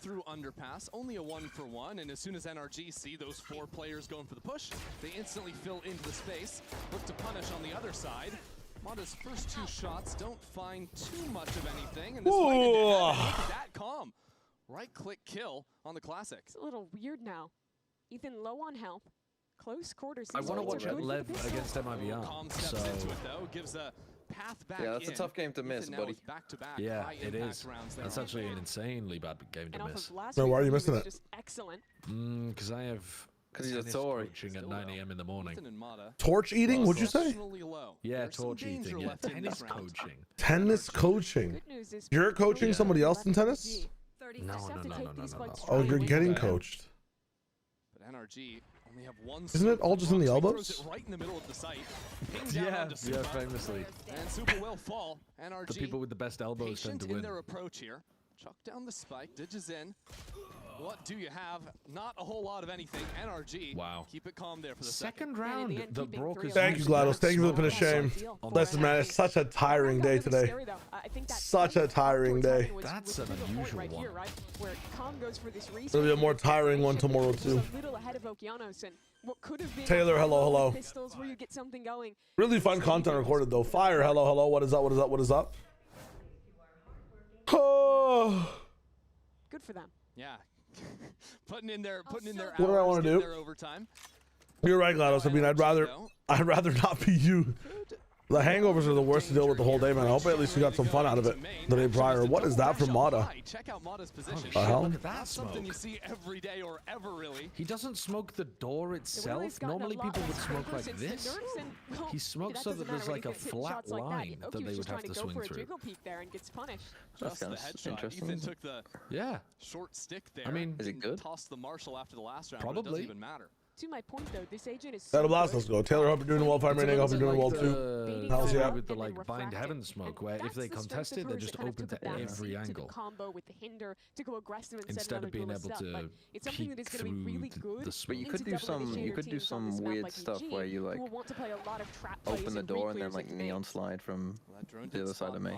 through underpass, only a 1-for-1, and as soon as NRG see those 4 players going for the push, they instantly fill into the space, look to punish on the other side. Mada's first 2 shots don't find too much of anything, and this fight into that calm. Right-click kill on the Classic. It's a little weird now. Ethan low on health, close quarters. I want to watch LEV against MIBR. Calm steps into it though, gives a path back. Yeah, that's a tough game to miss, buddy. Yeah, it is. That's actually an insanely bad game to miss. So why are you missing it? Just excellent. Because I have he's a tennis Tory. Coaching at 9 AM in the morning. Torch eating? What'd you say? Yeah, torch eating. Yeah, tennis coaching. Tennis coaching. You're coaching somebody else in tennis? No. Oh, you're getting coached. But NRG only have one. Isn't it all just in the elbows? Right in the middle of the site. Yeah, famously. And Super will fall. NRG. The people with the best elbows tend to win. In their approach here. Chuck down the spike. Digits in. What do you have? Not a whole lot of anything. NRG. Wow. Keep it calm there for the second round. The broke is. Thank you, GLaDOS. Thank you for the pin of shame. Listen, man, it's such a tiring day today. Such a tiring day. That's an unusual one. It'll be a more tiring one tomorrow too. Taylor, hello. Really fun content recorded though. Fire, hello. What is up? Oh. Good for them. Yeah. putting in their what do I want to do? Overtime. You're right, GLaDOS. I mean, I'd rather not be you. The hangovers are the worst to deal with the whole day, man. I hope at least you got some fun out of it the day prior. What is that from Mada? Check out Mada's position. The hell? Look at that Something you see every day or ever, really. He doesn't smoke the door itself. Normally people would smoke like this. He smokes so that there's like a flat line that they would have to swing through. Just the headshot. Ethan took the short stick there. I mean, is it good? Tossed the Marshall after the last round. Probably. But it doesn't even matter. To my point though, this agent is That'll blast. Let's go. Taylor, hope you're doing well. Fire Rating, hope you're doing well too. How's yeah? With the like bind heaven smoke, where if they contest it, they're just open to every angle. Instead of being able to peek through the smoke. But you could do some weird stuff where you like open the door and then like neon slide from the other side of me.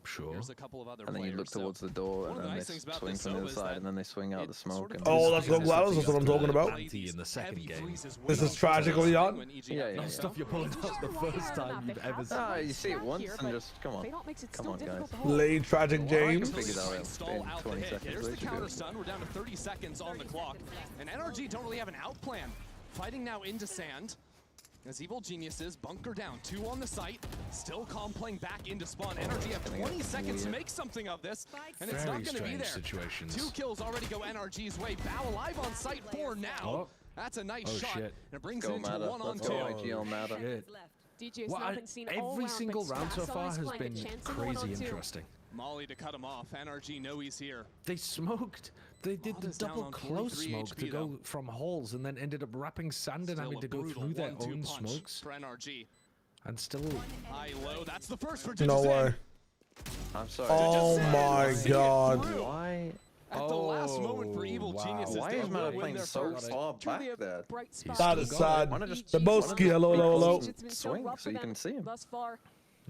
Sure. And then you look towards the door and then they swing from the other side and then they swing out the smoke. Oh, let's go, GLaDOS. That's what I'm talking about. In the second game. This is tragic, Leon. Yeah. Stuff you're pulling out the first time you've ever seen. Ah, you see it once and just come on, guys. Late tragic James. Figure that out in 20 seconds. There's the counter stun. We're down to 30 seconds on the clock, and NRG don't really have an out plan. Fighting now into sand. As Evil Geniuses bunker down, 2 on the site, still calm playing back into spawn. NRG have 20 seconds to make something of this, and it's not going to be there. Situations. 2 kills already go NRG's way. Bow alive on site 4 now. Oh. That's a nice shot, shit. and it brings Go it into Mada. 1-on-2. Every single round so far has been crazy interesting. Molly to cut him off. NRG know he's here. They smoked. They did the double close smoke to go from holes and then ended up wrapping sand and having to go through their own smokes. For NRG. And still high low. That's the first for No way. I'm sorry. Oh my god. Why? At the last moment for Evil Geniuses. Why is Mada playing so far back there? That is sad. The Boski, hello. Swing so you can see him.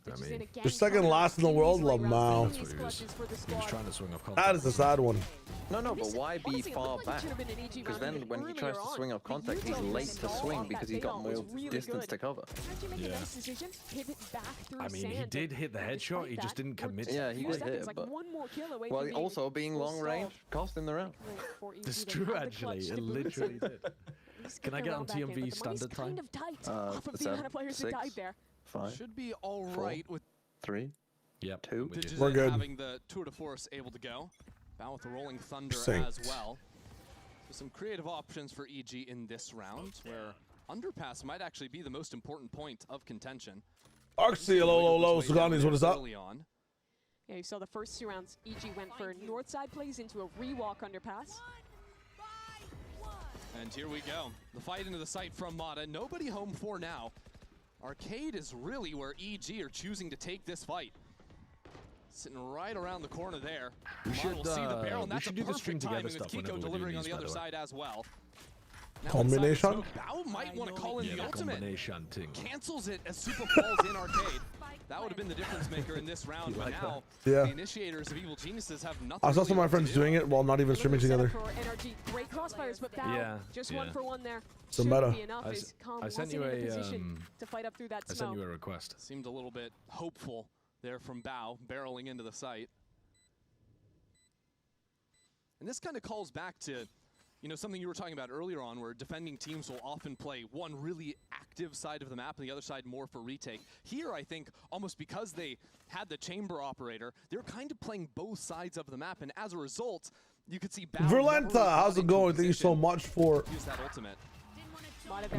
I mean, You're second last in the world, love Mao. he was trying to swing off contact. That is a sad one. No, but why be far back? Because then when he tries to swing off contact, he's late to swing because he's got more distance to cover. Yeah. I mean, he did hit the headshot, he just didn't commit. Yeah, he did hit, but well, also being long range cost him the round. It's true, actually. It literally did. Can I get on TMV standard time? 7, 6, 5. Should be all right with 3. Yep. 2. We're good. Having the tour de force able to go. Bound with the rolling thunder as well. So some creative options for EG in this round, where underpass might actually be the most important point of contention. Arxie, hello. Suganis, what is up? Yeah, you saw the first 2 rounds. EG went for north side plays into a rewalk underpass. And here we go. The fight into the site from Mada. Nobody home for now. Arcade is really where EG are choosing to take this fight. Sitting right around the corner there. We should see the barrel, and that's do the string together with stuff Kiko delivering on the other side as well. Now combination? Bow might want to call in the ultimate. Combination thing. Cancels it as Super falls in Arcade. That would have been the difference maker in this round, but now Yeah. the initiators of Evil Geniuses have nothing. I saw some of my friends doing it while not even streaming together. NRG, great crossfires, but Bao, just 1 for 1 there. It's a meta. I sent you a to fight up through that I sent you a request. Seemed a little bit hopeful there from Bao, barreling into the site. And this kind of calls back to, you know, something you were talking about earlier on, where defending teams will often play one really active side of the map and the other side more for retake. Here, I think, almost because they had the chamber operator, they're kind of playing both sides of the map, and as a result, you could see Bao Verlenta, how's it going? Thank you so much for use that ultimate.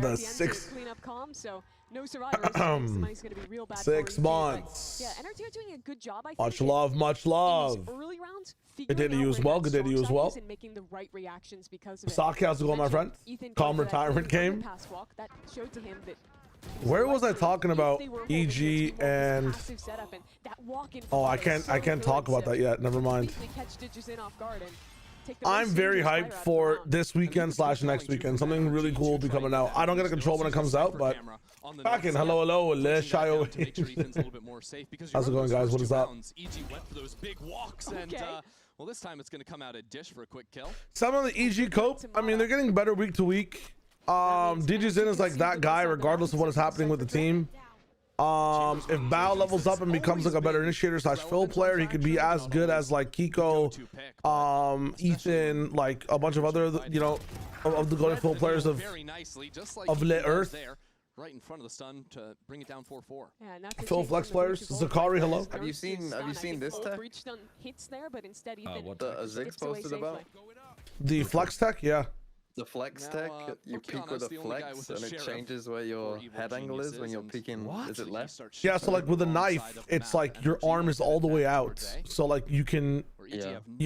the 6 clean up calm, so no survivors. Money's gonna be real bad 6 for months. yeah, NRG are doing a good job, I think. Much love, much love. Early rounds, Good day to you as well. Good day to you as well. and making the right reactions because of it. Saki, how's it going, my friend? Calm retirement game. That showed to him that Where was I talking about EG and oh, I can't talk about that yet. Never mind. I'm very hyped for this weekend / next weekend. Something really cool will be coming out. I don't get a control when it comes out, but back in hello, Le Shayo. How's it going, guys? What is up? Well, this time it's going to come out at Dish for a quick kill. Some of the EG cope, I mean, they're getting better week to week. DJZin is like that guy, regardless of what is happening with the team. If Bao levels up and becomes like a better initiator / fill player, he could be as good as like Kiko, Ethan, like a bunch of other, you know, of the golden fill players of Le Earth. Right in front of the stun to bring it down 4-4. Yeah, Phil flex players. Zakari, hello. Have you seen this tech? What Zig's posted about? The flex tech, yeah. The flex tech, you peek with a flex and it changes where your head angle is when you're peeking. Is it left? Yeah, so like with a knife, it's like your arm is all the way out. So like you can,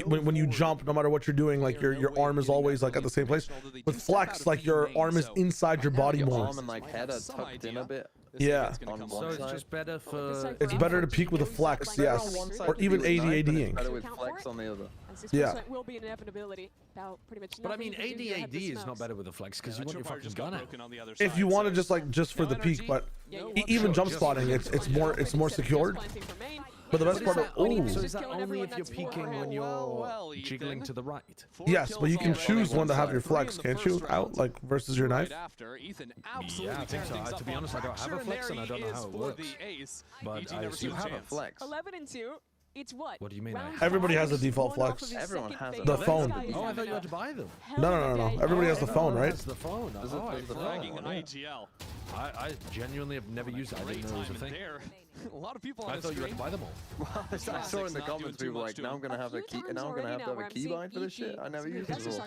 when you jump, no matter what you're doing, like your arm is always like at the same place. With flex, like your arm is inside your body more. Arm and like head are tucked in a bit. Yeah. So it's just better for... It's better to peek with a flex, yes. Or even AD-ADing. Better with flex on the other. Yeah. Will be an inevitability. Pretty much. But I mean, AD is not better with a flex because you want your fucking gun out. If you want to just for the peek, but even jump spotting, it's more secured. But the best part of So is that only if you're peeking when you're jiggling to the right? Yes, but you can choose when to have your flex, can't you? Out like versus your knife. Yeah, I think so. To be honest, I don't have a flex and I don't know how it works. But I assume You have a flex. 11-2. It's what? What do you mean? Everybody has a default flex. Everyone has The phone. Oh, I thought you had to buy them. No. Everybody has the phone, right? That's the phone. I genuinely have never used it. I didn't know it was a thing. A lot of people. I thought you had to buy them all. I saw in the comments people were like, now I'm gonna have a key, now I'm gonna have to have a keybind for this shit. I never used it before.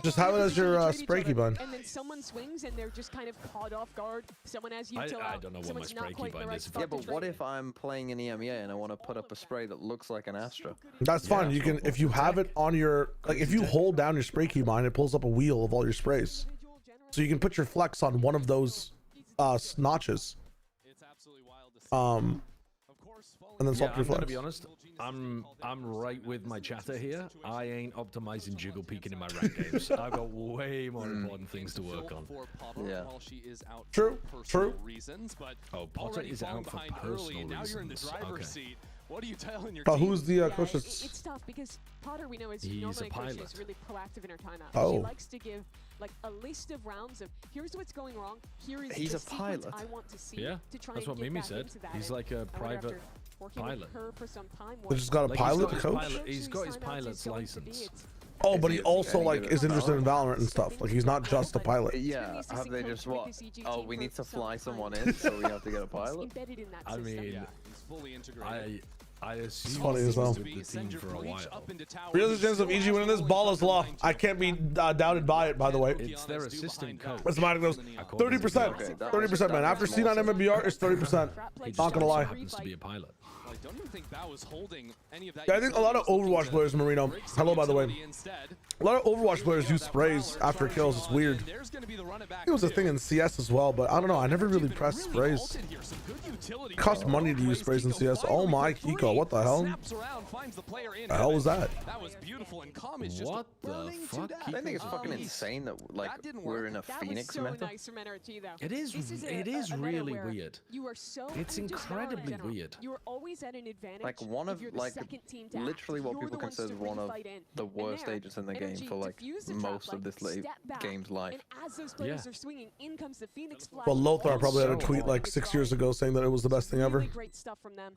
Just have it as your spray keybind. And then someone swings and they're just kind of caught off guard. Someone has you till I don't know what my spray keybind is. Yeah, but what if I'm playing an EMEA and I want to put up a spray that looks like an Astra? That's fine. You can, if you have it on your, like if you hold down your spray keybind, it pulls up a wheel of all your sprays. So you can put your flex on one of those notches. And then swap your flex. To be honest, I'm right with my chatter here. I ain't optimizing jiggle peeking in my rank games. I've got way more important things to work on. Yeah. True. Oh, Potter is out for personal reasons. Okay. What are you telling your But team? who's the coach? It's tough because Potter, we know, is normally a coach who's really proactive in her timeout. Oh. She likes to give like a list of rounds of here's what's going wrong. Here is He's the a pilot. sequence I want to see. Yeah, to try that's and what get Mimi back said. into that. He's like a private pilot. With her for some time. They just got a pilot coach? He's got his pilot's license. Oh, but he also like is interested in Valorant and stuff. Like he's not just a pilot. Yeah, have they just what? Oh, we need to fly someone in, so we have to get a pilot? I mean, I assume It's funny as well. with the team for a while. Real chance of EG winning this. Ball is law. I can't be doubted by it, by the way. It's their assistant coach. What's the matter goes? 30%. 30%, man. After C9 MIBR, it's 30%. Not gonna lie. Happens to be a pilot. Well, I don't even think Bao was holding any of that. Yeah, I think a lot of Overwatch players, Marino. Hello, by the way. A lot of Overwatch players use sprays after kills. It's weird. It was a thing in CS as well, but I don't know. I never really pressed sprays. It costs money to use sprays in CS. Oh my, Kiko, what the hell? The hell was that? That was beautiful, and Calm is just What the fuck? I think it's fucking insane that like we're in a Phoenix so meta. nice from NRG, though. It is. It is really weird. You are so It's incredibly weird. You are always at an advantage. Like one of like literally what people consider one of the worst agents in the game for like most of this game's life. And as those players are swinging, in comes the Phoenix flag. Well, Lothar probably had a tweet like 6 years ago saying that it was the best thing ever. Really great stuff from them.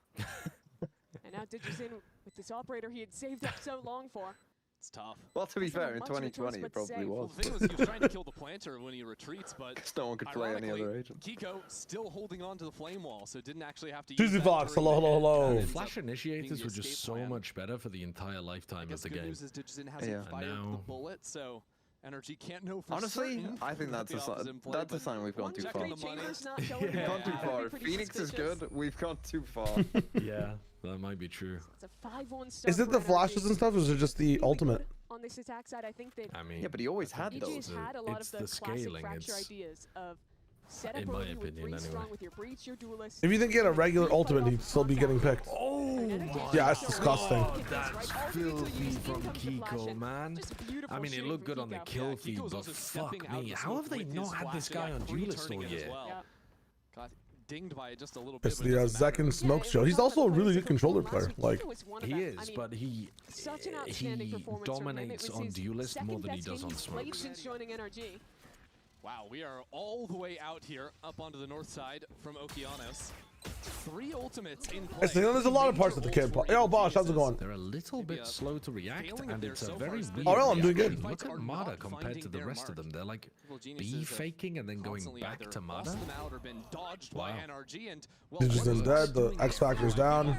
And now Digis in with this operator he had saved up so long for. It's tough. Well, to be fair, in 2020 it probably was. The thing was, he was trying to kill the planter when he retreats, but no one could play any other agent. Kiko still holding on to the flame wall, so didn't actually have to Tuesday use Fox, hello, hello, hello. Flash initiators were just so much better for the entire lifetime of the game. News is Digis hasn't fired the bullet, so NRG can't know for honestly, certain. I think that's a sign we've gone too far. We've gone too far. Phoenix is good. We've gone too far. Yeah, that might be true. It's a 5-1 start Is it the flashes and stuff, or is it just the ultimate? On this attack side, I think that I mean, yeah, but he always had EG those. has had a lot It's of the the classic scaling, fracture it's- ideas of set up in my early with opinion, three strong anyway. with your breach, your duelist. If you think he had a regular ultimate, he'd still be getting picked. Oh Yeah, it's disgusting. that's filthy from Kiko, man. I mean, it looked good on the kill feed, but fuck me. How have they not had this guy on duelist all year? Got dinged by it just a little bit. It's the Zekin Smoke Show. He's also a really good controller player. Like, He is, but he dominates on duelist more than he does on smokes. Since joining NRG. Wow, we are all the way out here, up onto the north side from Okeanos. 3 ultimates in play. there's a lot of parts of the kid. Yo, Bosh, how's it going? They're a little bit slow to react, and it's a very weird Oh, no, I'm doing reaction. good. Look at Mada compared to the rest of them. They're like B-faking and then going back to Mada. Wow. Digis in dead, the X Factor's down.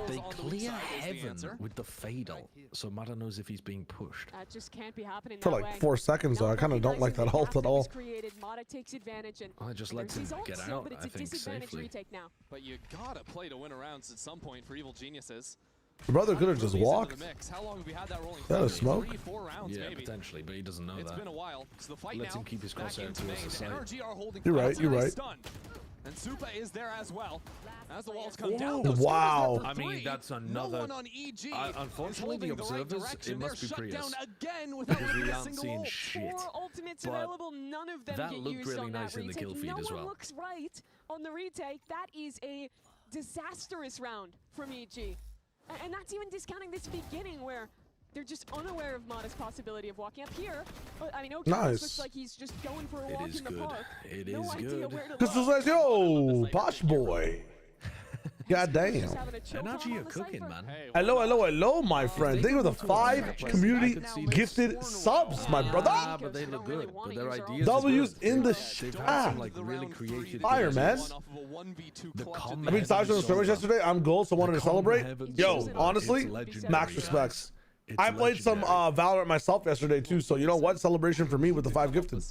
They clear heaven with the Fatal, so Mada knows if he's being pushed. That just can't be happening For that like way. 4 seconds, though. I kind of don't like that ult at all. Mada takes advantage and Well, it just lets him get out, I think, safely. Retake now. But you gotta play to win rounds at some point for Evil Geniuses. The brother could have just walked. How long have we had that rolling? That a smoke? 3-4 rounds, Yeah, maybe. potentially, but he doesn't know It's that. been a while. So the fight Lets now, him keep his back crosshair into towards main. the side. NRG are holding You're right, fast, you're and right. Stun. And Supa is there as well. As the walls come down. those Wow. scores up I for mean, 3. that's No another- one on EG unfortunately, is the holding right observers, direction. it must They're be shut Prius. down again without Because we winning a aren't single seeing ult. shit. 4 ultimates But available, none of them that get looked used really on nice that in the retake. kill feed no as one well. looks right on the retake. That is a disastrous round from EG. And that's even discounting this beginning where they're just unaware of Mada's possibility of walking up here. But I mean, Okeanos Nice. looks like he's just going for a It walk is in the good. park. It no is idea good. where to This was look. like, yo, Posh boy. God damn. Just having a chokehold NRG on are the cooking, cypher. man. Hey, Hello, hello, hello, my friend. Thank you for the 5 community gifted subs, my brother. Ah, but they look good. But their ideas W's are good. in the They've had chat. some like really creative Fire, man. ideas. The I mean, Taj on the scrimmage yesterday. I'm gold, so wanted to celebrate. Yo, honestly, max respects. I played some Valorant myself yesterday too, so you know what? Celebration for me with the 5 gifted.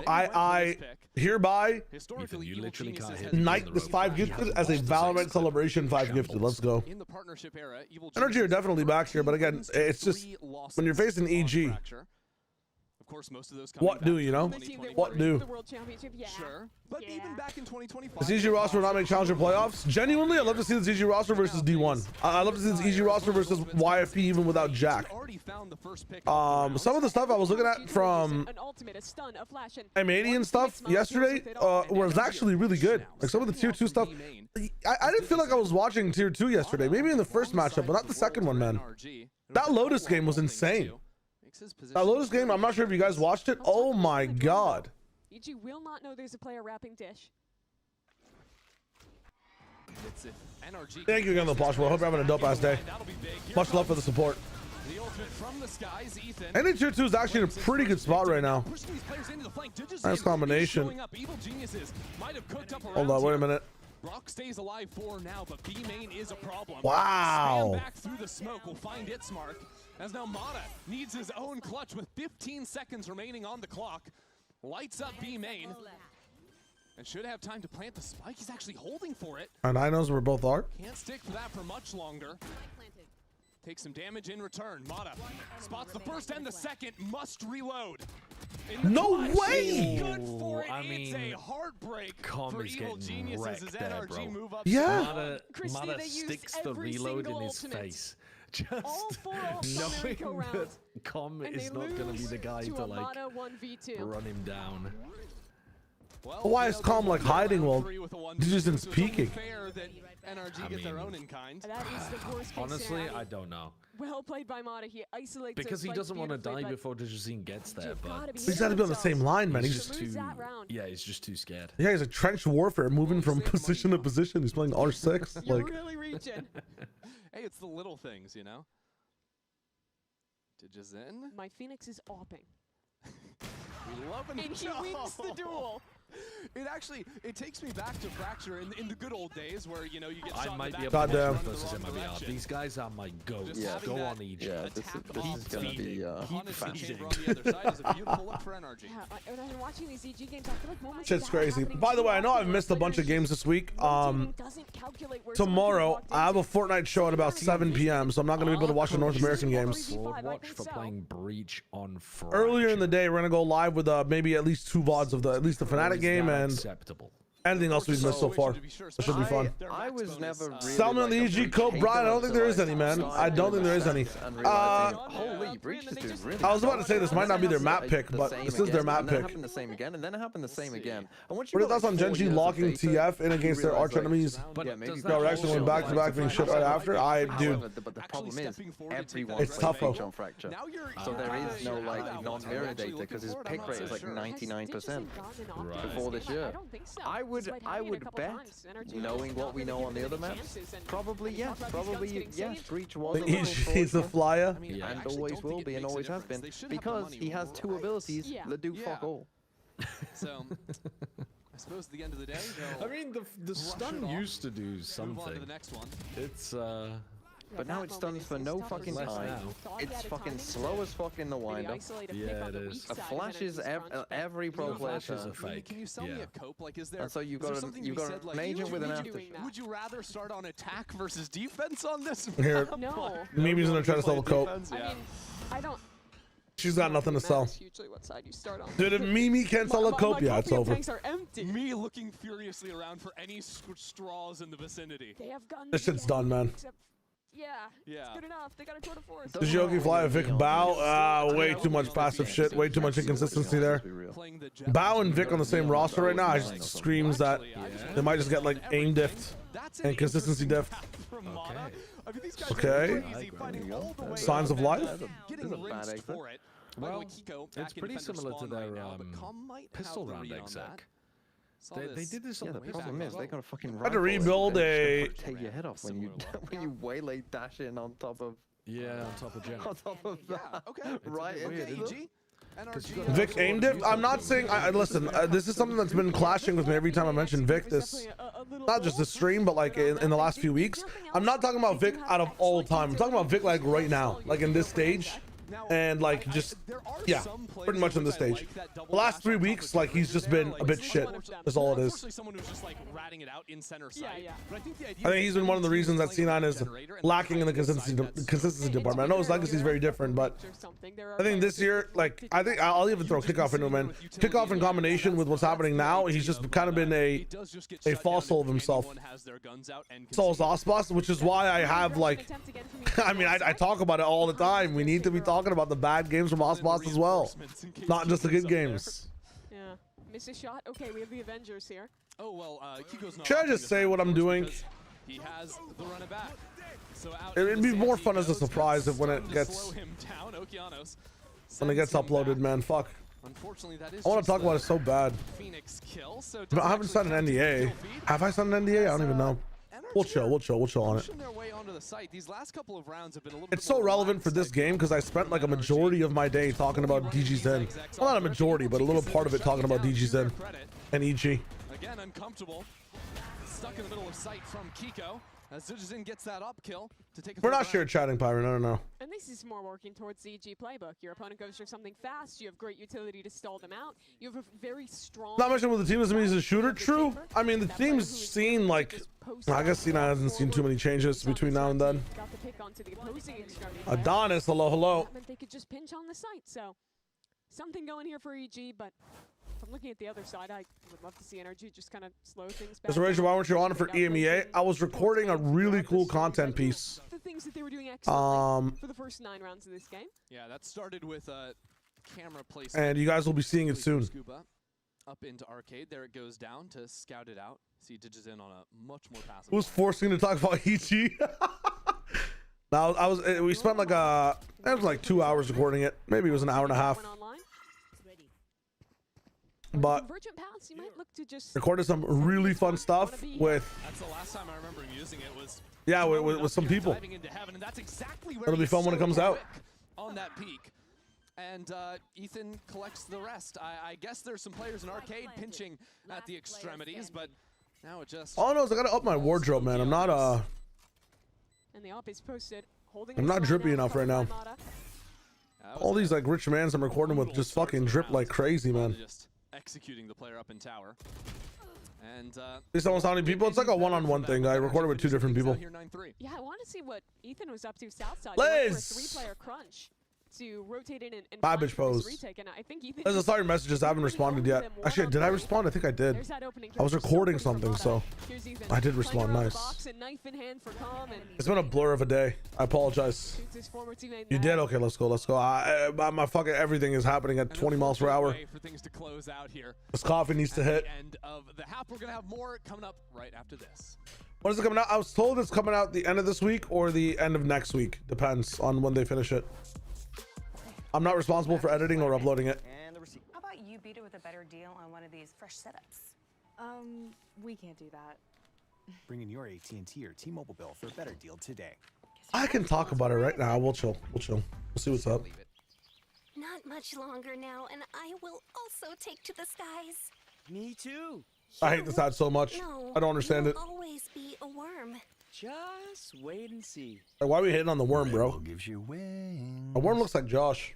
I hereby Ethan, you literally can't hit knight this 5 gifted as a Valorant celebration 5 gifted. Let's go. In the partnership era, Evil NRG are definitely back here, but again, it's just when you're facing EG. Of course, most of those What do you know? What do? The World Championship, yeah. Sure, but Yeah. even back in 2025, The ZG roster will not make challenger playoffs. Genuinely, I'd love to see the ZG roster versus D1. I'd love to see the ZG roster versus YFP even without Jack. already found the first pick. Some of the stuff I was looking at from An ultimate, a stun, a flash, and M80 and stuff yesterday was actually really good. Like some of the tier 2 stuff. I didn't feel like I was watching tier 2 yesterday. Maybe in the first matchup, but not the second one, man. That Lotus game was insane. That Lotus game, I'm not sure if you guys watched it. Oh my god. EG will not know there's a player wrapping dish. Thank you again, the Posh. I hope you're having a dope ass day. Much love for the support. The ultimate from the skies, Ethan. And in tier 2 is actually in a pretty good spot right now. Nice combination. Hold on, wait a minute. Brock stays alive for now, but B main is a problem. Wow. Spam back through the smoke will find its mark. As now Mada needs his own clutch with 15 seconds remaining on the clock. Lights up B main. And should have time to plant the spike. He's actually holding for it. And I knows where both are. Can't stick for that for much longer. Takes some damage in return. Mata spots the first and the second. Must reload. No way! Good for it. I It's mean, a heartbreak Com for is Evil getting Geniuses as wrecked there, NRG bro. move up. Yeah. Mata they used sticks the every reload in single his ultimate. face. Just All 4 ults on their knowing eco that rounds. Com And is they not going to be the guy lose to a like Mata 1v2. run him down. Well, Why is Calm like hiding while Digizon's peeking? Fair that NRG get their own in kind. That is the worst case Honestly, scenario. I don't know. Well played by Mata. He isolates Because us, he like, doesn't want to beautifully, die but before Digizon gets there, you've but gotta be He's got to be on the same line, man. he's He's just lose too. that round. Yeah, he's just too scared. yeah, he's a trench warfare, moving from position to position. He's playing R6. You're Like, really reaching. Hey, it's the little things, you know? Digizon. My Phoenix is opping. We love him. And he wins the duel. It takes me back to Fracture in the good old days where, you know, you get shot I in might the be back able to Goddamn. watch run versus the wrong MIBR. direction. These guys are my goats. Just having Go that on, EG. Yeah, this is gonna be Honesty feeding. chamber on the other side is a beautiful look for NRG. Yeah, when I'm watching these EG games, I feel like moments shit's like that are crazy. happening By the too way, I know often I've where missed a bunch of players games this week. rotating doesn't calculate where someone Tomorrow, walked I have a into. Fortnite show at about 7 p.m., so I'm not going to be able to watch the North American games. Forward I watch think for so. playing Breach on Fracture. Earlier in the day, we're going to go live with maybe at least 2 VODs of at least the Or Fnatic is game that and acceptable? anything else we've missed so far. That should be fun. I was never really Sell me on the like a EG Breach code, hater Brian. I don't think there is until any, man. I don't think there is any. and realizing, holy, Breach is doing really I was about to say well. this might not be their And map then pick, the but same this is their again, map and then it pick. happened the same again, and then it happened the same again. And once What you are your thoughts on Gen G locking TF in against their arch enemies? But Yeah, maybe does Yo, that Rex also went back to apply back being shit right after. However, but the problem is, everyone It's plays tough, though. Breach on Fracture. Now you're So there is no like that one. non-mirror I'm actually data because his looking pick forward, rate I'm is not like sure. 99% Right. before this year. I don't think so. I would knowing what we know on the other maps, probably yes, Breach was a little He's a flyer. Yeah. and always will be and always has been because he has 2 abilities Yeah. that do fuck all. So, I suppose at the end of the day, I mean, the stun used to do move on to something. the next one. It's But now it stuns for no fucking less time. now. It's fucking slow as fuck in the windup. Yeah, it is. A flash is every pro player Flashes turn. are fake. Can you sell me Yeah. a cope? Like, is there? And so you've is there got something you've to be got said, like, an agent with an would you after. doing that? Would you rather start on attack versus defense on this? Here. map? No. Mimi's gonna try to sell a cope. Defense, I yeah. mean, I don't. She's got nothing to sell. Matters hugely what side you start on. Dude, if Mimi can't sell a cope, yeah, it's copium over. tanks are empty. Me looking furiously around for any straws in the vicinity. They have guns. This shit's done, man. Except, yeah, it's Yeah. good enough. They got a tour de force. Does Yogi fly a Vic Bow? Way too much passive shit. Way too much inconsistency there. Playing the Bow and Vic on the same roster right now. I just screams that they might just get like aim diffed and consistency diffed. Okay. Signs of life? Getting rinsed for it. Well, it's pretty similar to their pistol round exec. They did this on Yeah, the the problem is they got a fucking Had to rifle rebuild and a- just take your head off when you when you waylay dash in on top of Yeah, on top of Jen. on top of that. Okay. Right bit weird, into isn't the- Vic aimed it. I'm not saying. Listen, this is something that's been clashing with me every time I mention Vic. This, not just this stream, but like in the last few weeks. I'm not talking about Vic out of all time. I'm talking about Vic like right now, like in this stage, and like just yeah, pretty much in this stage. The last 3 weeks, like he's just been a bit shit. That's all it is. Someone who's just like ratting it out in center Yeah, side. yeah. But I think the idea I think he's been one of the reasons that C9 is lacking in the consistency department. I know his legacy is very different, but I think this year, like, I think I'll even throw Kickoff into him, man. Kickoff in combination with what's happening now, he's just kind of been a fossil of himself. Souls Ospas, which is why I have like, I mean, I talk about it all the time. We need to be talking about the bad games from Ospas as well, not just the good games. Yeah. Miss a shot. Okay, we have the Avengers here. Oh well, Kiko's not Should I opting just this say round what I'm doing? because He has the run it back. So out It'd into be more safety fun as a goes, surprise if when it starting to gets slow him down. Okeanos when it gets sends him uploaded, back. man. Fuck. Unfortunately, that is I want just to talk the about it so bad. Phoenix kill. So But I haven't signed an NDA. Have I signed an NDA? I don't even know. We'll chill on it. Their way onto the site. These last couple of rounds have been a little It's bit so more relevant for this relaxed. game because I spent like a majority of my day talking about DG Zen. Well, not a majority, but a little part of it talking about DG Zen and EG. Again, uncomfortable. Stuck in the middle of sight from Kiko. As Zujizin gets that up kill to take. We're not share chatting, Pyro. No. And this is more working towards the EG playbook. Your opponent goes for something fast. You have great utility to stall them out. You have a very strong. Not mentioning what the team doesn't mean he's a shooter. True. I mean, the team's seen like. I guess C9 hasn't seen too many changes between now and then. Adonis, hello. That meant they could just pinch on the site. So something going here for EG, but. I'm looking at the other side. I would love to see NRG just kind of slow things back. Mr. Rachel, why weren't you on for EMEA? I was recording a really cool content piece. The things that they were doing excellently for the first 9 rounds of this game. Yeah, that started with a camera placement. And you guys will be seeing it soon. Up into arcade. There it goes down to scout it out. See Digits in on a much more passive. Who's forcing to talk about EG? Now we spent like it was like 2 hours recording it. Maybe it was an hour and a half. But recorded some really fun stuff with. That's the last time I remember using it was. Yeah, with some people. It'll be fun when it comes out. On that peak, and Ethan collects the rest. I guess there's some players in arcade pinching at the extremities, but now it just. All I know is I gotta up my wardrobe, man. I'm not And the op is posted. I'm not drippy enough right now. All these like rich mans I'm recording with just fucking drip like crazy, man. Executing the player up in tower, and there's almost how many people. It's like a one-on-one thing. I recorded with 2 different people. Yeah, I want to see what Ethan was up to south side. Liz! 3-player crunch to rotate in and bitch pose. retake, and I think Ethan. There's a sorry messages. I haven't responded yet. Actually, did I respond? I think I did. I was recording something, so I did respond. Nice. It's been a blur of a day. I apologize. You did? Okay, let's go. My fucking everything is happening at 20 miles per hour. This coffee needs to hit. End of the half. We're gonna have more coming up right after this. When is it coming out? I was told it's coming out the end of this week or the end of next week. Depends on when they finish it. I'm not responsible for editing or uploading it. How about you beat it with a better deal on one of these fresh setups? We can't do that. Bring in your AT&T or T-Mobile bill for a better deal today. I can talk about it right now. We'll chill. We'll see what's up. Not much longer now, and I will also take to the skies. Me too. I hate this ad so much. No, I don't understand it. Always be a worm. Just wait and see. Like, why are we hitting on the worm, bro? Gives you wings. A worm looks like Josh.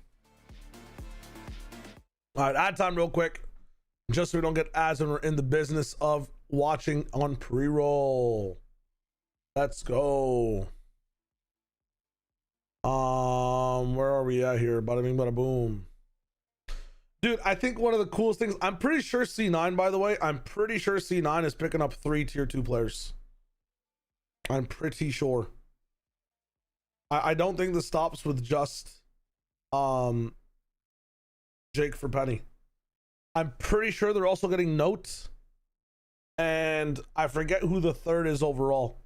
All right, ad time real quick. Just so we don't get ads when we're in the business of watching on pre-roll. Let's go. Where are we at here? Bada bing, bada boom. Dude, I think one of the coolest things, I'm pretty sure C9, by the way, I'm pretty sure C9 is picking up 3 tier 2 players. I'm pretty sure. I don't think this stops with just Jake for Penny. I'm pretty sure they're also getting notes, and I forget who the third is overall,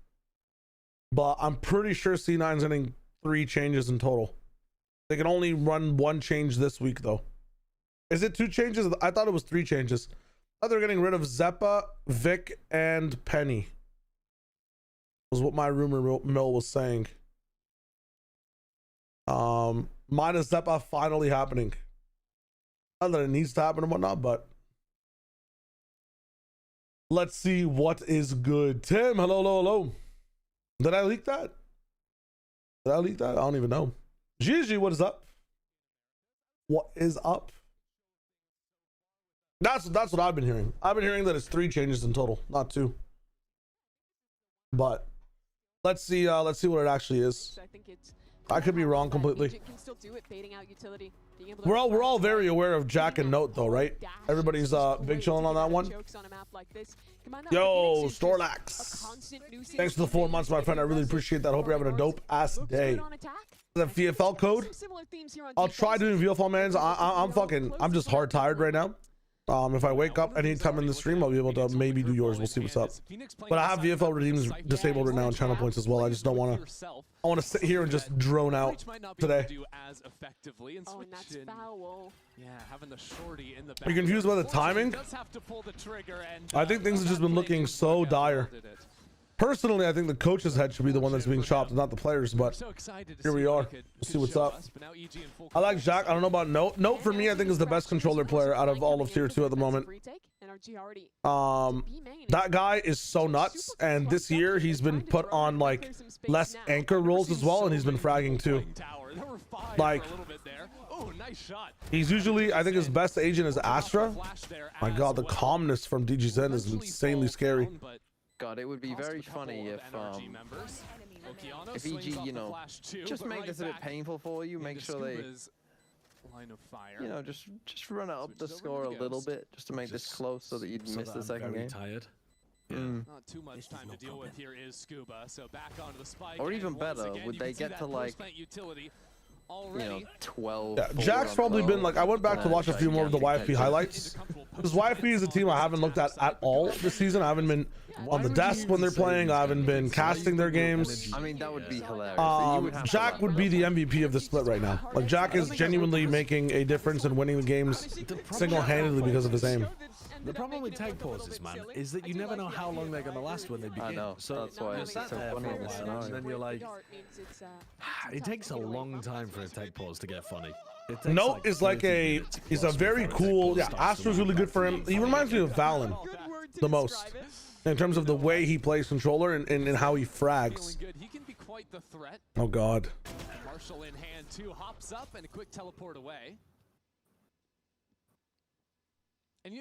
but I'm pretty sure C9's getting 3 changes in total. They can only run 1 change this week though. Is it 2 changes? I thought it was 3 changes. I thought they're getting rid of Zeppa, Vic, and Penny. Was what my rumor mill was saying. Minus Zeppa finally happening. Not that it needs to happen and whatnot, but let's see what is good. Tim, hello. Did I leak that? I don't even know. Gigi, what is up? What is up? That's what I've been hearing. I've been hearing that it's 3 changes in total, not 2. But let's see what it actually is. I could be wrong completely. We're all very aware of Jack and Note though, right? Everybody's big chilling on that one. Yo, Storlax. Thanks for the 4 months, my friend. I really appreciate that. I hope you're having a dope ass day. The VFL code. I'll try doing VFL, man. I'm just hard tired right now. If I wake up anytime in the stream, I'll be able to maybe do yours. We'll see what's up. But I have VFL redeems disabled right now on channel points as well. I just don't want to. I want to sit here and just drone out today. Oh, and that's foul. Are you confused by the timing? I think things have just been looking so dire. Personally, I think the coach's head should be the one that's being chopped, not the players, but here we are. We'll see what's up. I like Jack. I don't know about Note. Note for me, I think is the best controller player out of all of tier 2 at the moment. That guy is so nuts, and this year he's been put on like less anchor roles as well, and he's been fragging too. Like, he's usually, I think his best agent is Astra. My god, the calmness from DG Zen is insanely scary. God, it would be very funny if EG, you know, just make this a bit painful for you. Make sure they, you know, just run up the score a little bit, just to make this close, so that you'd miss the second game. Tired. Not too much time to deal with here is Scuba. So back onto the spike. Or even better, would they get to like, you know, 12? Yeah, Jack's probably been like, I went back to watch a few more of the YFP highlights. Because YFP is a team I haven't looked at all this season. I haven't been on the desk when they're playing. I haven't been casting their games. I mean, that would be hilarious. Jack would be the MVP of the split right now. Like, Jack is genuinely making a difference in winning the games single-handedly because of his aim. The problem with tag pauses, man, is that you never know how long they're going to last when they begin. I know, so that's why it's so funny in this scenario. And then you're like, it takes a long time for a tag pause to get funny. Note is like he's a very cool, yeah, Astro's really good for him. He reminds me of Valen the most in terms of the way he plays controller and how he frags. Oh god. Marshall in hand too, hops up and a quick teleport away. And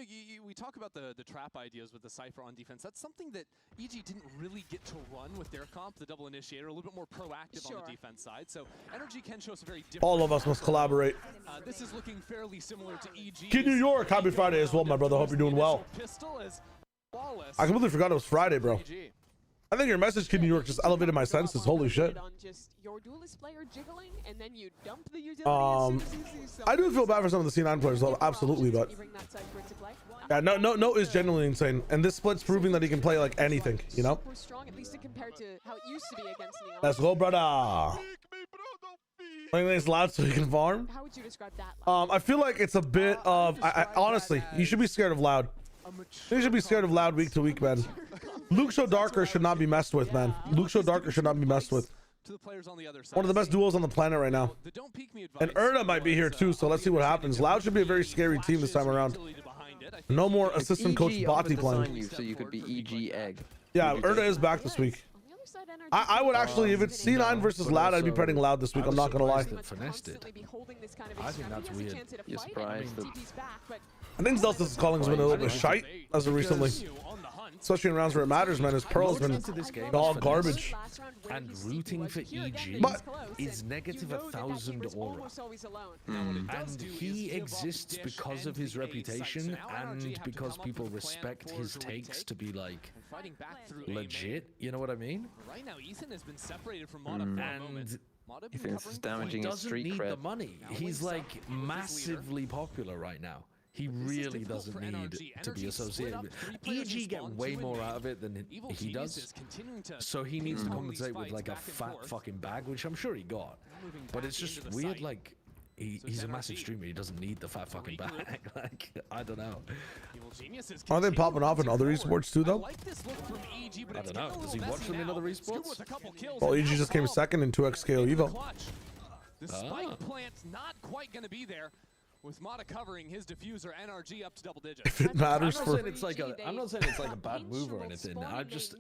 we talk about the trap ideas with the Cypher on defense. That's something that EG didn't really get to run with their comp, the double initiator, a little bit more proactive on the defense side. So NRG can show us a very different. All of us must collaborate. This is looking fairly similar to EG. Kid New York, happy Friday as well, my brother. Hope you're doing well. I completely forgot it was Friday, bro. I think your message, Kid New York, just elevated my senses. Holy shit. I do feel bad for some of the C9 players, though. Absolutely, but yeah, no is genuinely insane, and this split's proving that he can play like anything, you know. Let's go, brother. Playing this loud so he can farm. How would you describe that? I feel like it's a bit of. Honestly, you should be scared of loud. You should be scared of loud week to week, man. Luke Show Darker should not be messed with, man. Luke Show Darker should not be messed with. One of the best duos on the planet right now. And Erda might be here too, so let's see what happens. Loud should be a very scary team this time around. No more assistant coach Bati playing. So you could be EG Egg. Yeah, Erda is back this week. I would actually, if it's C9 versus Loud, I'd be betting Loud this week. I'm not gonna lie. I think that's weird. You're surprised. I think Zelda's calling has been a little bit shite as of recently. Especially in rounds where it matters, man. His Pearl's been all garbage. And rooting for EG is negative 1,000 aura. And he exists because of his reputation and because people respect his takes to be like legit. You know what I mean? Right now, Ethan has been separated from Mata for a moment. He thinks it's damaging his street cred. He doesn't need the money. He's like massively popular right now. He really doesn't need to be associated with it. EG get way more out of it than he does. So he needs to compensate with like a fat fucking bag, which I'm sure he got. But it's just weird, like, he's a massive streamer. He doesn't need the fat fucking bag. Like, I don't know. Are they popping off in other esports too, though? I don't know. Does he watch them in other esports? Well, EG just came second in 2x KO Evo. The spike plant's not quite going to be there. With Mata covering his diffuser, NRG up to double digits. If it matters I'm for. I'm not saying it's like a bad move or anything.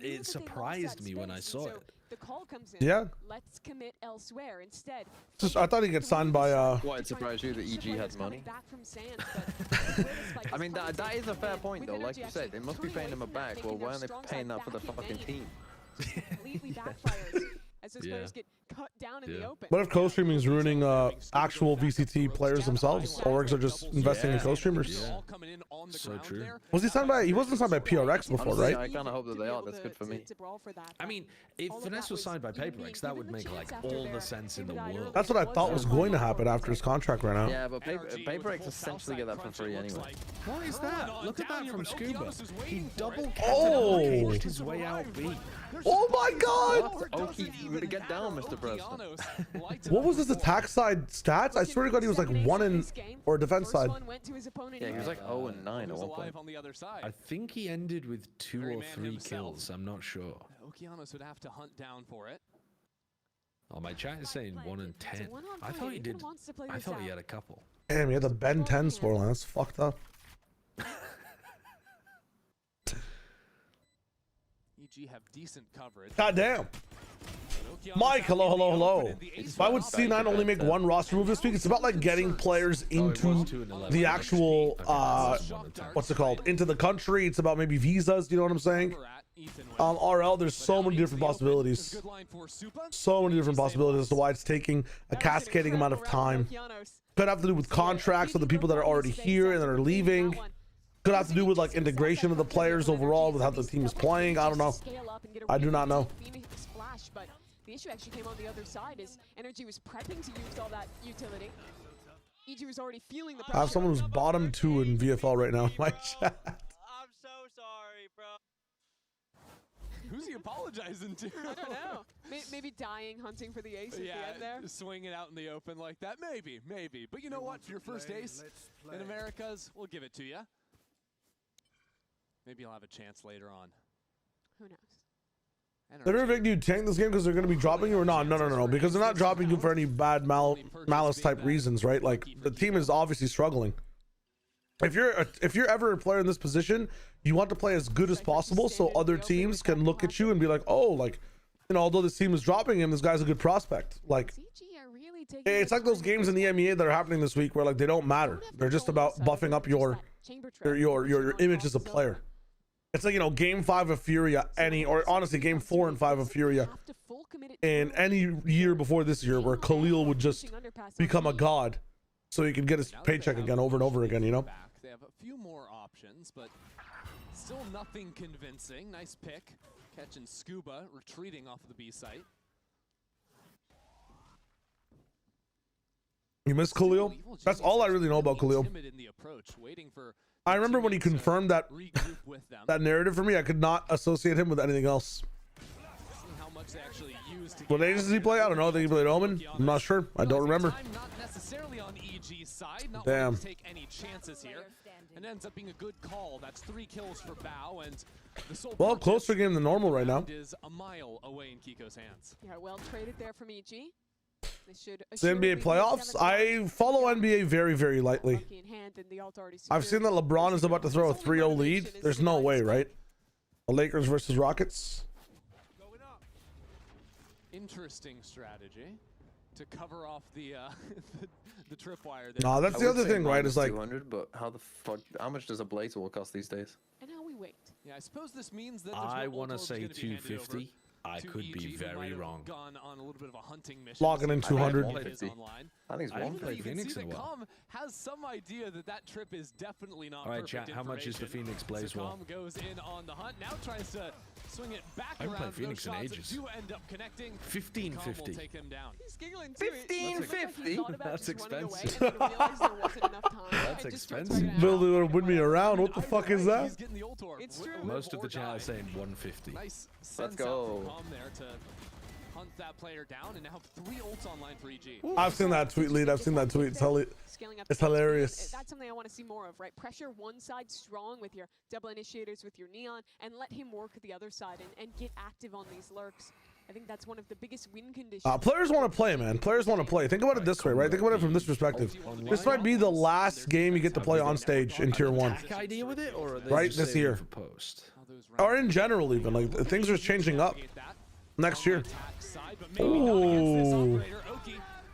It surprised me when I saw it. The call comes in. Yeah. Let's commit elsewhere instead. I thought he'd get signed by. What, it surprised you that EG had money? I mean, that is a fair point though. Like you said, they must be paying him a bag. Well, why aren't they paying that for the fucking team? Completely backfires as those players get cut down in the open. What if co-streaming is ruining actual VCT players themselves? Orgs are just investing in co-streamers. Yeah. So true. Was he signed by? He wasn't signed by PRX before, right? I kind of hope that they are. That's good for me. I mean, if Finesse was signed by PaperX, that would make like all the sense in the world. That's what I thought was going to happen after his contract ran out. Yeah, but PaperX essentially get that for free anyway. What is that? Look at that from Scuba. He double caged his way out B. Oh my god! Oh, get down, Mr. President. What was his attack side stats? I swear to God, he was like 1 in or defense side. Yeah, he was like 0 and 9 at one point. I think he ended with 2 or 3 kills. I'm not sure. Okeanos would have to hunt down for it. Oh, my chat is saying 1 in 10. I thought he did. I thought he had a couple. Damn, he had the Ben 10 scoreline. That's fucked up. EG have decent coverage. God damn. Mike, hello. Why would C9 only make one roster move this week? It's about like getting players into the actual, what's it called? Into the country. It's about maybe visas. You know what I'm saying? RL, there's so many different possibilities. So many different possibilities as to why it's taking a cascading amount of time. Could have to do with contracts with the people that are already here and that are leaving. Could have to do with like integration of the players overall with how the team is playing. I don't know. I do not know. But the issue actually came on the other side as NRG was prepping to use all that utility. EG was already feeling the pressure. I have someone who's bottom 2 in VFL right now in my chat. I'm so sorry, bro. Who's he apologizing to? I don't know. Maybe dying, hunting for the ace at the end there. Swing it out in the open like that. Maybe. But you know what? For your first ace in Americas, we'll give it to you. Maybe you'll have a chance later on. Who knows? Vic, do you tank this game because they're going to be dropping you or not? No. Because they're not dropping you for any bad malice type reasons, right? Like the team is obviously struggling. If you're ever a player in this position, you want to play as good as possible so other teams can look at you and be like, oh, like, you know, although this team is dropping him, this guy's a good prospect. Like, it's like those games in the MEA that are happening this week where like they don't matter. They're just about buffing up your image as a player. It's like, you know, game 5 of Furia, or honestly, game 4 and 5 of Furia in any year before this year where Khalil would just become a god so he could get his paycheck again over and over again, you know? They have a few more options, but still nothing convincing. Nice pick. Catching Scuba, retreating off of the B site. You miss Khalil? That's all I really know about Khalil. I remember when he confirmed that narrative for me, I could not associate him with anything else. What ages does he play? I don't know. I think he played Omen. I'm not sure. I don't remember. Damn. And ends up being a good call. That's 3 kills for Bao, and well, closer game than normal right now. Is a mile away in Kiko's hands. Yeah, well traded there from EG. The NBA playoffs? I follow NBA very, very lightly. I've seen that LeBron is about to throw a 3-0 lead. There's no way, right? The Lakers versus Rockets. Interesting strategy to cover off the the tripwire. No, that's the other thing, right? Is like 200, but how the fuck? How much does a blaze wall cost these days? And now we wait. Yeah, I suppose this means that I want to say 250. I could be very wrong. Gone on a little bit of a hunting mission. Logging in 200. I think it's 150. Phoenix that as well. Com has some idea that trip is definitely not. All right, chat. How much is the Phoenix Blaze so wall? Com goes in on the hunt. Now tries to swing it back I haven't around. played Phoenix in ages. Do end up connecting. 1550. Take him down. He's giggling too. 1550. That's expensive. That's expensive. Building or win me around. What the fuck is that? It's true. Most of the chat is saying 150. Nice. Let's go. There to hunt that player down, and now have 3 ults online for EG. I've seen that tweet, Lead. I've seen that tweet. It's hilarious. That's something I want to see more of, right? Pressure one side strong with your double initiators, with your Neon, and let him work the other side and get active on these lurks. I think that's one of the biggest win conditions. Players want to play, man. Players want to play. Think about it this way, right? Think about it from this perspective. This might be the last game you get to play on stage in Tier 1. Idea with it, or right this year, or in general, even like things are changing up next year. Ooh.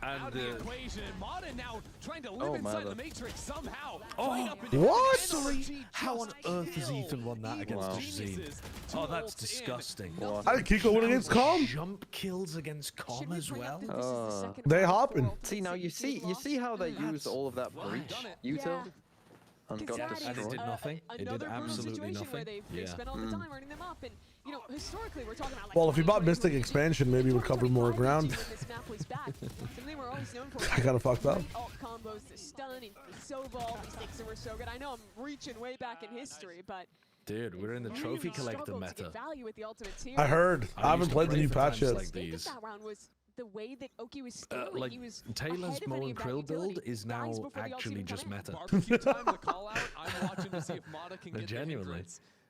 And now trying to live inside the matrix somehow. What? How on earth has Ethan won that against Jazeen? Oh, that's disgusting. How did Kiko win against Com? Jump kills against Com as well. They hopping. See now, you see how they use all of that breach util. And got destroyed. And it did nothing. It did absolutely nothing. Where they spent all the time earning them up, and you know, historically we're talking about. Like, well, if you bought Mystic Expansion, maybe it would cover more ground. I kind of fucked up. Alt combos, the stun, and the Sobal, mistakes that were so good. I know I'm reaching way back in history, but. Dude, we're in the trophy collector meta. I heard. I haven't played the new patch yet. Like these. The way that Oki was scaling, like he was Taylor's Mo and Krill build is now actually just meta. Barbecue time to call out. I'm watching to see if Mata can get genuinely.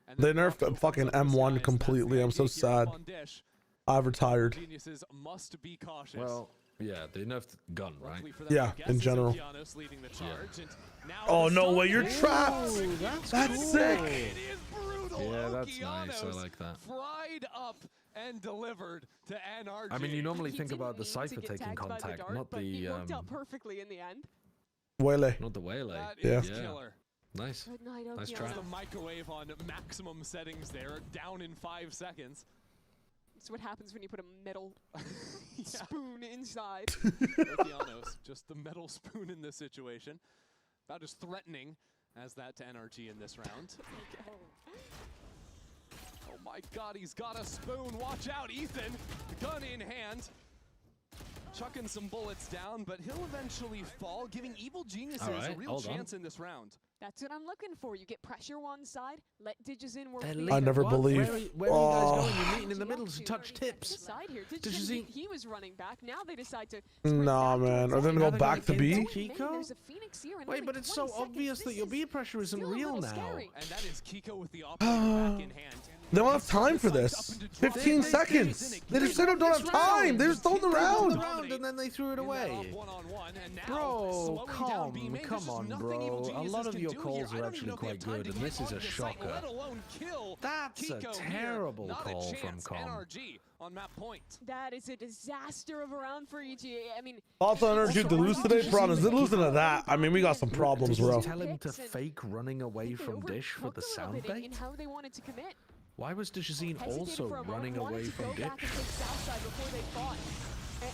And They then nerfed Brocco fucking comes up with M1 skies. completely. I'm That's so the idea here sad. up on Dish. I've retired. Geniuses must be cautious. Well, yeah, they nerfed gun, right? Luckily for them, Yeah, I guess, in general. Okeanos leading the charge, and now Oh the no stun way, you're is- trapped. That's sick. It is brutal. Yeah, that's nice. I Okeanos like that. fried up and delivered to NRG. I mean, you normally He think didn't about the mean to Cypher get taking tagged by the contact, dart, not but he the worked out perfectly in the end. Wele. not the waylay. That Yeah. is killer. Nice. Good night, Nice Okeanos. try. The microwave on maximum settings there, down in 5 seconds. That's what happens when you put a metal Yeah. spoon inside. Okeanos, just the metal spoon in this situation. About as threatening as that to NRG in this round. Oh my god, he's got a spoon. Watch out, Ethan. Gun in hand. Chucking some bullets down, but he'll eventually fall, giving Evil Geniuses a Alright, real hold on. chance in this round. That's what I'm looking for. You get pressure one side, let Digizin work. They're the leaving. I other. never What? believe. Where are you guys Oh. going? You're meeting in the middle to touch tips. Side here. Did you Digizin, see- he was running back. Now they decide to. Nah, man. Are they gonna go back to B? There's a Phoenix here in Wait, only but it's 20 so obvious seconds. that This your is bead pressure isn't still a real little now. scary. And that is Kiko with the operator back in hand. They don't have time for this. 15 seconds. They just don't have time. They just told the round. And then they threw it away. Bro, come on, bro. A lot of your calls are actually quite good, and this is a shocker. That's a terrible call from Com. NRG on map point. That is a disaster of a round for EG. I mean, Also, NRG to lose today. Problem is, they're losing to that. I mean, we got some problems, Did you bro. tell him to fake running away they from Dish for the overcooked a little sound bit in bait? how they wanted to commit. Why was Digizin Hesitated also for a moment, running wanted away to from go Dish? back and take south side before they fought.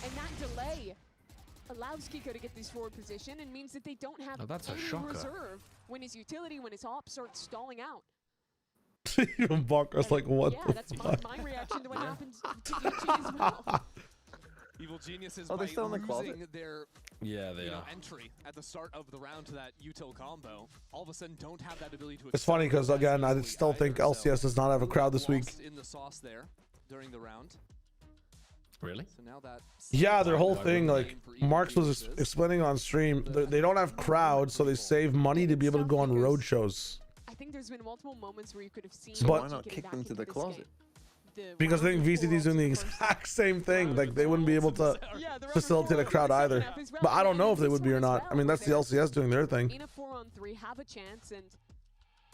And that delay allows Kiko to get this forward position and means that they don't have Oh, that's a any shocker. reserve when his utility, when his op starts stalling out. Even Barker's like, what Yeah, the that's fuck? my reaction to what happened to EG as well. Evil Geniuses Oh, they're by still in the closet? losing their Yeah, they are. entry at the start of the round to that util combo, all of a sudden don't have that ability to. It's funny because, again, I still think LCS does not have a crowd this week. Lost in the sauce there during the round. Really? So now that Yeah, their whole thing, like, Marks was explaining on stream, they don't have crowds, so they save money to be able to go on road shows. I think there's been multiple moments where you could have seen. But- Why not kick them to the closet? Because I think VCT is doing the exact same thing. Like, they wouldn't be able to facilitate a crowd either. But I don't know if they would be or not. I mean, that's the LCS doing their thing. In a 4-on-3, have a chance, and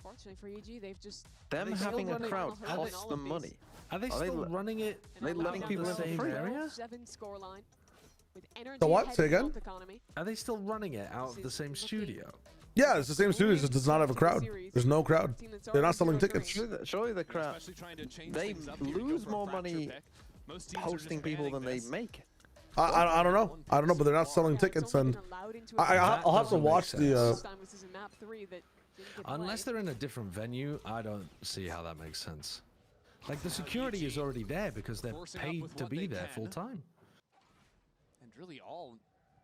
fortunately for EG, they've just Them Are they still having a running- crowd are they- costs them money. Are they Are they still le- running it? and They are letting people in for same free? area? 7 scoreline with energy The what? ahead Say of again? Health Economy. Are they still running it out of the same studio? Yeah, it's the same studio, it just does not have a crowd. There's no crowd. Team that's They're not already selling 0-3. tickets. Surely the crowd, especially trying to change they things up here, go lose for a more fracture money pick. Most teams are just hosting people banning than they this. make. I don't know. I don't know, but they're not selling Yeah, it's tickets, only and been allowed into a I'll have to doesn't watch make the. This time was in map 3 that didn't get Unless played. they're in a different venue, I don't see how that makes sense. Like, the security is already there because they're Forcing up paid with to what be they there can. full time. And really all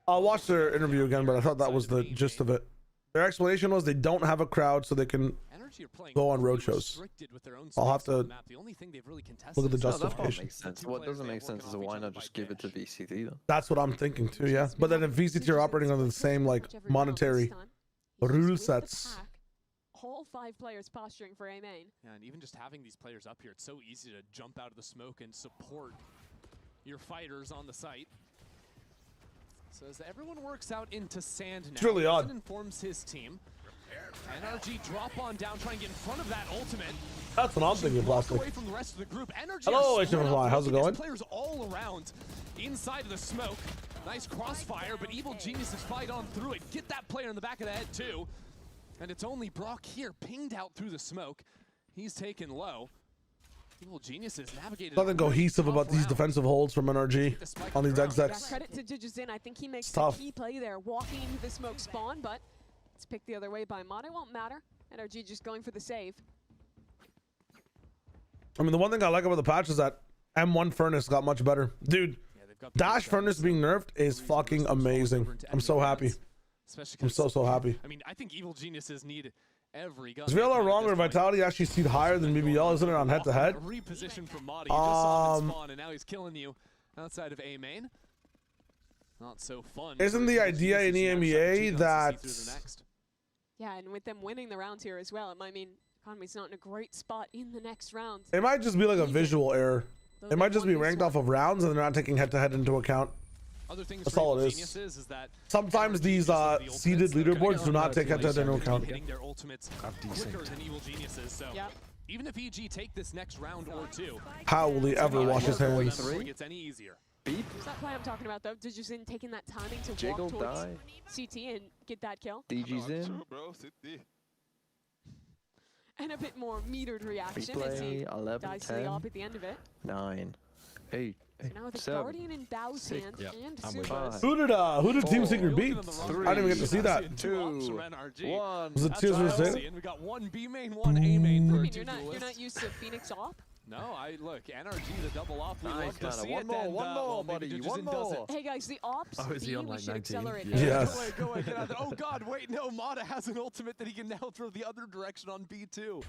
I'll watch their interview again, but I thought that was the gist of it. Their explanation was they don't have a crowd, so they can Energy are playing go on road pretty shows. restricted with their own I'll have space on the to map. The only thing they've really contested look at the is No, that part justification. makes sense. two What players doesn't there make sense working is off why each not other just by give it to Dish. VCT then? That's what I'm thinking too, yeah. But then if VCT are operating under the same like monetary rule sets, All 5 players posturing for A main. Yeah, and even just having these players up here, it's so easy to jump out of the smoke and support your fighters on the site. So as everyone works out into sand now, It's really odd. Ethan informs his team. NRG drop on down, trying to get in front of that ultimate. that's what I'm thinking, Walk Plastic. away from the rest of the group. NRG Hello, are split HFY, up, how's it looking going? at players all around inside of the smoke. Nice crossfire, but Evil Geniuses fight on through it. Get that player in the back of the head too. And it's only Brock here, pinged out through the smoke. He's taken low. Evil Geniuses navigated. Nothing cohesive about these defensive holds from NRG on these Yeah, execs. credit to Digizin. I think he makes It's the tough. key play there, walking into the smoke spawn, but it's picked the other way by Mod. It won't matter. NRG just going for the save. I mean, the one thing I like about the patch is that M1 Furnace got much better. Dude, Yeah, they've got the Dash big Furnace guys. being nerfed is Reason fucking those swaps amazing. over into I'm so enemy happy. guns, especially I'm 'cause- so happy. I mean, I think Evil Geniuses need every gun. Is they VLR can at wrong this or point. Vitality actually seed higher than BBL, isn't it, on head to head? Reposition from Madi. You just saw him in spawn, and now he's killing you outside of A main. Not so fun. Isn't the idea in EMEA that Yeah, and with them winning the round here as well, I mean, Economy's not in a great spot in the next round. It might just be like a visual error. It might just be ranked off of rounds and they're not taking head-to-head into account. That's all it is. Sometimes these seeded leaderboards do not take head-to-head into account. Yeah. Even if EG take this next round or two, How will he ever wash his hands? Gets any easier. Beep. Is that play I'm talking about though? Did in taking that timing to Jiggle, walk towards die. CT and get that kill? DG's in. And a bit more metered reaction as he Replay, 11, dies to the 10, op at the end of it. 9, 8, So now with the 7. Guardian in Bao's hands and I'm with Suba's. Who did Team Secret beat? I didn't even get to see that. 2, 1. Was it Tears for Sale? And we got one B main, one A main for I our mean, two you're not used to Phoenix op. No, look, NRG the double off. We Nice, love to see one it. more, and, one more, well, maybe buddy, Digizin one does it. more. Hey guys, the ops Oh, is he B, on we like should 19? accelerate. Yeah. Yes. Go away, get out there. Oh God, wait, no, Mata has an ultimate that he can now throw the other direction on B2.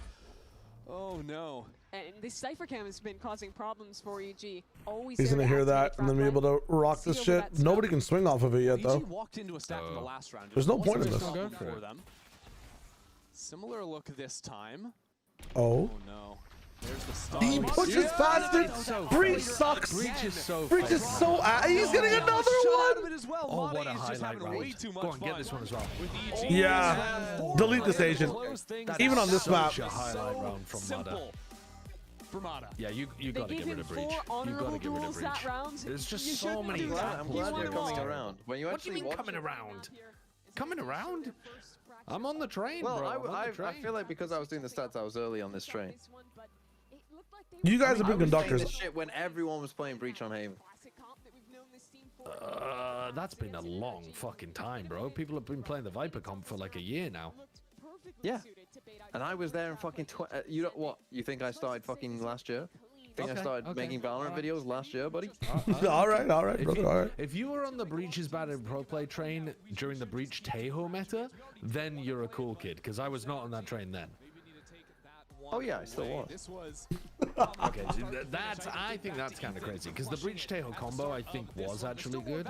Oh no. And this Cypher Cam has been causing problems for EG. Always He's there gonna to hear activate that and then be front able line. to rock See this over shit. that Nobody scope. can swing off of it yet EG though. walked into a stack in the last round. There's no Wasn't point in a this. problem Go for for it. them. Similar look this time. Oh. Oh no. There's the stop. He pushes past it. Breach sucks. Breach is so Breach is so he's getting another Shot out of one. it as well. Oh, Mata what a is just highlight having way round. too much Go on, get fun this one as well. with EG. Yeah. Delete this agent. Even on this map. Such a highlight round from Mata. Simple for Mata. Yeah, you They got to gave get rid him of Breach. 4 You honorable got to get rid of duels Breach. that round. There's just You so shouldn't many do that. I'm He glad won you're them all. coming around. When you What do you actually mean watch coming it. around? Coming around? I'm on the train, Well, bro. I'm on the I train. feel like because I was doing the stats, I was early on this train. You guys have I been was saying conductors. this shit when everyone was playing Breach on Haven. That's been a long fucking time, bro. People have been playing the Viper comp for like a year now. Yeah. And I was there in fucking you know what? You think I started fucking last year? Think I started making Valorant videos last year, buddy? All right, If brother. you, All right. if you were on the Breach's Bad in Pro Play train during the Breach Tejo meta, then you're a cool kid, because I was not on that train then. Oh yeah, I still was. This was Okay, so I think that's kind of crazy, because the Breach Tejo combo I think was actually good,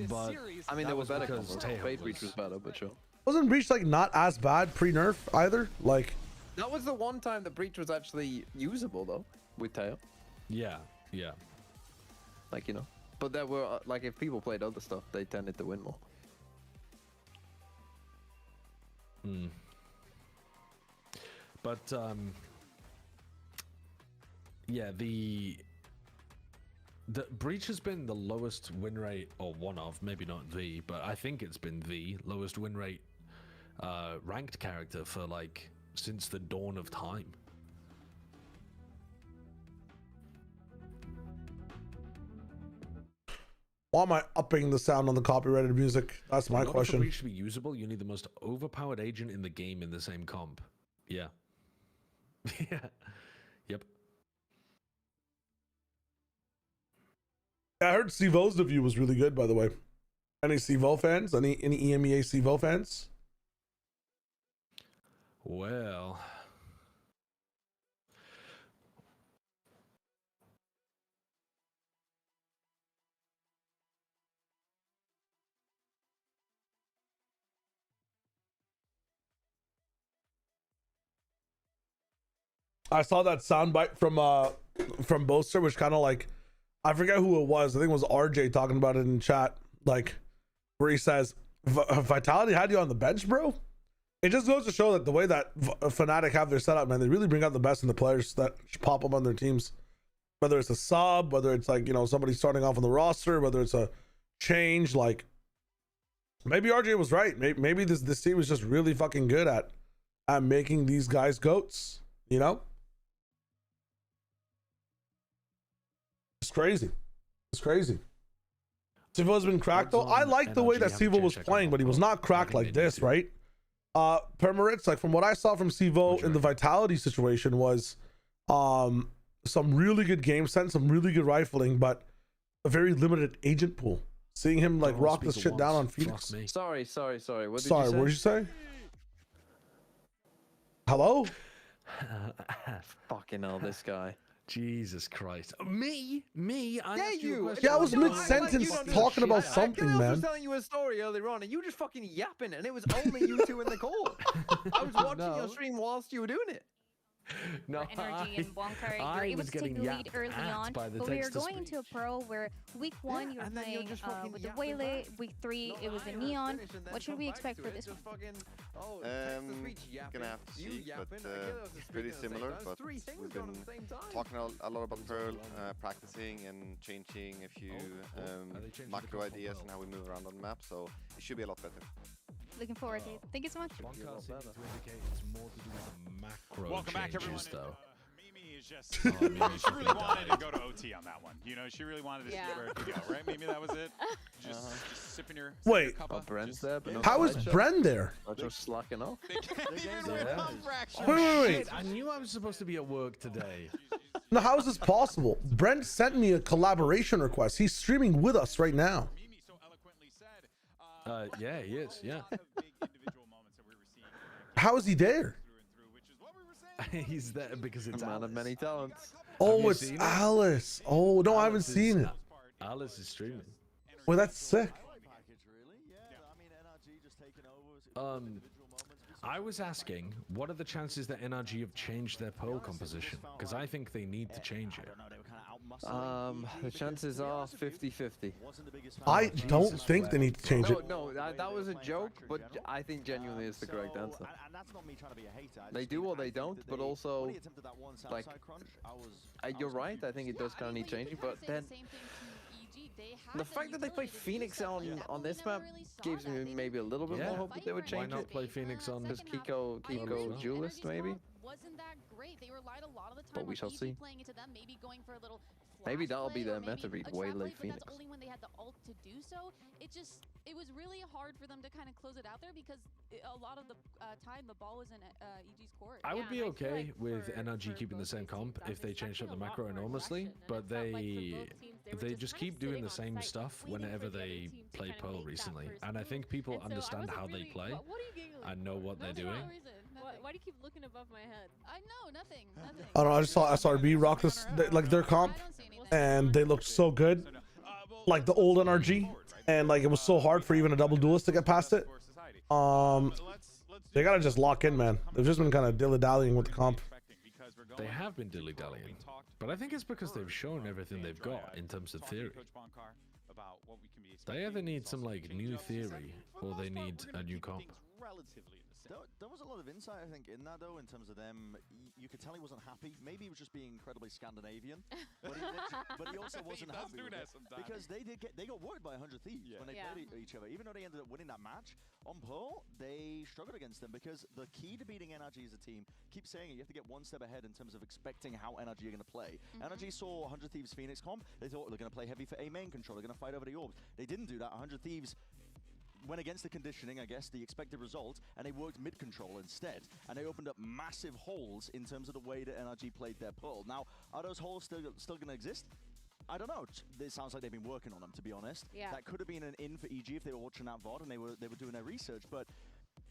but I mean, there was better because combos. Tejo Fade Breach was better, but sure. Wasn't Breach like not as bad pre-nerf either? Like That was the one time the Breach was actually usable though, with Tail. yeah. Like, you know. But there were, like, if people played other stuff, they tended to win more. But yeah, the Breach has been the lowest win rate, or one of, maybe not the, but I think it's been the lowest win rate ranked character for like since the dawn of time. why am I upping the sound on the copyrighted music? That's my In order for question. Breach to be usable, you need the most overpowered agent in the game in the same comp. Yeah. Yeah. Yep. I heard Sivo's review was really good, by the way. Any Sivo fans? Any EMEA Sivo fans? Well, I saw that soundbite from Boaster, which kind of like, I forget who it was. I think it was RJ talking about it in chat, like where he says, "Vitality had you on the bench, bro." It just goes to show that the way that Fnatic have their setup, man, they really bring out the best in the players that pop up on their teams. Whether it's a sub, whether it's like, you know, somebody starting off on the roster, whether it's a change, like maybe RJ was right. Maybe this team is just really fucking good at making these guys goats, you know? It's crazy. It's crazy. Sivo's been cracked though. I like the way that Sivo was playing, but he was not cracked like this, right? Permaritz, like from what I saw from Sivo in the Vitality situation was some really good game sense, some really good rifling, but a very limited agent pool. Seeing him like rock this shit down on Phoenix. Sorry. What did you say? Sorry, what did you say? Hello? Fucking hell, this guy. Jesus Christ. Me? I asked you a question. Yeah, I was mid-sentence talking about something, I man. was telling you a story earlier on, and you were just fucking yapping, and it was only you two in the call. I was watching your stream whilst you were doing it. No, NRG and Wonka, you're able to take the lead early on, but we are going into a pro where week 1 you're playing with the Waylay, week 3 it was a Neon. What should we expect for this one? Gonna have to see, but pretty similar. But we've been talking a lot about Pearl, practicing and changing a few macro ideas and how we move around on the map, so it should be a lot better. Looking forward to it. Thank you so much. Welcome back, everyone. Though. Mimi is just. She really wanted to go to OT on that one. You know, she really wanted to see where it could go, right? Mimi, that was it. Just sipping your. Wait. Brent's there, but no. How is Bren there? Just slacking off. Wait. I knew I was supposed to be at work today. No, how is this possible? Brent sent me a collaboration request. He's streaming with us right now. Yeah, he is. Yeah. How is he there? He's there because it's a man of many talents. Oh, it's Alice. Oh, no, I haven't seen it. Alice is streaming. Well, that's sick. I was asking, what are the chances that NRG have changed their Pearl composition? Because I think they need to change it. The chances are 50-50. I don't think they need to change it. No, that was a joke, but I think genuinely is the correct answer. They do or they don't, but also, like, you're right, I think it does kind of need changing, but then the fact that they play Phoenix on this map gives me maybe a little bit more hope that they would change it. Why not play Phoenix on this Kiko Duelist, maybe? But we shall see. Maybe that'll be their meta read, Waylay Phoenix. Only when they had the ult to do so. It was really hard for them to kind of close it out there because a lot of the time the ball was in EG's court. I would be okay with NRG keeping the same comp if they changed up the macro enormously, but they just keep doing the same stuff whenever they play Pearl recently. And I think people understand how they play and know what they're doing. Why do you keep looking above my head? I know, nothing. I don't know, I just saw SRB rock this, like their comp, and they looked so good. Like the old NRG, and like it was so hard for even a double duelist to get past it. They gotta just lock in, man. They've just been kind of dilly-dallying with the comp. They have been dilly-dallying, but I think it's because they've shown everything they've got in terms of theory. They either need some like new theory, or they need a new comp. There was a lot of insight, I think, in that, though, in terms of them. You could tell he wasn't happy. Maybe he was just being incredibly Scandinavian, but he also wasn't happy with it because they got worked by 100 Thieves when they played each other. Even though they ended up winning that match on Pearl, they struggled against them because the key to beating NRG as a team, keep saying it, you have to get one step ahead in terms of expecting how NRG are going to play. NRG saw 100 Thieves Phoenix comp. They thought they're going to play heavy for A main control. They're going to fight over the orbs. They didn't do that. 100 Thieves went against the conditioning, I guess, the expected result, and they worked mid-control instead. And they opened up massive holes in terms of the way that NRG played their Pearl. Now, are those holes still going to exist? I don't know. It sounds like they've been working on them, to be honest. Yeah. That could have been an in for EG if they were watching that VOD and they were doing their research, but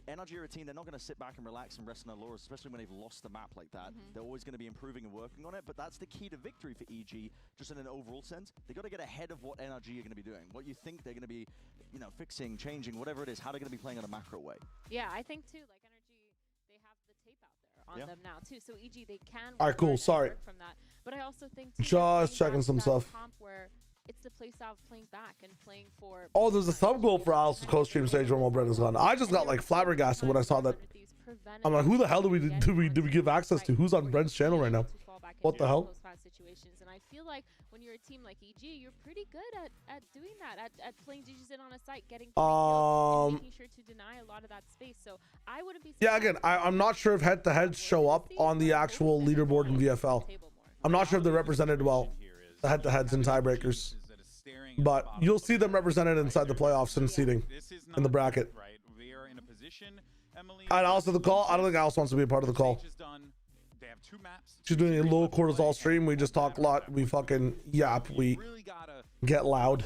NRG are a team, they're not going to sit back and relax and rest on their laurels, especially when they've lost the map like that. They're always going to be improving and working on it, but that's the key to victory for EG, just in an overall sense. They've got to get ahead of what NRG are going to be doing, what you think they're going to be, you know, fixing, changing, whatever it is, how they're going to be playing on a macro way. Yeah, I think too, like NRG, they have the tape out there on them now too, so EG, they can All right, cool, sorry. from that. But I also think too, Just checking some stuff. Where it's the play style of playing back and playing for. Oh, there's a sub goal for Alice's co-stream stage when while Brett is gone. I just got like flabbergasted when I saw that. I'm like, who the hell do we give access to? Who's on Brent's channel right now? What the hell? Situations. And I feel like when you're a team like EG, you're pretty good at doing that, at playing DGs in on a site, getting and making sure to deny a lot of that space. So I wouldn't be. Yeah, again, I'm not sure if head-to-heads show up on the actual leaderboard in VFL. I'm not sure if they're represented well, the head-to-heads and tiebreakers. But you'll see them represented inside the playoffs and seeding in the bracket. And also the call. I don't think Alice wants to be a part of the call. She's doing a low cortisol stream. We just talk a lot. We fucking yap. We get loud.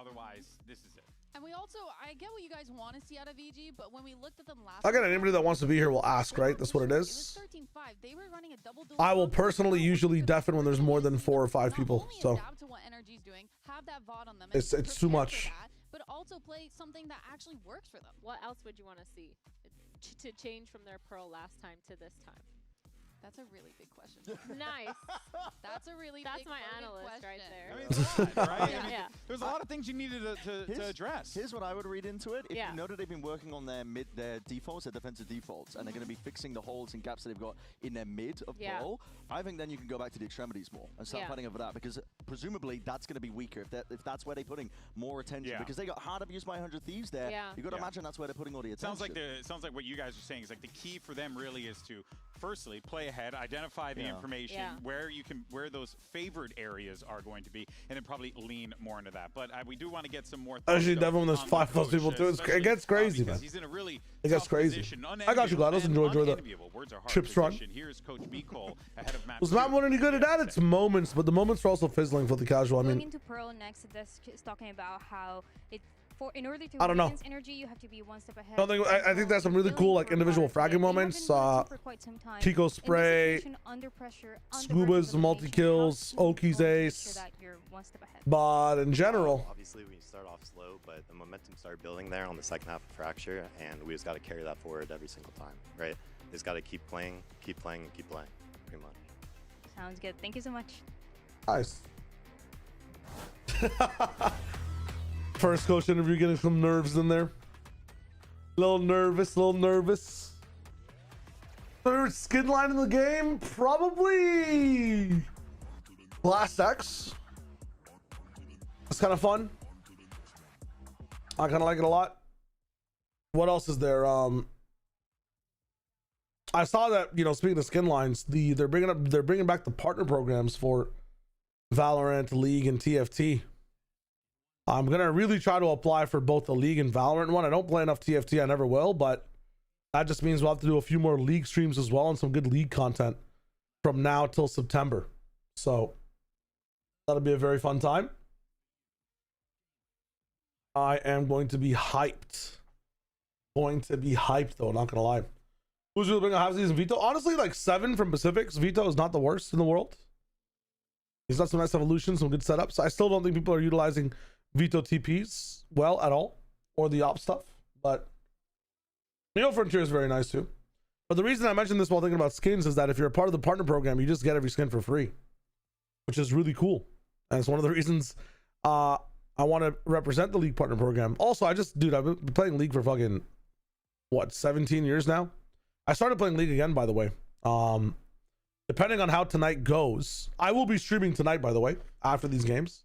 Otherwise, this is it. And we also, I get what you guys want to see out of EG, but when we looked at them last Again, anybody that wants to be here will ask, right? That's what it is. They were running a double duel. I will personally usually deafen when there's more than 4 or 5 people. So adapt to what NRG's doing, have that VOD on them, it's too much. But also play something that actually works for them. What else would you want to see to change from their Pearl last time to this time? That's a really big question. Nice. That's a really That's big my analyst question. right there. I mean, it's a lot, right? Yeah, I mean, yeah. There's a lot of things you needed to address. Here's what I would read into it. If Yeah. you know that they've been working on their defaults, their defensive defaults, and they're going to be fixing the holes and gaps that they've got in their mid of Pearl, I think then you can go back to the extremities more and start fighting over that, because presumably that's going to be weaker if that's where they're putting more attention, because they got hard abused by 100 Thieves there. You've got to imagine that's where they're putting all the attention. Sounds like what you guys are saying is like the key for them really is to firstly play ahead, identify the information where those favored areas are going to be, and then probably lean more into that. But we do want to get some more. Actually, Devin, when there's 5 plus people too, it gets crazy, man. He's in a really it gets crazy. I got you, GLaDOS. Enjoy the chips run. Here's Coach B Cole ahead of map. Was not one any good at that? It's moments, but the moments are also fizzling for the casual. I mean, going into Pearl next, this is talking about how in order to I don't know. against NRG, you have to be one step ahead. I think that's some really cool like individual fragging moments. Kiko spray, Scuba's multi kills, Oki's ace, but in general, obviously we start off slow, but the momentum started building there on the second half of Fracture, and we just got to carry that forward every single time, right? Just got to keep playing, and keep playing, pretty much. Sounds good. Thank you so much. Nice. First coach interview, getting some nerves in there. Little nervous. Third skin line in the game, probably Blast X. It's kind of fun. I kind of like it a lot. What else is there? I saw that, speaking of skin lines, they're bringing back the partner programs for Valorant, League, and TFT. I'm gonna really try to apply for both the League and Valorant one. I don't play enough TFT, I never will, but that just means we'll have to do a few more League streams as well and some good League content from now till September. So that'll be a very fun time. I am going to be hyped. Though, not gonna lie. Who's really bringing a half season Vito? Honestly, like 7 from Pacifics. Vito is not the worst in the world. He's got some nice evolutions, some good setups. I still don't think people are utilizing Vito TPs well at all, or the op stuff, but Neo Frontier is very nice too. But the reason I mentioned this while thinking about skins is that if you're a part of the partner program, you just get every skin for free, which is really cool. And it's one of the reasons I want to represent the League partner program. Also, I've been playing League for fucking, 17 years now? I started playing League again, by the way. Depending on how tonight goes, I will be streaming tonight, by the way, after these games.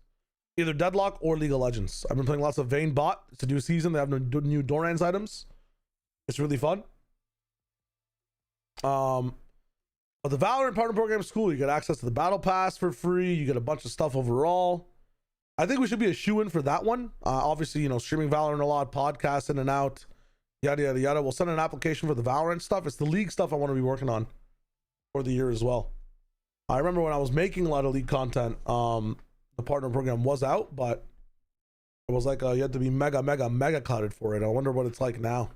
Either Deadlock or League of Legends. I've been playing lots of Vayne Bot. It's a new season. They have new Doran's items. It's really fun. But the Valorant partner program is cool. You get access to the Battle Pass for free. You get a bunch of stuff overall. I think we should be a shoe-in for that one. Obviously, streaming Valorant a lot, podcasts in and out, yada, yada, yada. We'll send an application for the Valorant stuff. It's the League stuff I want to be working on for the year as well. I remember when I was making a lot of League content, the partner program was out, but it was like you had to be mega clouded for it. I wonder what it's like now.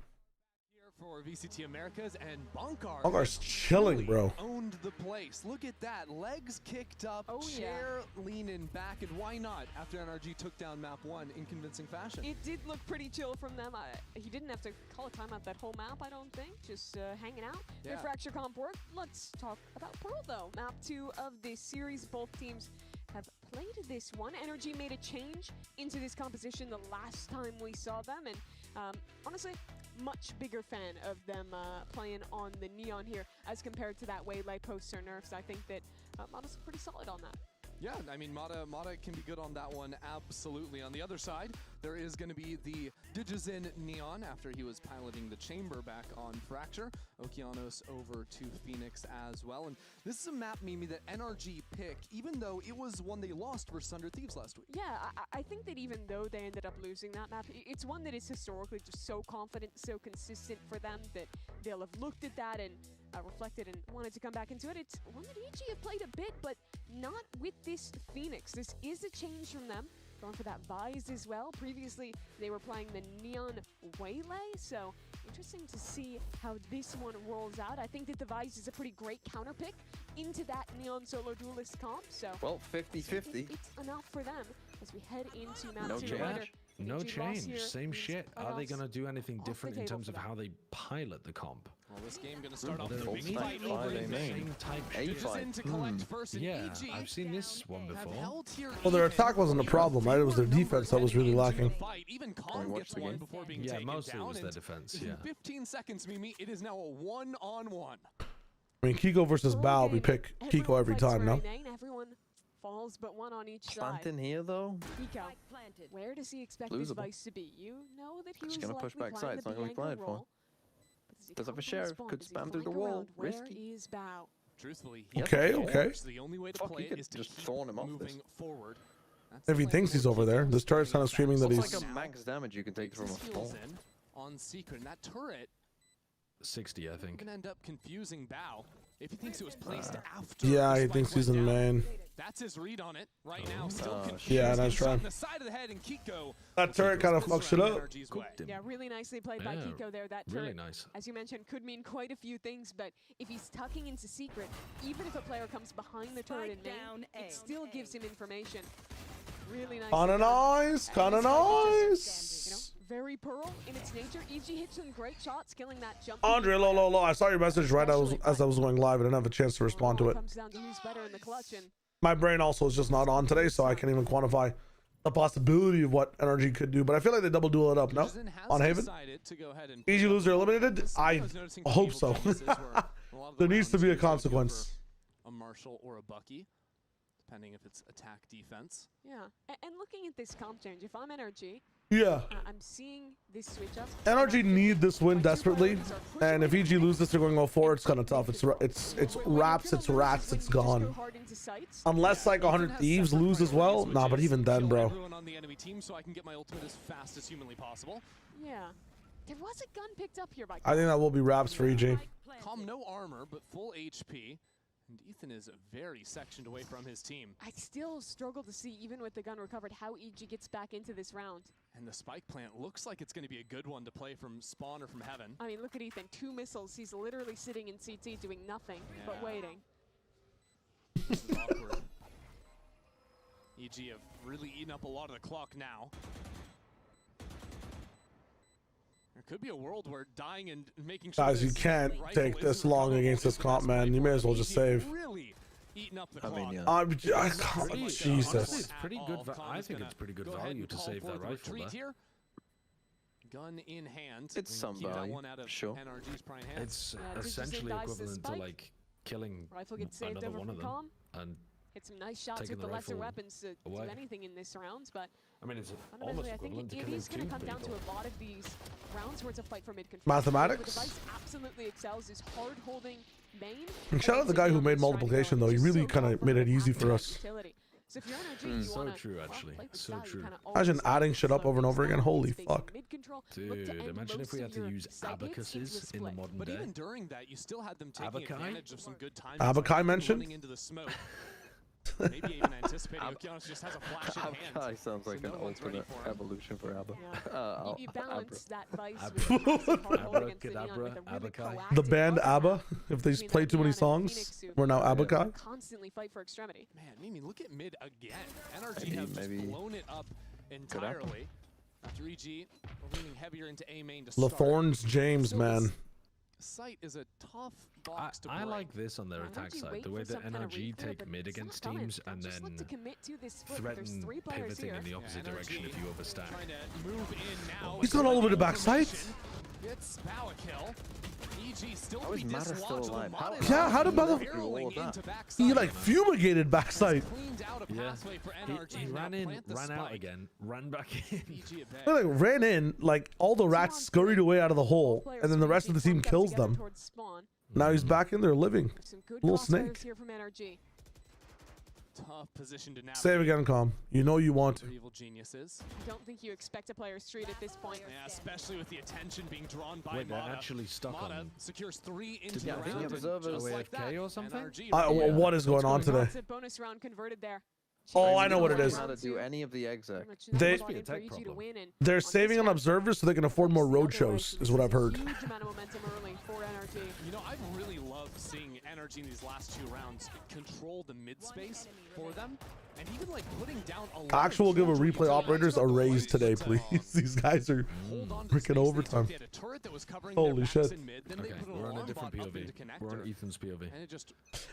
Here for VCT Americas, and Bunkar's chilling, really bro. Owned the place. Look at that. Legs kicked up, chair leaning back, and why not? After NRG took down map 1 in convincing fashion. It did look pretty chill from them. He didn't have to call a timeout that whole map, I don't think. Just hanging out. Their Fracture comp work. Let's talk about Pearl, though. Map 2 of this series. Both teams have played this one. NRG made a change into this composition the last time we saw them, and honestly, much bigger fan of them playing on the Neon here as compared to that Waylay posts or nerfs. I think that Mata's pretty solid on that. Yeah, I mean, Mata can be good on that one, absolutely. On the other side, there is going to be the Digizin Neon after he was piloting the chamber back on Fracture. Okeanos over to Phoenix as well. And this is a map, Mimi, that NRG picked, even though it was one they lost versus Thunder Thieves last week. Yeah, I think that even though they ended up losing that map, it's one that is historically just so confident, so consistent for them that they'll have looked at that and reflected and wanted to come back into it. It's one that EG have played a bit, but not with this Phoenix. This is a change from them. Going for that Vise as well. Previously, they were playing the Neon Waylay, so interesting to see how this one rolls out. I think that the Vise is a pretty great counter pick into that Neon Solo Duelist comp, so... Well, 50-50. It's enough for them as we head into map No 2. change. No EG loss change, here same means shit. Are they cutoffs going to do anything off the different in table terms for of them. how they pilot the comp? Well, this game going to start off They're with a big maybe fight over over the in same type shit. in to collect first, and Yeah, EG I've seen this one have before. held here Well, their even. attack wasn't a problem, right? It was their defense that was really lacking. Fight. Even Calm watch gets the one game. before being Yeah, taken mostly it down, was their and defense, in yeah. 15 seconds, Mimi, it is now a one-on-one. I mean, Kiko versus Bao, we pick Kiko every time, no? Everyone falls but one on each Plant side. in here, though. Kiko, where does he expect his Losable. Vice to be? You know that he Just was gonna push likely back playing side. It's the not gonna be Bianco played for. role. But does he Does have come a from sheriff, spawn? could Does he spam through the flank wall. around? Where Risky. is Bao? Truthfully, Okay, okay. the only way to Fuck, play you could is to just keep thorn him off moving this. forward. If he thinks he's over there, this turret's kind of screaming that It's he's... like a max damage you can take from a Heels spawn. in on Secret, and that turret 60, I think. can end up confusing Bao if he thinks it was placed after. Yeah, the he spike thinks he's went in down. main. That's his read on it right now. Still confused. Yeah, nice Gets shot try. in the side of the head, and Kiko That turret kind of fucks it up. NRG's way. Yeah, really nicely played by Yeah, Kiko there. That really turret, nice. as you mentioned, could mean quite a few things, but if he's tucking into Secret, even if a player comes behind the turret in main, it still gives him information. Really nice. Kinda nice, kinda nice. You know, very Pearl in its nature. EG hits some great shots, killing that jump. Andre, low. I saw your message right as I was going live. I didn't have a chance to respond to it. Comes down to who's better in the clutch, and My brain also is just not on today, so I can't even quantify the possibility of what NRG could do. But I feel like they double duel it up, no? On Haven? Easy loser eliminated? I hope so. There needs to be a consequence. A Marshall or a Bucky, depending if it's attack defense. yeah. And looking at this comp change, if I'm NRG, Yeah. I'm seeing this switch up. NRG need this win desperately, and if EG lose this, they're going 0-4. It's kind of tough. It's wraps, it's rats, it's gone. Unless like 100 Thieves lose as well. Nah, but even then, bro. Everyone on the enemy team, so I can get my ultimate as fast as humanly possible. Yeah. There was a gun picked up here by I think that will be wraps for EG. Calm, no armor, but full HP. And Ethan is very sectioned away from his team. I still struggle to see, even with the gun recovered, how EG gets back into this round. And the spike plant looks like it's going to be a good one to play from spawn or from heaven. I mean, look at Ethan. 2 missiles. He's literally sitting in CT doing nothing but waiting. This is awkward. EG have really eaten up a lot of the clock now. There could be a world where dying and making sure Guys, you can't take this long against this comp, man. You may as well just save. Really eating up the clock. I mean, yeah. I can't, Jesus. It's pretty good. I think it's pretty good value to save that rifle there. Gun in hand. It's some Keep that value, one out of sure. NRG's prying hands. It's essentially equivalent to like killing Rifle gets saved another over one from of them Calm. and Hit some nice shots taking with the lesser rifle weapons to do away. anything in this round, but I mean, it's almost fundamentally, I think equivalent to it killing is going two to come down to people. a lot of these rounds where it's a fight for mid-control. Mathematics? Where the Vice absolutely excels is hard-holding main. And shout out the guy who made multiplication, though. He really kind of made it easy for us. So if you're NRG, you So wanna, true, well, actually. play with So style. You true. kinda Imagine always adding shit up slow over and over things again. down, Holy facing fuck. mid-control, look Dude, to end imagine if most we of had to your use segments into a abacuses in the split. modern But day. even during that, you still had them taking Abakai? advantage of some good timing. Abakai mentioned? Running into the smoke. Maybe even anticipating Okeanos just has a flash in hand. Abakai sounds like so an no one's ready alternate for him. evolution for Abba. Yeah. You balance that Vice Abra- with massive hard-holding against the Neon Abracadabra, with a really Abakai. proactive The band offense. ABBA, if they Between play that too many Neon and songs, Phoenix suit, we're now Abakai. constantly fight for extremity. Man, Mimi, look at mid again. NRG have just blown it up entirely. After EG leaning heavier into A main to start. LaThorne's James, So man. this site is a tough box to break. I like this on their attack NRG side, wait the way for some that kind of NRG read through, take but mid it's not against coming. teams and Just look then to commit to this split, but there's threaten 3 players pivoting here. in the opposite direction if you overstack. Trying to move in now. He's gone all the way to backside? Gets Bao a kill. EG still How is be Mata still dislodged, alive? but How- Mata Yeah, how did Mata- barreling into He backside. like fumigated backside. Cleaned out a Yeah, pathway for NRG. he Now ran in, plant the ran out spike. again, ran back in. EG a They bit. like ran in, like all the rats scurried away out of the hole, and then the rest of the team kills them. Now he's back in there living. Some good Little crosshairs snake. here from NRG. Tough position to navigate. Save again, Calm. You know you want For to. evil geniuses. I don't think you expect a player street at this point. Yeah, especially with the attention being drawn by Wait, they're Mata. actually stuck Mata on. secures 3 into Did the I think round. the and observers just like AFK that, or something? NRG What is going on today? It's a bonus round converted there. Oh, I know what it is. How to do any of the exec. They're saving on observers so they can afford more road shows, is what I've heard. Huge amount of momentum early for NRG. You know, I've really loved seeing NRG in these last 2 rounds control the mid space for them, and even like putting down a lot Actual give a replay operators a raise today, please. These guys are freaking overtime. Holy shit. Okay, we're on a different POV. We're on Ethan's POV.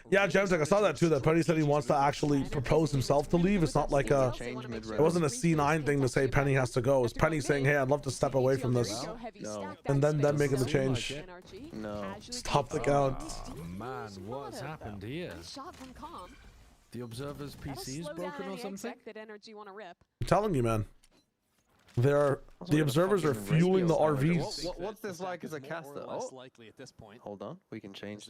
Yeah, Gemtech, I saw that too. That Penny said he wants to actually propose himself to leave. It's not like a, it wasn't a C9 thing to say Penny has to go. It's Penny saying, hey, I'd love to step away from this. No. And then them making the change. No. Stop the count. Oh, man, what's happened here? Shot from Calm. The observer's PC is broken or something? That NRG want to rip. I'm telling you, man. The observers are fueling the RVs. What's this like as a caster? Oh, likely at this point. Hold on, we can change.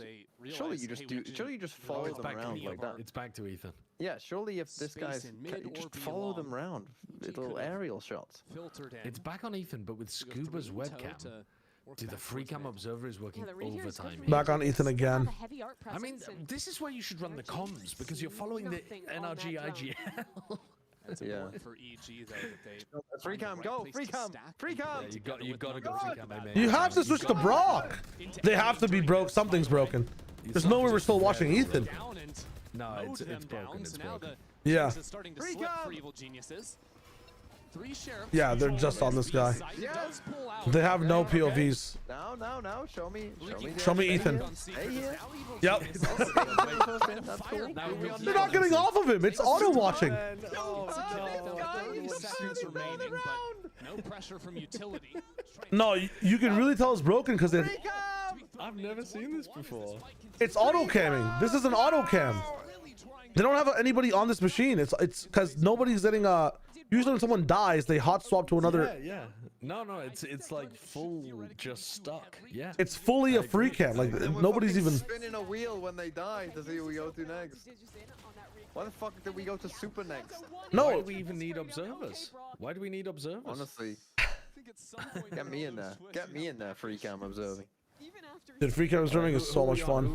Surely you just follow them around like that. It's back to Ethan. Yeah, surely if this guy's just follow them around, little aerial shots. It's back on Ethan, but with Scuba's webcam. Dude, the free cam observer is working overtime here. Back on Ethan again. I mean, this is where you should run the comms, because you're following the NRG IGL. Yeah. For EG though, that they free cam, go! Free cam! Free cam! Yeah, you gotta go free cam, mate. You have to switch to Brock. They have to be broke. Something's broken. There's no way we're still watching Ethan. No, it's broken. It's broken. Yeah. Starting to slip for evil geniuses. 3 sheriffs. Yeah, they're just on this guy. They have no POVs. No. Show me. Show me Ethan. Hey, here. Yep. They're not getting off of him. It's auto watching. No pressure from utility. No, you can really tell it's broken because I've never seen this before. It's auto camming. This is an auto cam. They don't have anybody on this machine. It's because nobody's getting a. Usually when someone dies, they hot swap to another. Yeah. No, it's like full just stuck. Yeah. It's fully a free cam. Like nobody's even spinning a wheel when they die to see who we go to next. Why the fuck did we go to super next? No. Why do we even need observers? Why do we need observers? Honestly. Get me in there. Get me in there, free cam observing. Dude, free cam observing is so much fun.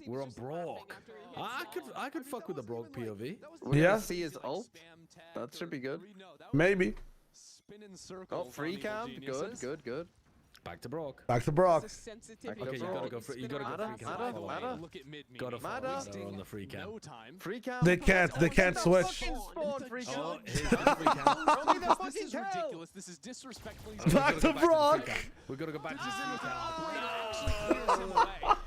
We're on Brock. I could fuck with the Brock POV. Yeah. See his ult. That should be good. Maybe. Oh, free cam. Good. Back to Brock. Back to Brock. Okay, you gotta go free cam. Look at mid. Gotta follow on the free cam. Free cam. They can't switch. Free cam. Oh, here's the free cam. This is ridiculous. This is disrespectful. Back to Brock. We gotta go back to the free cam.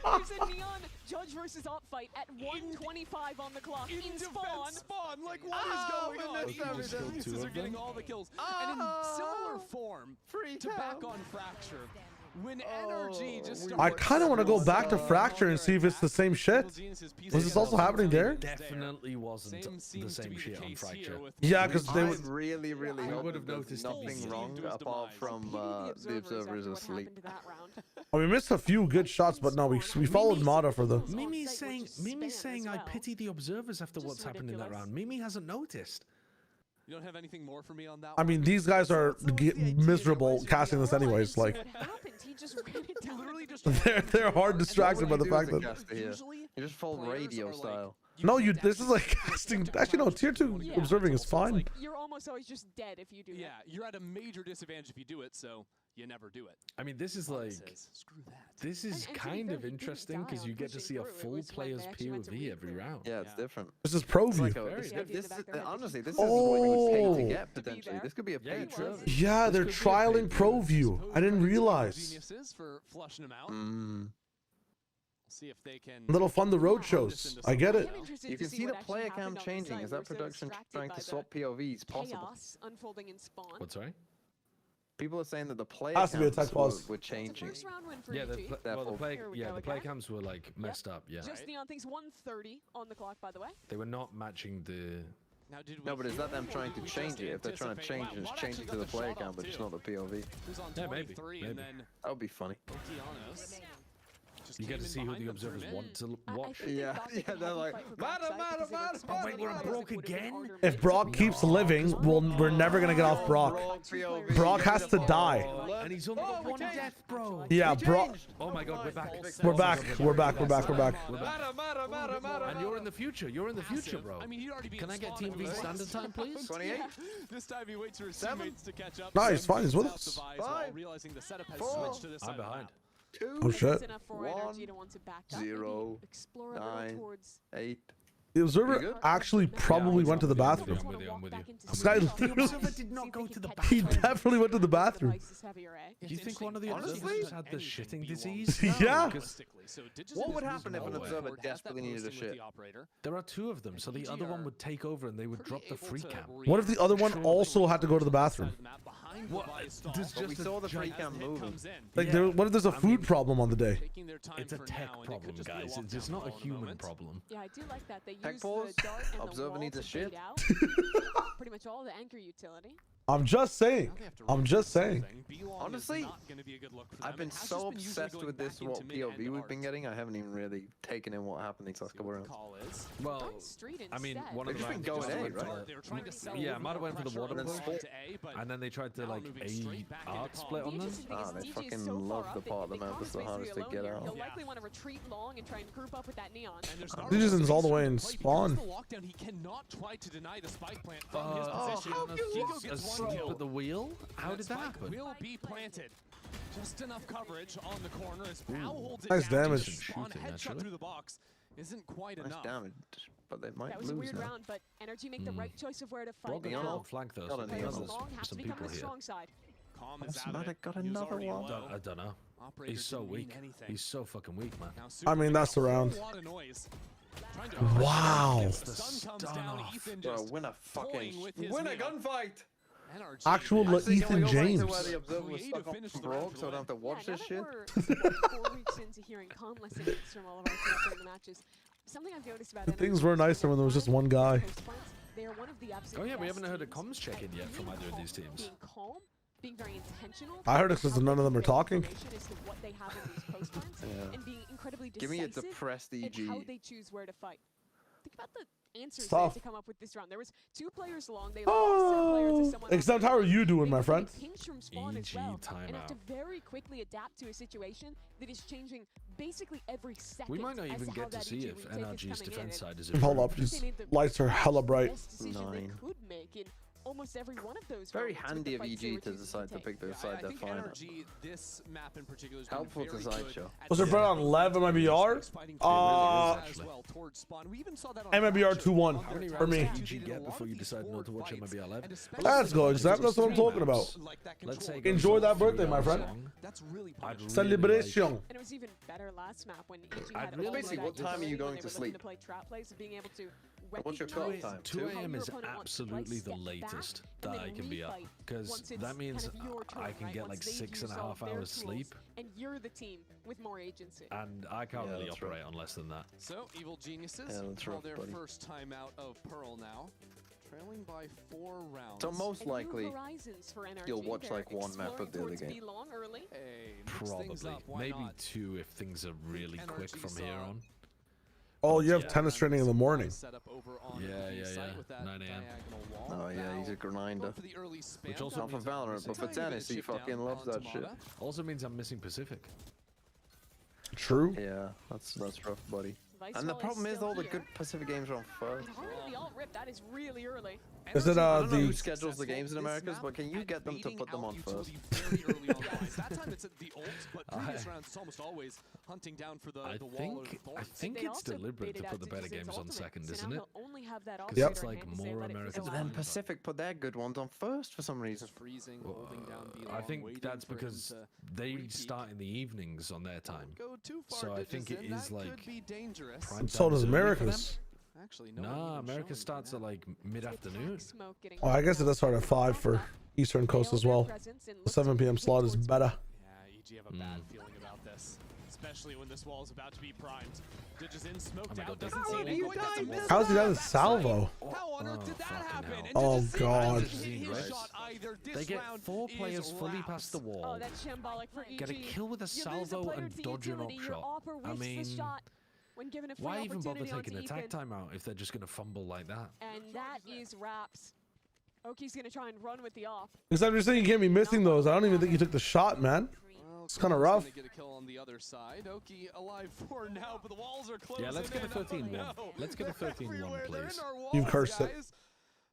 There's a Neon Judge versus Op fight at 1:25 on the clock in spawn. Like what is going on? Geniuses are getting all the kills. And in similar form to back on Fracture, when NRG just I kind of want to go back to Fracture and see if it's the same shit. Was this also happening there? Definitely wasn't the same shit on Fracture. Yeah, because they would really would have noticed nothing wrong apart from the observers asleep. Oh, we missed a few good shots, but no, we followed Mata for the. Mimi's saying I pity the observers after what's happened in that round. Mimi hasn't noticed. You don't have anything more for me on that? I mean, these guys are miserable casting this anyways. Like, they're hard distracted by the fact that. You just fall radio style. No, this is like casting. Actually, no, tier 2 observing is fine. You're almost always just dead if you do that. Yeah, you're at a major disadvantage if you do it, so you never do it. I mean, this is like, this is kind of interesting because you get to see a full player's POV every round. Yeah, it's different. This is pro view. Honestly, this is what you pay to get potentially. This could be a paid service. Yeah, they're trialing pro view. I didn't realize. For flushing them out. See if they can. Little fun the road shows. I get it. You can see the player cam changing. Is that production trying to swap POVs possible? Unfolding in spawn. What, sorry? People are saying that the player cams were changing. Yeah, the player cams were like messed up. Yeah. Just Neon thinks 1:30 on the clock, by the way. They were not matching the. No, but is that them trying to change it? If they're trying to change it, it's changing to the player cam, but it's not the POV. Yeah, maybe. That would be funny. You get to see who the observers want to watch. Yeah, they're like, Oh wait, we're on Brock again? If Brock keeps living, we're never gonna get off Brock. Brock has to die. And he's only got one death, bro. Yeah, Brock. Oh my god, we're back. We're back. We're back. We're back. We're back. And you're in the future. You're in the future, bro. Can I get Team V standard time, please? 28. This time he waits for his teammates to catch up. No, he's fine. He's with us. 5, realizing the setup has 4, switched to this I'm behind. 2, Oh shit. 1, 0, 9, 8. The observer actually probably went to the bathroom. I'm with you. I'm with you. This guy literally, did not go to the he definitely went to the bathroom. Do you think one of the observers had the shitting disease? Yeah. What would happen if an observer desperately needed a shit? There are 2 of them, so the other one would take over and they would drop the free cam. What if the other one also had to go to the bathroom? What? There's But we just saw the free cam moving. Like, what if there's a food problem on the day? It's a tech problem, guys. It's just not a human problem. Yeah, I do like that. They Tech use pause. the dart and Observer the wall needs a to shit. bait out pretty much all the anchor utility. I'm just saying. I'm just saying. Honestly, I've been so obsessed with this what POV we've been getting. I haven't even really taken in what happened these last couple rounds. Well, I mean, one of They've them just been going A, right? Yeah, might have went for the water push, and then they tried to like A arc split on them. Ah, they fucking love the part of the map that's the hardest to get out. He'll likely want to retreat long and try and group up with that neon. Citizen's all the way in spawn. He cannot try to deny the spike plant With the wheel? How did that happen? Will be planted. Just enough coverage on the corner as Pao holds it Nice down. damage. On headshot through the box isn't quite Nice enough. damage, but they might That was a lose weird now. round, but NRG make the right choice of where to fight Broken now. on flank though, Got so a there's neon. Long has to some become people the here. strong side. Calm is out of Matic it. got He was another already one. low. I don't know. Operator He's so didn't mean weak. anything. He's so fucking weak, man. Now I mean, that's the Super round. a lot of noise. Trying to Wow. Gets the stun comes down. Ethan Bro, just win a fucking toying with his win a neon. gunfight. NRG Actual Actually, can we Ethan go back to James. where the observer was Creative stuck on finish to the Brock, round so I don't have to watch Yeah, this now shit? that we're 4 weeks into hearing calm lessons from all of our teams during the matches, something I've noticed about Things were nicer when there was just one guy. They are one of the absolute Oh yeah, we best haven't heard a teams comms check-in yet from either of these teams. being calm, being very intentional. I heard it 'cause none of them are talking. As to what they have in these post plans, Yeah. and being incredibly Give me a decisive depressed in EG. how they choose where to fight. Think about the answers It's they had tough. to come up with this round. There was 2 players long. They lost some players to someone else. Except, how are you doing, my friend? Pings from spawn as EG well, and have to timeout. very quickly adapt to a situation that is changing basically every second. We might not as even how get to that see EG if retake is NRG's coming defense in. side is Hold up, improved. these They made the lights are hella bright. best decision 9. they could make in almost every one of those Very rounds with handy the of fights they EG were to choosing decide to take. pick their I side they're think fine at. NRG, this map in particular, has been Helpful to very sideshow. good at Was it better on LEV and MIBR? as well towards spawn. We even saw that on MIBR Fracture 2-1 on their for attack me. side. Did you get before you decided not to watch Fights, MIBR Live? and especially That's good, when Zap. That's what I'm stream talking maps about. like that Let's say control. it goes Enjoy that on 3 birthday, my hours friend. long. That's really I'd punishing. Celebration. And it was even better last map when EG I'd had a really- lot of Basically, that what time are you ability going when to they were looking sleep? to play trap plays and being able to What's your recognize cutoff time? 2 how a.m. your is opponent wants to play, absolutely the step back, latest and that then I can be up, refight because once it's that means kind of your turn, I can right? get Once like they've 6.5 used all their hours tools, sleep, and you're the team with more agency. and I can't Yeah, really that's operate on less than that. So, Evil Geniuses Yeah, that's call rough, their buddy. first time out of Pearl now, trailing by 4 rounds. So most And new likely, horizons for NRG. you'll watch, They're like, one map of the other exploring game. towards B-long early. Hey, mix things Probably, up, why maybe not? 2 if things are really quick NRG from here saw on. Oh, you have Yeah. tennis training in the morning. Set up over on Yeah, the yeah, site yeah. with that 9 a.m. diagonal wall. Oh yeah, he's a Now, grinder. going for the early spam, Which also Not for Valorant, but for tennis, he fucking loves that shit. Also means I'm missing Pacific. True. Yeah, that's rough, buddy. Vice And the Wall problem is still all the here. good Pacific games are on first. And already the alt rip, that is really early. Is it I don't know who the schedules the games in Americas, but can you get them to put them on first? That time it's at the ult, but previous rounds it's almost always hunting down for the wall or the I thorns. think They it's also deliberate to baited put out the better Digiz's games on ultimate, second, so isn't now it? he'll only have that 'Cause Yep. it's like operator in hand to say, more let it American fizzle But out. then Pacific put their good ones on first for some reason. Freezing, holding down B I long, think waiting that's for him because to they repeat. start in the evenings on their time. Go too far, So I think it Digizin, is that like could be dangerous. prime So time does is early for them. America's. Actually, no Nah, America starts at like mid-afternoon. Smoke getting Oh, I guess it does start at 5 for Eastern Coast as well. The 7 p.m. slot is better. Yeah, EG have a bad feeling about this. especially when this wall is about to be primed. Digis in, smoked out, doesn't see How it. how's he done a salvo? How on earth did that happen? Oh god. They get 4 players fully past the wall. Oh, that's shambolic for EG. Get a kill with a salvo and dodge an up shot. I mean, when given a free why even bother opportunity taking onto attack Ethan. timeout if they're just going to fumble like that? And that is wraps. Oki's going to try and run with the off. Because I'm just saying you can't be missing those. I don't even think you took the shot, man. It's kind of rough. Get a kill on the other side. Oki alive for now, but the walls are closing. Yeah, let's get a 13-1. No. Let's get a 13-1, please. You've cursed it.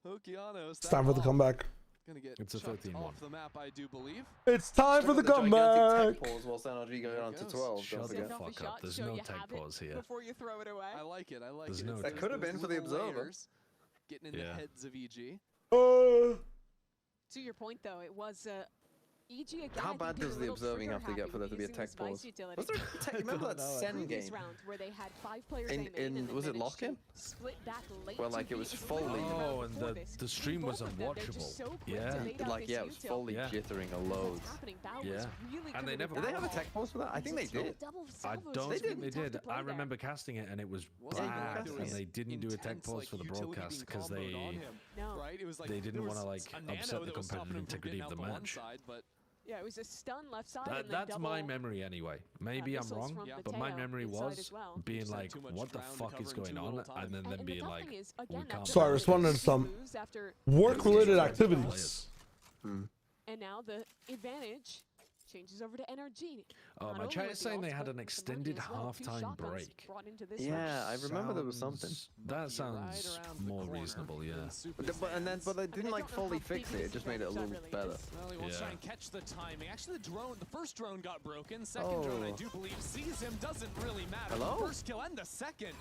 Okeanos, It's time for the comeback. Gonna get it's a 13-1. off the map, I do believe. It's time for the comeback. Pause whilst NRG going on to 12. Shut the fuck up. There's no tech pause here. Before you throw it away. I like it. I like There's it. no that could have been for the observer. Getting in the heads of EG. To your point, though, it was EG again. How bad does the observing have to get for there to be a tech pause? Was there a tech? Remember that Sen game? Where they had 5 players in was it lock-in? Split back late. Well, like it was fully. Oh, and the stream was unwatchable. Yeah. Like yeah, it was fully jittering a load. Yeah. And they never. Did they have a tech pause for that? I think they did. I don't think they did. I remember casting it and it was bad, and they didn't do a tech pause for the broadcast because they didn't want to like upset the competitive integrity of the match. Yeah, it was a stun left side. And that's my memory anyway. Maybe I'm wrong, but my memory was being like, what the fuck is going on? And then being like, we can't. So I responded to some work-related activities. And now the advantage changes over to NRG. Oh, my chat is saying they had an extended halftime break. Yeah, I remember there was something. That sounds more reasonable, yeah. But they didn't like fully fix it. It just made it a little better. Well, he will try and catch the timing. Actually, the first drone got broken. Second drone, I do believe, sees him. Doesn't really matter. Hello? The first kill and the second.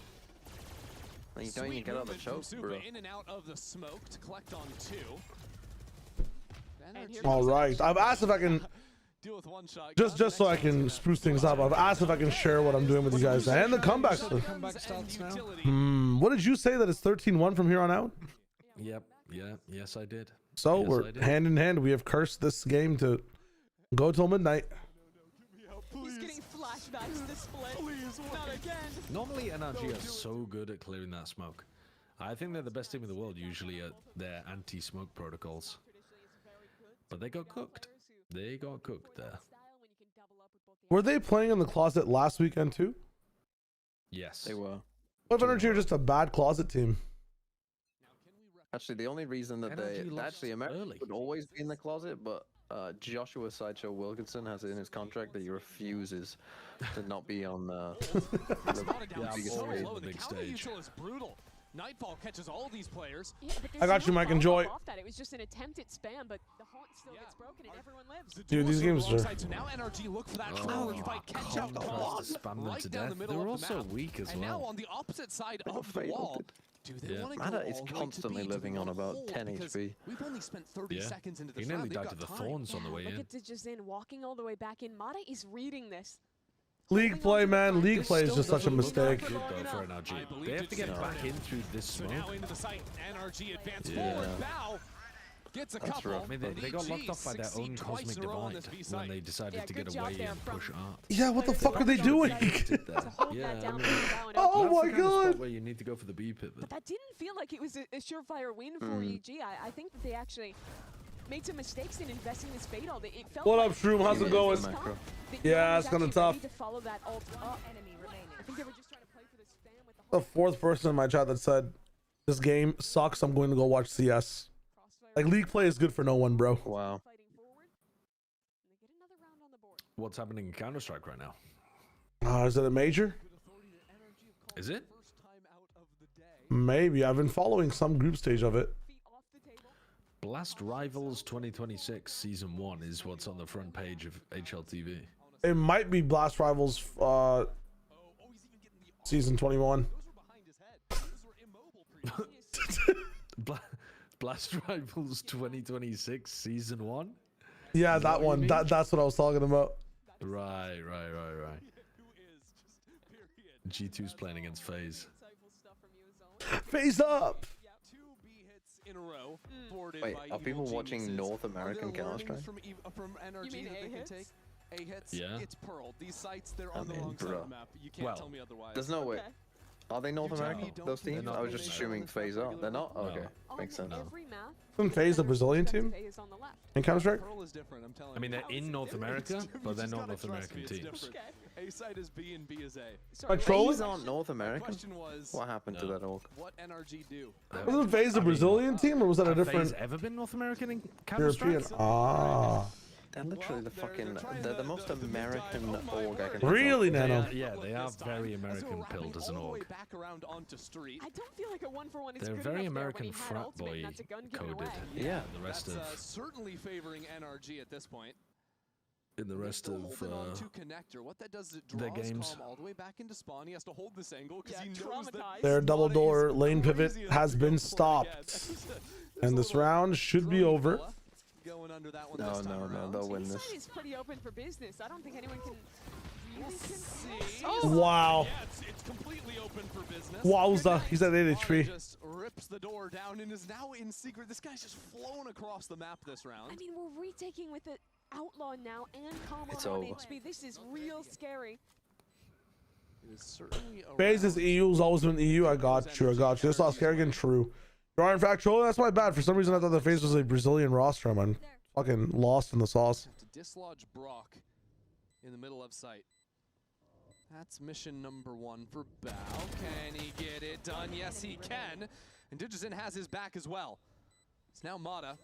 You don't even get out of the choke, bro. In and out of the smoke to collect on 2. All right, I've asked if I can. Deal with one shot. Just so I can spruce things up, I've asked if I can share what I'm doing with you guys. And the comeback stuff. Starts now. What did you say, that it's 13-1 from here on out? Yep. Yeah. Yes, I did. So we're hand in hand. We have cursed this game to go till midnight. He's getting flashbacks to the split. Not again. Normally NRG are so good at clearing that smoke. I think they're the best team in the world usually at their anti-smoke protocols. But they got cooked. They got cooked there. Were they playing in the closet last weekend too? Yes. They were. What if NRG are just a bad closet team? Actually, the only reason that America would always be in the closet, but Joshua Sideshow Wilkinson has it in his contract that he refuses to not be on the big stage. Is brutal. Nightfall catches all these players. Yeah, I got you, Mike. Enjoy. It was just an attempt at spam, but the haunt still gets broken and everyone lives. Dude, these games are. So now NRG look for that challenge fight, catch out right down the middle. They're also weak as well. And now on the opposite side of the wall. Do they want to Mata is constantly living on about 10 HP. We've only spent 30 seconds into this round. He nearly died to the thorns on the way in. Look at Digis in, walking all the way back in. Mata is reading this. League play, man. League play is just such a mistake. Good though for NRG. They have to get back in through this smoke. So now into the site, NRG advance forward. Bow gets a couple. I mean, they got locked off by their own cosmic divide when they decided to get away and push art. Yeah, what the fuck are they doing? Yeah, oh my god! Where you need to go for the B pivot. But that didn't feel like it was a surefire win for EG. I think that they actually made some mistakes in investing this fatal. It felt what up, Shroom? How's it going? Yeah, it's kind of tough. To follow that ult up. I think they were just trying to play for this spam with the fourth person in my chat that said, "This game sucks. I'm going to go watch CS." Like, league play is good for no one, bro. Wow. What's happening in Counter-Strike right now? Is it a major? Is it? Maybe. I've been following some group stage of it. Blast Rivals 2026 Season 1 is what's on the front page of HLTV. It might be Blast Rivals Season 21. Blast Rivals 2026 Season 1? Yeah, that one. That's what I was talking about. Right. G2's playing against FaZe. FaZe up! In a row, wait, are people watching North American Counter-Strike? From NRG that they can take? A hits, Yeah. it's Pearl. These sites, they're on the wrong side of the map. You can't tell me otherwise. There's no way. Are they North American, those teams? not I was North just assuming FaZe are. They're not? No. Okay, makes sense. Isn't FaZe a Brazilian team in Counter-Strike? Pearl is different, I'm telling I mean, they're in North America, but they're not North American teams. A side is B and B is A. By trolling? FaZe aren't North American? What happened to that org? What NRG do? Wasn't FaZe a Brazilian team, or was that a different FaZe ever been North American in Counter-Strike? European? Ah. They're literally they're the most American org I can Really, Nano? Yeah, they are very American pilled as an org. I don't feel like a 1-for-1 is They're good very enough there when American he had frat ultimate boy and that's a gun given coded. away. Yeah, the rest That's of certainly favoring NRG at this point. in the rest of to connector. What that does is it their draws games. Calm all the way back into spawn. He has to hold this angle because he knows that Their double door lane pivot has been stopped. And this round should be over. Going under that one No, this time no, around. they'll win this. This is pretty open for business. I don't think anyone can really See. Wow. Yeah, it's completely open for business. Wowza. He's at 8 HP. Just rips the door down and is now in secret. This guy's just flown across the map this round. I mean, we're retaking with the Outlaw now and Calm It's on over. HP. This is real scary. It is certainly FaZe is EU, has always been EU. I got you. This lost Kerrigan, true. You are in fact trolling? That's my bad. For some reason I thought the FaZe was a Brazilian roster. I'm fucking lost in the sauce. to dislodge Brock in the middle of sight. That's mission number 1 for Bao. Can he get it done? Yes, he can. And Digizin has his back as well. It's now Mata.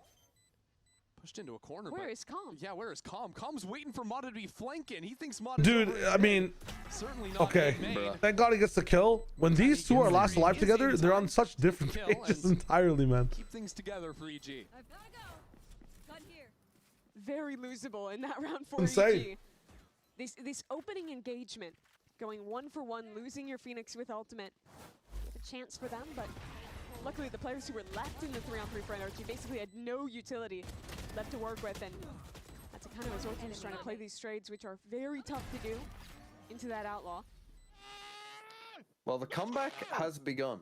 Pushed into a corner. Where is Calm? Yeah, where is Calm? Calm's waiting for Mata to be flanking. He thinks Mata. Dude, I mean, certainly not okay. Thank God he gets the kill. When these two are last alive together, they're on such different pages entirely, man. Keep things together for EG. Very losable in that round for Insane. EG. This opening engagement, going 1-for-1, losing your Phoenix with ultimate. A chance for them, but luckily the players who were left in the 3-on-3 for NRG basically had no utility left to work with, and that's a kind of resort to just trying to play these trades, which are very tough to do, into that Outlaw. Well, the comeback has begun.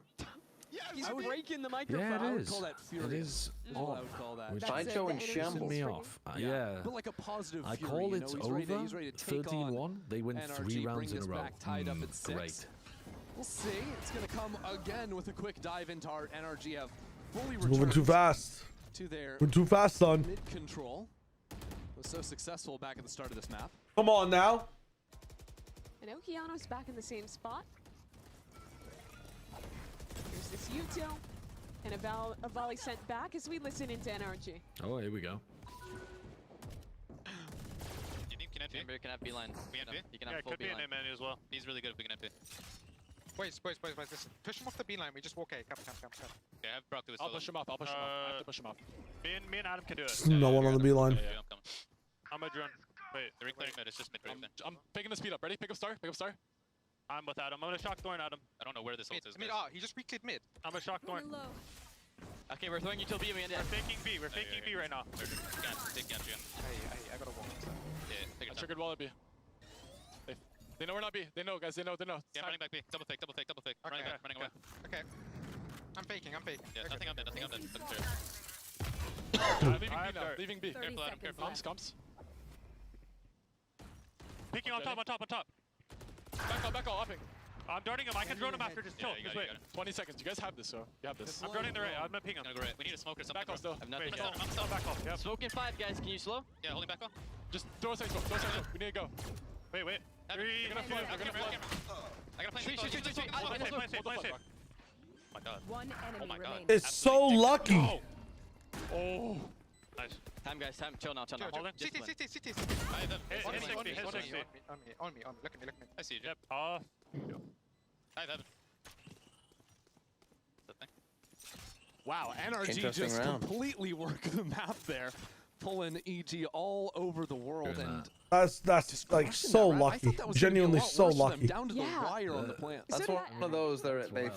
He's breaking the microphone. Yeah, I it would is. call that It furious. is. Is what I would call that. Sideshow and shambles. Me off. Yeah. But like a positive I fury, call you it know, over. he's ready to take 13-1. They win NRG, 3 rounds bring in a this row. back tied up at 6. Great. We'll see. It's going to come again with a quick dive into our NRG have fully It's moving returned too fast. to their We're too fast, son. mid control. Was so successful back at the start of this map. Come on now. And Okeanos back in the same spot. Here's this Yuto. And a volley sent back as we listen into NRG. Oh, here we go. Chamber can have B-line. He can have full could be an B-line. MN as well. He's really good at picking up B. Boys, listen. Push him off the B line. We just walk A. Come. Okay, I have Brock do his I'll solo. push him off. I have to push him off. Me and Adam can do it. No one on the B line. Yeah, I'm coming. I'm a drone. Wait, They're clearing mid. It's just mid. I'm picking the speed up. Ready? Pick up star. I'm with Adam. I'm gonna shock Thorn Adam. I don't know where this ult is. Mid. He just re-cleared mid. I'm gonna shock Thorn. Okay, we're throwing you till B. We're faking B. We're faking B right now. Take Gantry in. I gotta walk. Yeah, take your time. Triggered wall at B. They know we're not B. They know, guys. They know. Yeah, running back B. Double fake. Okay, Running away. Okay. I'm faking. Yeah, nothing on mid. That's clear. Leaving B now. Careful, Adam. Careful. Comms. Picking on top. Back all, upping. I'm darting him. I can drone him after. Just chill. Yeah, you Just got wait. it. 20 seconds. You guys have this, so you have this. I'm droning the right. I'm gonna ping him. Gonna go right. We need a smoke or something. Back off still. I'm nothing. Wait, Yeah, I'm still back off. Yep. Smoke in 5, guys. Can you slow? Yeah, holding back off. Just throw a side smoke. We need to go. Wait. They're gonna flood. I gotta play. Shoot. Oh my god. One enemy Oh my god. remaining. It's so lucky. Oh. Nice. Time, guys. Time. Chill now. Hold on. Just CT. I have them. Hit 60. On me. Look at me. I see you. Yep. I have them. Wow, NRG Interesting just round. completely worked the map there, pulling EG all over the world. And That's like so I lucky. thought that was gonna be a Genuinely lot so worse for them, lucky. down to the wire on the plant. That's one of those. They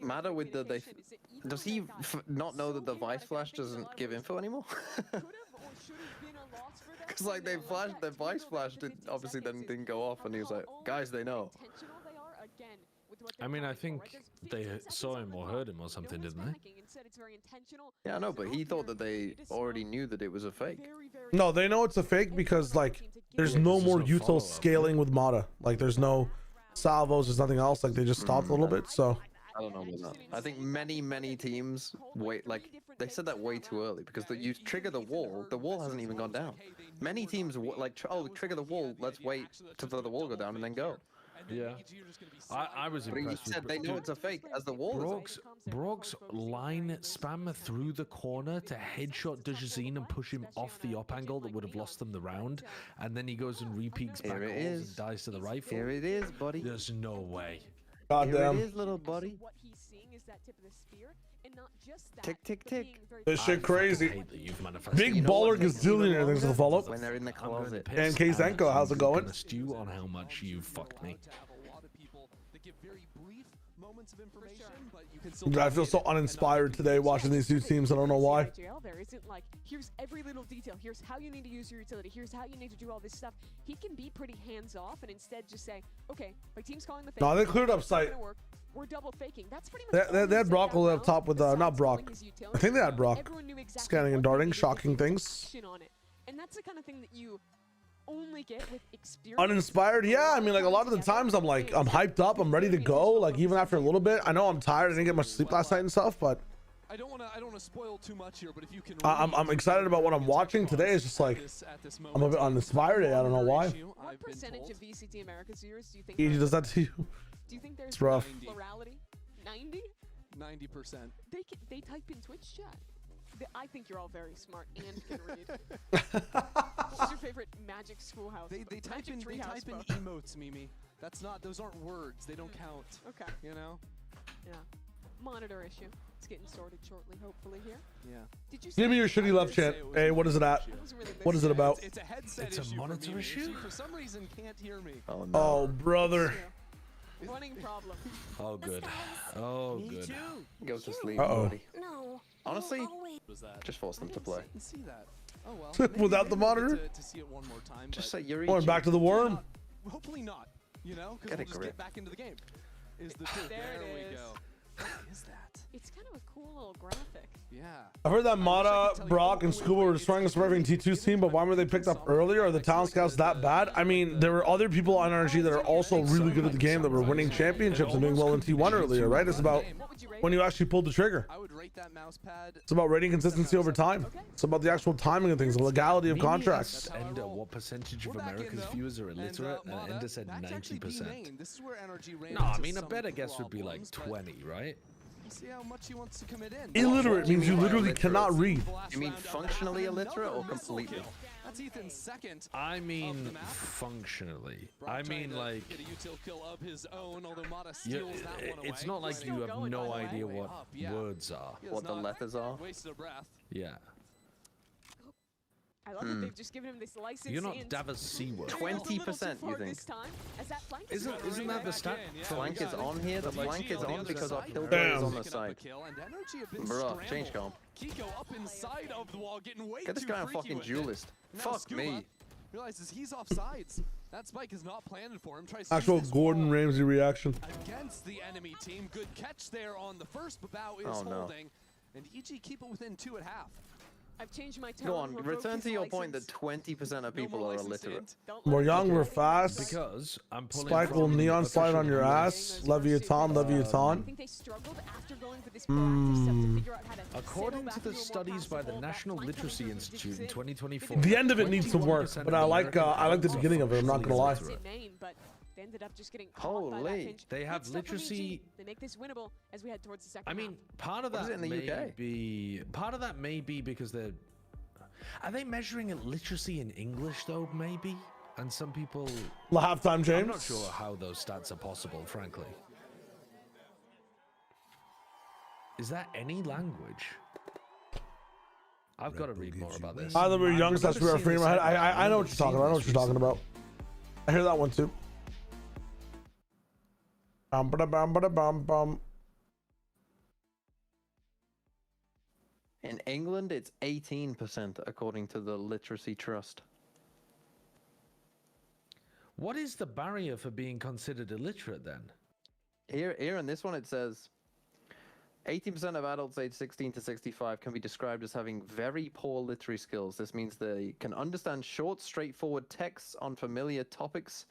matter with the. Does he not know that the Vice Flash doesn't give info anymore? Because like the Vice Flash obviously then didn't go off, and he was like, guys, they know. I mean, I think they saw him or heard him or something, didn't they? Yeah, I know, but he thought that they already knew that it was a fake. No, they know it's a fake because like there's no more util scaling with Mata. Like there's no salvos, there's nothing else. Like they just stopped a little bit. So I don't know about that. I think many teams wait, like they said that way too early because you trigger the wall hasn't even gone down. Many teams like trigger the wall, let's wait for the wall go down and then go. Yeah, I was impressed. Said they know it's a fake as the wall. Brock's line spam through the corner to headshot Dujazine and push him off the up angle that would have lost them the round, and then he goes and repeats back and dies to the rifle. Here it is, buddy. There's no way. Goddamn. Here it is, little buddy. What he's seeing is that tip of the spear, and not just that. Tick, tick, tick. This shit crazy. Big You know baller what makes gazillionaire. Thanks for the follow. When they're in the closet. And Kzenko, how's it going? Stew on how much you fucked me. I feel so uninspired today watching these two teams. I don't know why. There isn't like, here's every little detail. Here's how you need to use your utility. Here's how you need to do all this stuff. He can be pretty hands-off and instead just say, okay, my team's calling the fake. No, they cleared up site. We're double faking. That's pretty much. They had Brock up top with not Brock. I think they had Brock scanning and darting, shocking things. And that's the kind of thing that you only get with experience. Uninspired, yeah. I mean, like a lot of the times I'm like, I'm hyped up, I'm ready to go. Like even after a little bit, I know I'm tired. I didn't get much sleep last night and stuff, but I don't want to spoil too much here. But if you can, I'm excited about what I'm watching today. It's just like I'm a bit uninspired. I don't know why. What percentage of VCT Americas viewers do you think? He does that to you. Do you think there's it's rough. plurality? 90? 90%. They type in Twitch chat. I think you're all very smart and can read. What's your favorite Magic Schoolhouse? They type in emotes, Mimi. Those aren't words. They don't count. Okay. You know? Yeah. Monitor issue. It's getting sorted shortly, hopefully here. Yeah. Did you Give me your shitty love chant. Hey, what is it at? What is it about? It's a headset issue. It's a monitor issue? For some reason can't hear me. Oh no. Oh brother. Running problem. Oh good. Oh good. Go to sleep, buddy. No. Honestly, just force them to play. See that. Oh well. Without the monitor? To see it one more time. Just say you're going back to the worm. Hopefully not. You know, because we'll just get back into the game. Is the truth. There we go. What is that? It's kind of a cool little graphic. Yeah. I heard that Mata, Brock, and Scuba were destroying the surviving T2's team, but why were they picked up earlier? Are the talent scouts that bad? I mean, there were other people on NRG that are also really good at the game that were winning championships and doing well in T1 earlier, right? It's about when you actually pulled the trigger. I would rate that mouse pad. It's about rating consistency over time. It's about the actual timing of things, the legality of contracts. And what percentage of America's viewers are illiterate? And Ender said 90%. This is where NRG ran. No, I mean a better guess would be like 20, right? See how much he wants to commit in. Illiterate means you literally cannot read. You mean functionally illiterate or completely? That's Ethan's second. I mean functionally. I mean like get a util kill of his own, although Mata steals that one away. It's not like you have no idea what words are. What the letters are. Wasted a breath. Yeah. I love that they've just given him this license. You're not Davos C-word. 20%, you think? Isn't that the stat? Flank is on here. The flank is on because our kill is on the side. Bro, change comp. Kiko up inside of the wall, getting way Get this guy a fucking duelist. Fuck me. Realizes he's off sides. That spike is not planted for him. Tries Actual Gordon Ramsay reaction. Against the enemy team. Good catch there on the first, but Bao is holding. And EG keep it within 2 at half. I've changed my tone. Go on, return to your point that 20% of people are illiterate. We're young, we're fast. Because I'm pulling Spike will neon slide on your ass. Leviathan, Leviathan. I think they struggled after going for this proactive step to figure out how to according to the studies by the National Literacy Institute in 2024. The end of it needs to work, but I like the beginning of it. I'm not gonna lie. They ended up just getting holy. They have literacy. They make this winnable as we head towards the second. I mean, part of that may be because are they measuring literacy in English though? Maybe, and some people. Halftime, James. I'm not sure how those stats are possible, frankly. Is that any language? I've got to read more about this. Either we're young, so we are free in my head. I know what you're talking about. I know what you're talking about. I hear that one too. In England, it's 18% according to the Literacy Trust. What is the barrier for being considered illiterate then? Here in this one it says, 18% of adults aged 16 to 65 can be described as having very poor literary skills. This means they can understand short, straightforward texts on familiar topics.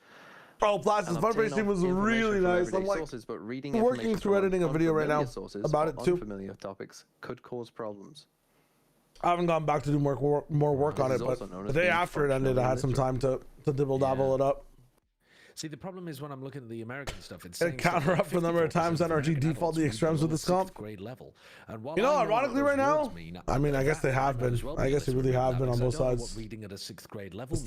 Bro, Plastics fundraising was really nice. I'm like sources, but reading working through editing a video right now about it too. Unfamiliar topics could cause problems. I haven't gone back to do more work on it, but the day after it ended, I had some time to dibble dabble it up. See, the problem is when I'm looking at the American stuff, it's a counter up for the number of times NRG default the extremes with this comp. Grade level. And you know, ironically right now, I mean, I guess they have been. I guess they really have been on both sides. Reading at a 6th grade level.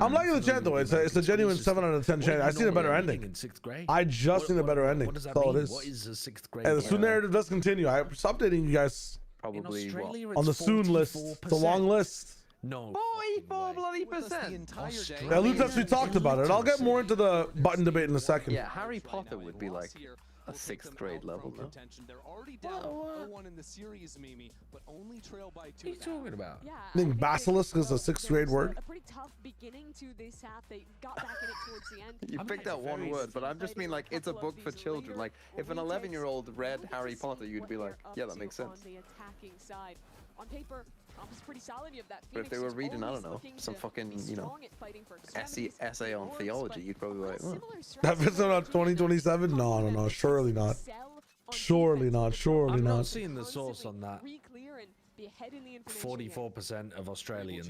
I'm liking the chant though. It's a genuine 7 out of 10 chant. I seen a better ending. I just seen a better ending. That's all it is. What is a 6th grade? And the soon narrative does continue. I'm updating you guys. Probably on the soon list. It's a long list. No. 44 bloody percent. Yeah, loot test, we talked about it. I'll get more into the button debate in a second. Yeah, Harry Potter would be like a 6th grade level, no? They're already down 0-1 in the series, Mimi, but only trail by 2. What are you talking about? Yeah, I think basilisk is a 6th grade word. A pretty tough beginning to this half. They got back in it towards the end. You picked out one word, but I just mean like it's a book for children. Like if an 11-year-old read Harry Potter, you'd be like, yeah, that makes sense. On the attacking side, on paper, it's pretty solid. You have that. But if they were reading, I don't know, some fucking, you know, essay on theology, you'd probably be like, oh. That fits on 2027? No, surely not. Surely not. I'm not seeing the source on that. 44% of Australians.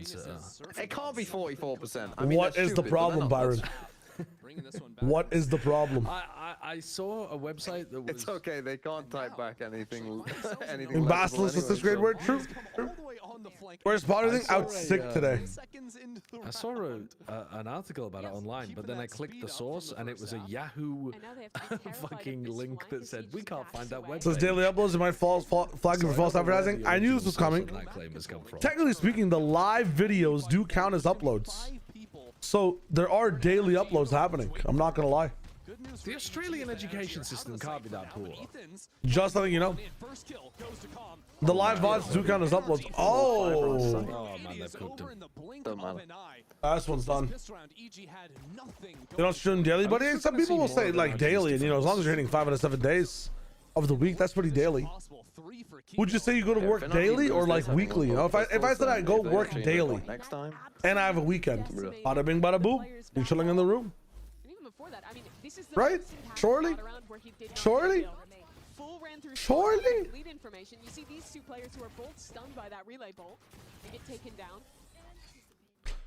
It can't be 44%. I mean, what is the problem, Byron? What is the problem? I saw a website that was... It's okay, they can't type back anything. In basilisk is this grade word? True. Where's Potter thing? Out sick today. I saw an article about it online, but then I clicked the source and it was a Yahoo fucking link that said, we can't find that website. Says daily uploads in my flagging for false advertising. I knew this was coming. Technically speaking, the live videos do count as uploads. So there are daily uploads happening. I'm not gonna lie. The Australian education system can't be that poor. Just letting you know. The live VODs do count as uploads. Oh man, they've cooked him. This one's done. You don't stream daily, buddy? Some people will say like daily, and you know, as long as you're hitting 5 out of 7 days of the week, that's pretty daily. Would you say you go to work daily or like weekly? You know, if I said I go work daily next time and I have a weekend, bada bing, bada boom, you chilling in the room, right? Surely. Lead information. You see these two players who are both stunned by that relay bolt. They get taken down.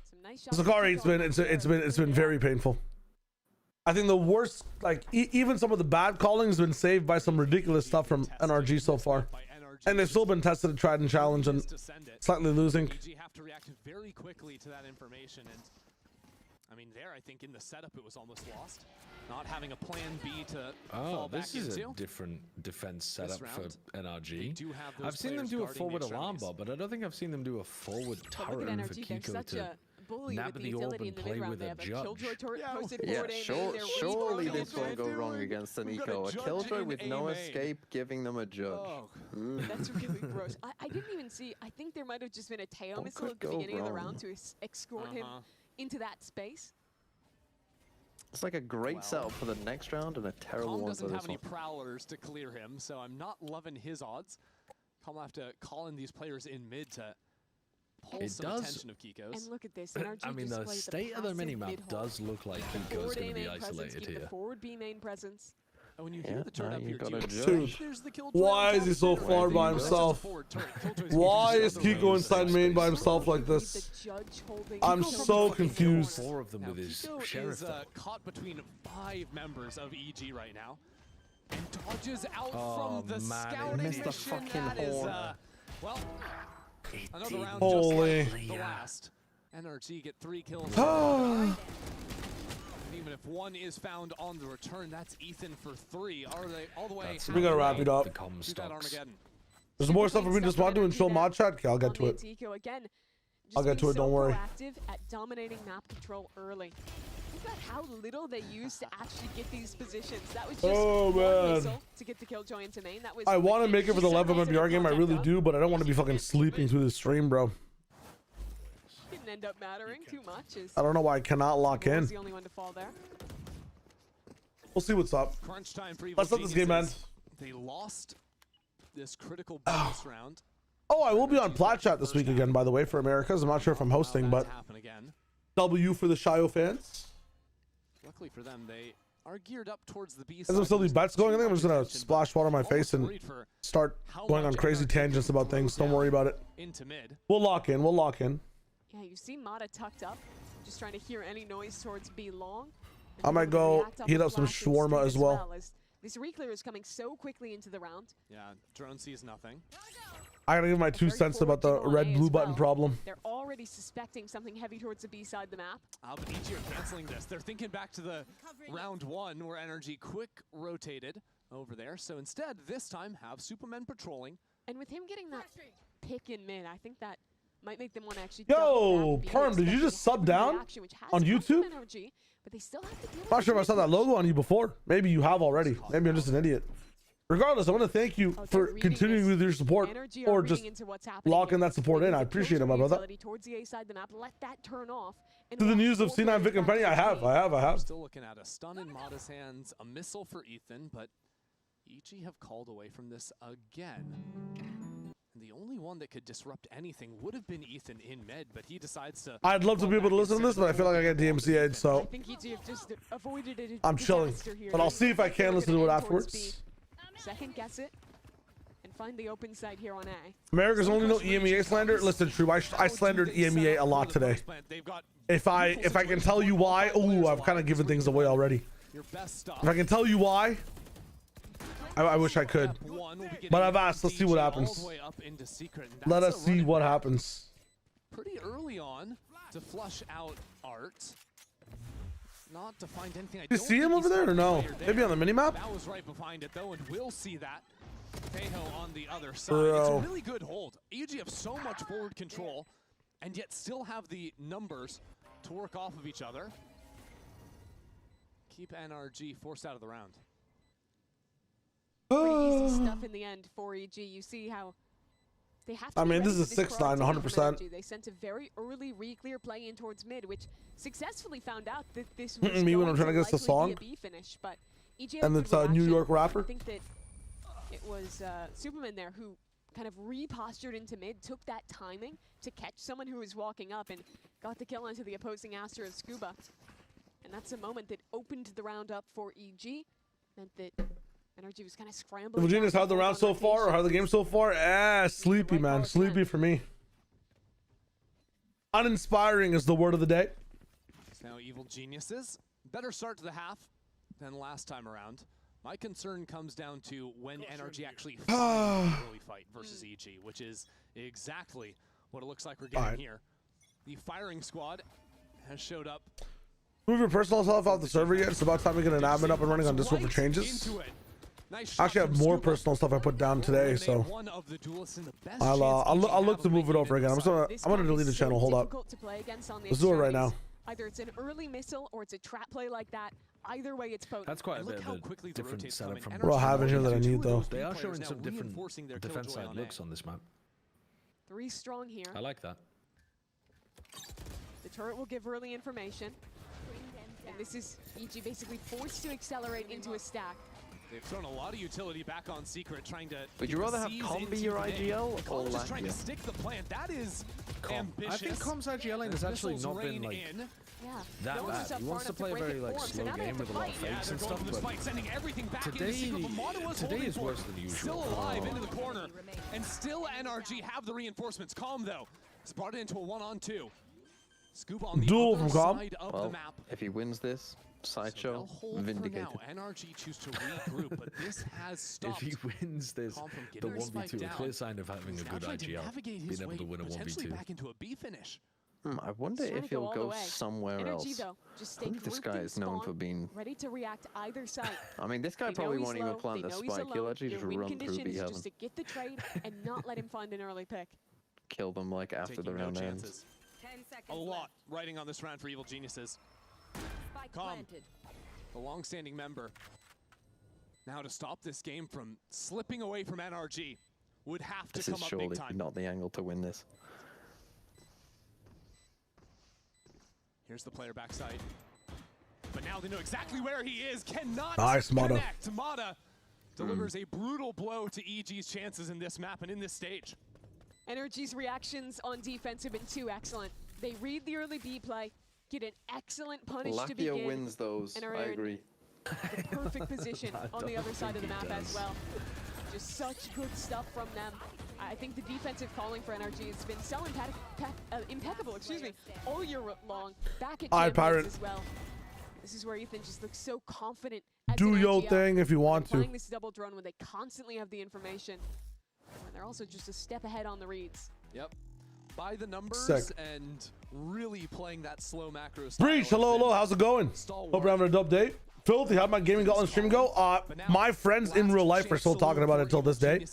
Some nice shots. Zakari, it's been very painful. I think the worst, like even some of the bad callings have been saved by some ridiculous stuff from NRG so far, and they've still been tested and tried and challenged and slightly losing. NRG have to react very quickly to that information, and I mean, there I think in the setup it was almost lost. Not having a plan B to fall back into. This is a different defense setup for NRG. I've seen them do a forward alarm bomb, but I don't think I've seen them do a forward turret for Kiko to nab the orb and play with a judge. Yeah, surely this won't go wrong against an eco. A killjoy with no escape, giving them a judge. That's really gross. I didn't even see. I think there might have just been a Teo missile at the beginning of the round to escort him into that space. It's like a great setup for the next round and a terrible one for this one. Doesn't have any prowlers to clear him, so I'm not loving his odds. Calm will have to call in these players in mid to pull some attention of Kiko's. And look at this. I mean, the state of the minimap does look like Kiko's going to be isolated here. Forward B main presence. And when you hear the turn up here, dude, why is he so far by himself? Why is Kiko inside main by himself like this? I'm so confused. 4 of them with his sheriff. Is caught between 5 members of EG right now, and dodges out from the scouting mission. The fucking horn. Well, another round Holy. just like the last. NRG get 3 kills. Even if one is found on the return, that's Ethan for 3. Are they all the way? We gotta wrap it up. There's more stuff for me to respond to and show mod chat. Okay, I'll get to it. I'll get to it. Don't worry. Proactive at dominating map control early. Think about how little they used to actually get these positions. That was just one missile to get the killjoy into main. That was. I want to make it for the LEV MIBR game. I really do, but I don't want to be fucking sleeping through the stream, bro. Didn't end up mattering too much. I don't know why I cannot lock in. The only one to fall there. We'll see what's up. Crunch time for Let's let this game end. They lost this critical bonus round. Oh, I will be on Plat Chat this week again, by the way, for Americas. I'm not sure if I'm hosting, but W for the Shio fans. Luckily for them, they are geared up towards the B As side. I'm still these bets going, I think I'm just gonna splash water on my face and start going on crazy tangents about things. Don't worry about it. Into mid. We'll lock in. We'll lock in. Yeah, you see Mata tucked up, just trying to hear any noise towards B long. I might go heat up some shawarma as well. This reclear is coming so quickly into the round. Yeah, drone sees nothing. I gotta give my 2 cents about the red-blue button problem. They're already suspecting something heavy towards the B side of the map. But EG are canceling this. They're thinking back to the round 1 where NRG quick rotated over there. So instead, this time, have Supermen patrolling. And with him getting that pick in mid, I think that might make them want to actually Yo, Perm, did you just sub down on YouTube? But they still have to deal with Not sure if I saw that logo on you before. Maybe you have already. Maybe I'm just an idiot. Regardless, I want to thank you for continuing with your support or just locking that support in. I appreciate it, my brother. Towards the A side of the map, let that turn off. To the news of C9 Vic and Penny, I have. Still looking at a stun in Mata's hands, a missile for Ethan, but EG have called away from this again. And the only one that could disrupt anything would have been Ethan in mid, but he decides to... I'd love to be able to listen to this, but I feel like I get DMCA'd, so... I think EG have just avoided it. I'm chilling, but I'll see if I can listen to it afterwards. Second guess it and find the open side here on A. America's only no EMEA slander. Listen, true. I slandered EMEA a lot today. If I can tell you why, oh, I've kind of given things away already. If I can tell you why, I wish I could, but I've asked. Let's see what happens. Let us see what happens. Pretty early on to flush out Art. Not to find anything. You see him over there or no? Maybe on the minimap? That was right behind it though, and we'll see that. Fejo on the other side. Bro. It's a really good hold. EG have so much forward control, and yet still have the numbers to work off of each other. Keep NRG forced out of the round. Pretty easy stuff in the end for EG. You see how they have to. I mean, this is 6-9, 100%. They sent a very early re-clear play in towards mid, which successfully found out that this was me when I'm trying to guess the song. Finish, but EG and it's a New York rapper. I think that it was Superman there who kind of repostured into mid, took that timing to catch someone who was walking up and got the kill onto the opposing Astra of Scuba. And that's a moment that opened the round up for EG, meant that NRG was kind of scrambling. Genius, how the round so far, or how the game so far? Sleepy, man. Sleepy for me. Uninspiring is the word of the day. Now, Evil Geniuses. Better start to the half than last time around. My concern comes down to when NRG actually finds the early fight versus EG, which is exactly what it looks like we're getting here. The firing squad has showed up. Move your personal stuff off the server yet? It's about time to get an admin up and running on Discord for changes. I actually have more personal stuff I put down today, so I'll look to move it over again. I'm gonna delete the channel. Hold up. Let's do it right now. Either it's an early missile or it's a trap play like that. Either way, it's potent. That's quite a bit of a different setup from. Bro, I have it here that I need though. They are showing some different defense side looks on this map. 3 strong here. I like that. The turret will give early information. And this is EG basically forced to accelerate into a stack. They've thrown a lot of utility back on Secret, trying to. Would you rather have Combi your IGL or just trying to stick the plant? That is ambitious. I think Com's IGL has actually not been like that bad. He wants to play a very like slow game with a lot of fakes and stuff. But sending everything back today is worse than usual. Still alive into the corner, and still NRG have the reinforcements. Com though, it's brought into a 1-on-2. Scoop on the duel other from Com. side of the map. If he wins this, Sideshow vindicated. NRG choose to regroup, but this has stopped. If he wins this, the 1v2, a clear sign of having a good IGL, being able to win a 1v2. Back into a B finish. I wonder if he'll go somewhere else. I think this guy is known for being ready to react either side. I mean, this guy probably won't even plant the spike. He'll actually just run through B heaven. Just to get the trade and not let him find an early pick. Kill them like after the round ends. A lot riding on this round for Evil Geniuses. Com, the long-standing member. Now to stop this game from slipping away from NRG, would have to come up big time. This is surely not the angle to win this. Here's the player backside. But now they know exactly where he is. Cannot nice, Mata. connect. Mata delivers a brutal blow to EG's chances in this map and in this stage. NRG's reactions on defense have been too excellent. They read the early B play, get an excellent punish to begin. Lakia wins those, and are I in agree. the perfect position on the other side of the map as well. Just such good stuff from them. I think the defensive calling for NRG has been so impeccable, all year long. Back at Champions as well. This is where Ethan just looks so confident. Do your thing if you want to. Playing this double drone when they constantly have the information. And they're also just a step ahead on the reads. Yep. By the numbers Sick. and really playing that slow macro style. Breach, hello, how's it going? Hope you're having a dope day. Filthy, how'd my gaming Gauntlet stream go? My friends in real life are still talking about it till this day.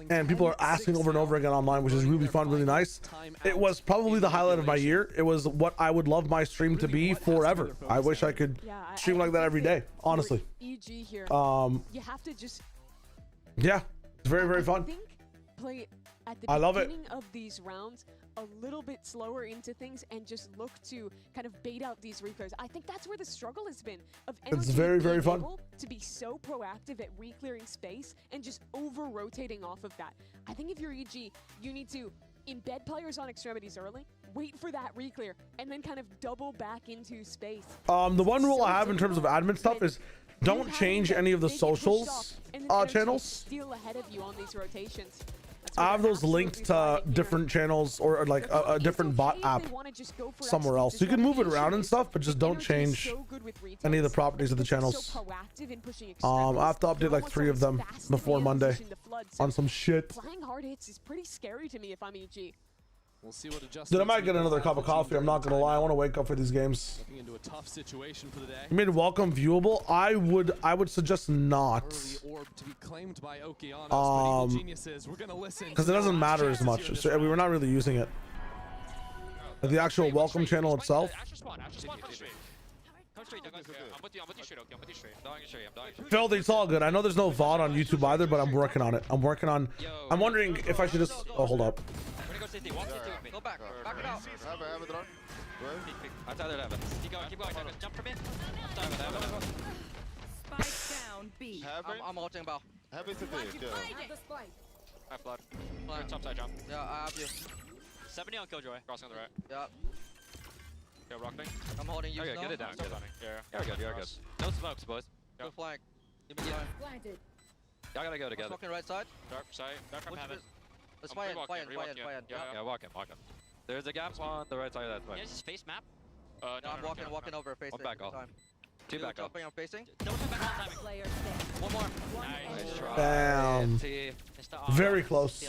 And people are asking over and over again online, which is really fun, really nice. It was probably the highlight of my year. It was what I would love my stream to be forever. I wish I could stream like that every day, honestly. EG here. You have to just... Yeah, it's very, very fun. Play at the beginning of these rounds a little bit slower into things and just look to kind of bait out these reclears. I think that's where the struggle has been of it's very, very fun to be so proactive at reclearing space and just over rotating off of that. I think if you're EG, you need to embed players on extremities early, wait for that reclear, and then kind of double back into space. The one rule I have in terms of admin stuff is don't change any of the socials channels. Steal ahead of you on these rotations. I have those linked to different channels or like a different bot app somewhere else. You can move it around and stuff, but just don't change any of the properties of the channels. I have to update like 3 of them before Monday on some shit. Playing hard hits is pretty scary to me if I'm EG. We'll see what adjustments. Dude, I might get another cup of coffee. I'm not gonna lie. I want to wake up for these games. Looking into a tough situation for the day. You made welcome viewable. I would suggest not. Early orb to be claimed by Okeanos, but Evil Geniuses, we're gonna listen. Because it doesn't matter as much. So we were not really using it. Like the actual welcome channel itself. Filthy, it's all good. I know there's no VOD on YouTube either, but I'm working on it. I'm wondering if I should just. Oh, hold up. Go back. Back it out. Have a drone. Outside their heaven. Keep going. Jump from in. Spike down B. I'm ulting bow. Have VCT. I have flood. Top side jump. Yeah, I have you. 70 on Killjoy. Crossing on the right. Yeah. Go rocketing. I'm holding you. Okay, get it down. Get it down. Yeah. You're good. No smokes, boys. Go flank. Give me the y'all gotta go together. Walking right side. Dark side. Dark from heaven. Let's fire in. Yeah, walk in. There's a gap on the right side of that way. Yeah, is this face map? No, I'm walking over face. One back off. 2 back off. I'm facing. Don't come back on timing. One more. Nice try. Damn. Very close.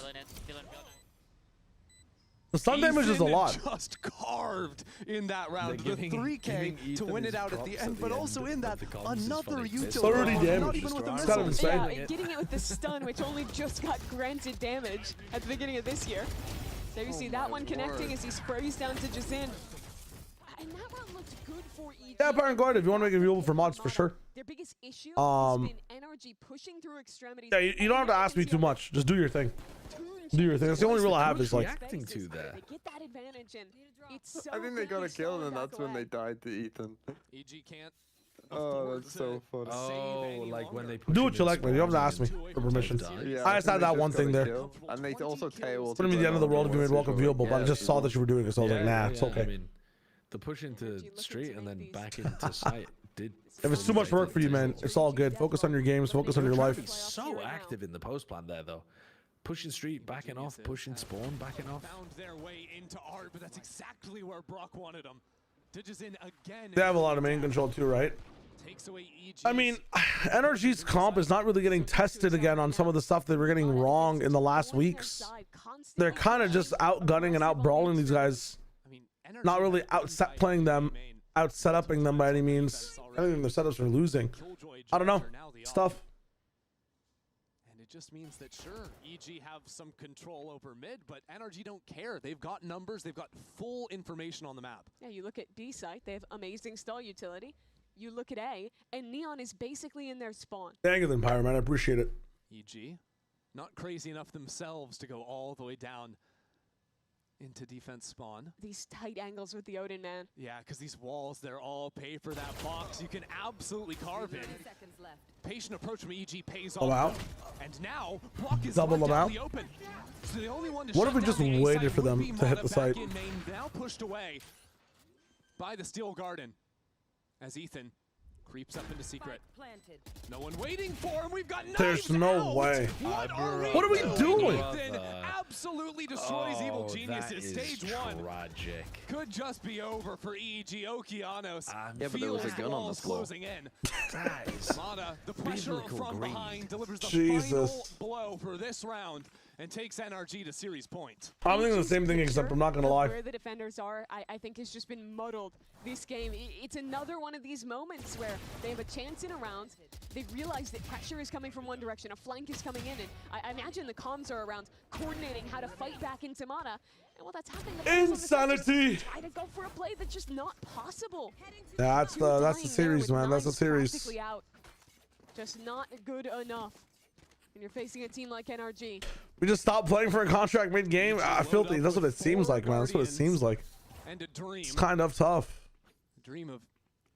The stun damage is a lot. Just carved in that round. The 3K to win it out at the end, but also in that another utility. 30 damage. It's kind of insane. Yeah, getting it with the stun, which only just got granted damage at the beginning of this year. There you see that one connecting as he sprays down to Jazin. And that round looked good for EG. Yeah, Baron Guard, if you want to make it viewable for mods, for sure. Their biggest issue has been NRG pushing through extremities. Yeah, you don't have to ask me too much. Just do your thing. Do your thing. That's the only rule I have is like. Reacting to that. They get that advantage, and it's so I think they got a kill, and that's when they died to Ethan. EG can't. Oh, that's so funny. Oh, like when they do what you like, man. You don't have to ask me for permission. Yeah, I just had that one thing there. And they also KO'd. Wouldn't be the end of the world if you made welcome viewable, but I just saw that you were doing it, so I was like, nah, it's okay. I mean, the push into street and then back into sight did. If it's too much work for you, man, it's all good. Focus on your games. Focus on your life. So active in the post plan there, though. Pushing street, backing off, pushing spawn, backing off. Found their way into art, but that's exactly where Brock wanted them. Ditches in again. They have a lot of main control too, right? I mean, NRG's comp is not really getting tested again on some of the stuff they were getting wrong in the last weeks. They're kind of just outgunning and out-brawling these guys. Not really out-set-playing them, out-set-upping them by any means. I don't think their setups are losing. I don't know. Stuff. It just means that, sure, EG have some control over mid, but NRG don't care. They've got numbers. They've got full information on the map. Yeah, you look at B site. They have amazing stall utility. You look at A, and Neon is basically in their spawn. Thank you, then, Pyro, man. I appreciate it. EG, not crazy enough themselves to go all the way down into defense spawn. These tight angles with the Odin, man. Yeah, because these walls, they're all paid for that box. You can absolutely carve in. Patient approach from EG pays off. Out. And now, Block is Double them out. the open. So the only one to What if we shut just down the A waited site for would them be to hit Mata the site? back in main, now pushed away by the Steel Garden as Ethan creeps up into secret. No one waiting for him. We've got knives There's no out. way. What What are we doing? Ethan absolutely destroys Evil Geniuses. Stage 1 tragic. could just be over for EG Okeanos. Yeah, but there was a gun on the floor. Closing in. That is Mata, the pressure biblical from greed. behind, delivers the Jesus. final blow for this round and takes NRG to series point. I'm thinking the same thing, except I'm not gonna lie. Where the defenders are, I think has just been muddled this game. It's another one of these moments where they have a chance in a round. They realize that pressure is coming from one direction, a flank is coming in, and I imagine the comms are around coordinating how to fight back into Mata. And while that's happening, the Insanity! try to go for a play that's just not possible. That's the series, man. That's the series. Practically out. Just not good enough. When you're facing a team like NRG. We just stopped playing for a contract mid-game. Filthy. That's what it seems like, man. That's what it seems like. And a dream. It's kind of tough. Dream of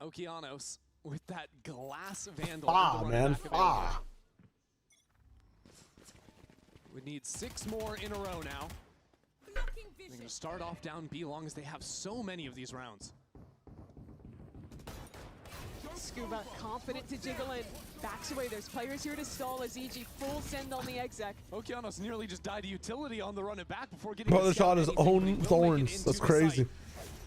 Okeanos with that glass vandal. Man. We need 6 more in a row now. They're going to start off down B long as they have so many of these rounds. Scuba confident to jiggle in. Backs away. There's players here to stall as EG full send on the exec. Okeanos nearly just died to utility on the run it back before getting Brother shot his own thorns. That's crazy.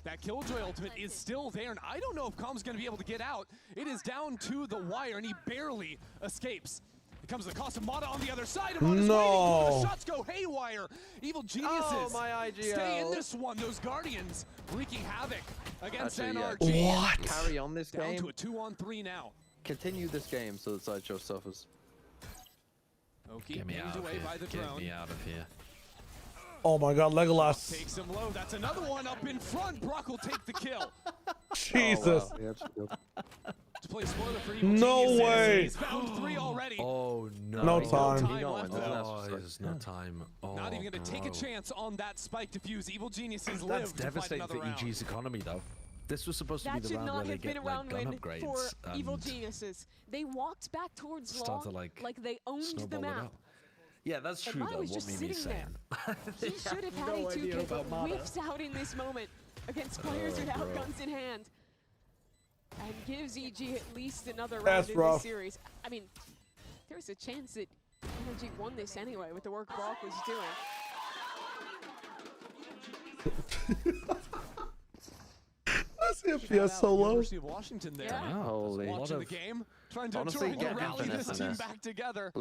That Killjoy ultimate is still there, and I don't know if Com's going to be able to get out. It is down to the wire, and he barely escapes. It comes at the cost of Mata on the other side. No. The shots go haywire. Evil Geniuses my IGL. stay in this one. Those Guardians wreaking havoc against NRG. What? Carry on this Down game. to a 2-on-3 now. Continue this game so that Sideshow suffers. Oki Get me aimed out of away here. by the Get drone. me out of here. Oh my God, Legolas. Takes him low. That's another one up in front. Brock will take the kill. Jesus. Oh, wow. To play spoiler for Evil No Geniuses. way. He's found 3 already. Oh no. No time. left, though. Oh, there's no time. Oh, Not even going to take a bro. chance on that spike defuse. Evil Geniuses That's live to fight devastating another for round. EG's economy, though. This was supposed to That be the should round not where they have been get a round like gun win upgrades. for Evil and Geniuses. They walked back towards start long to like they owned the snowball it map. up. Yeah, that's true Mata though. was What just Mimi's sitting saying. He should have had a 2K, but whiffs out in this moment against players without bro. guns in hand. And gives EG at least another round That's in rough. this series. I mean, there's a chance that NRG won this anyway with the work Brock was doing. That's the FPS so low. University of Washington there. Yeah. Holy. Watching the game, trying to Honestly, get rally this FNS. team back together. Who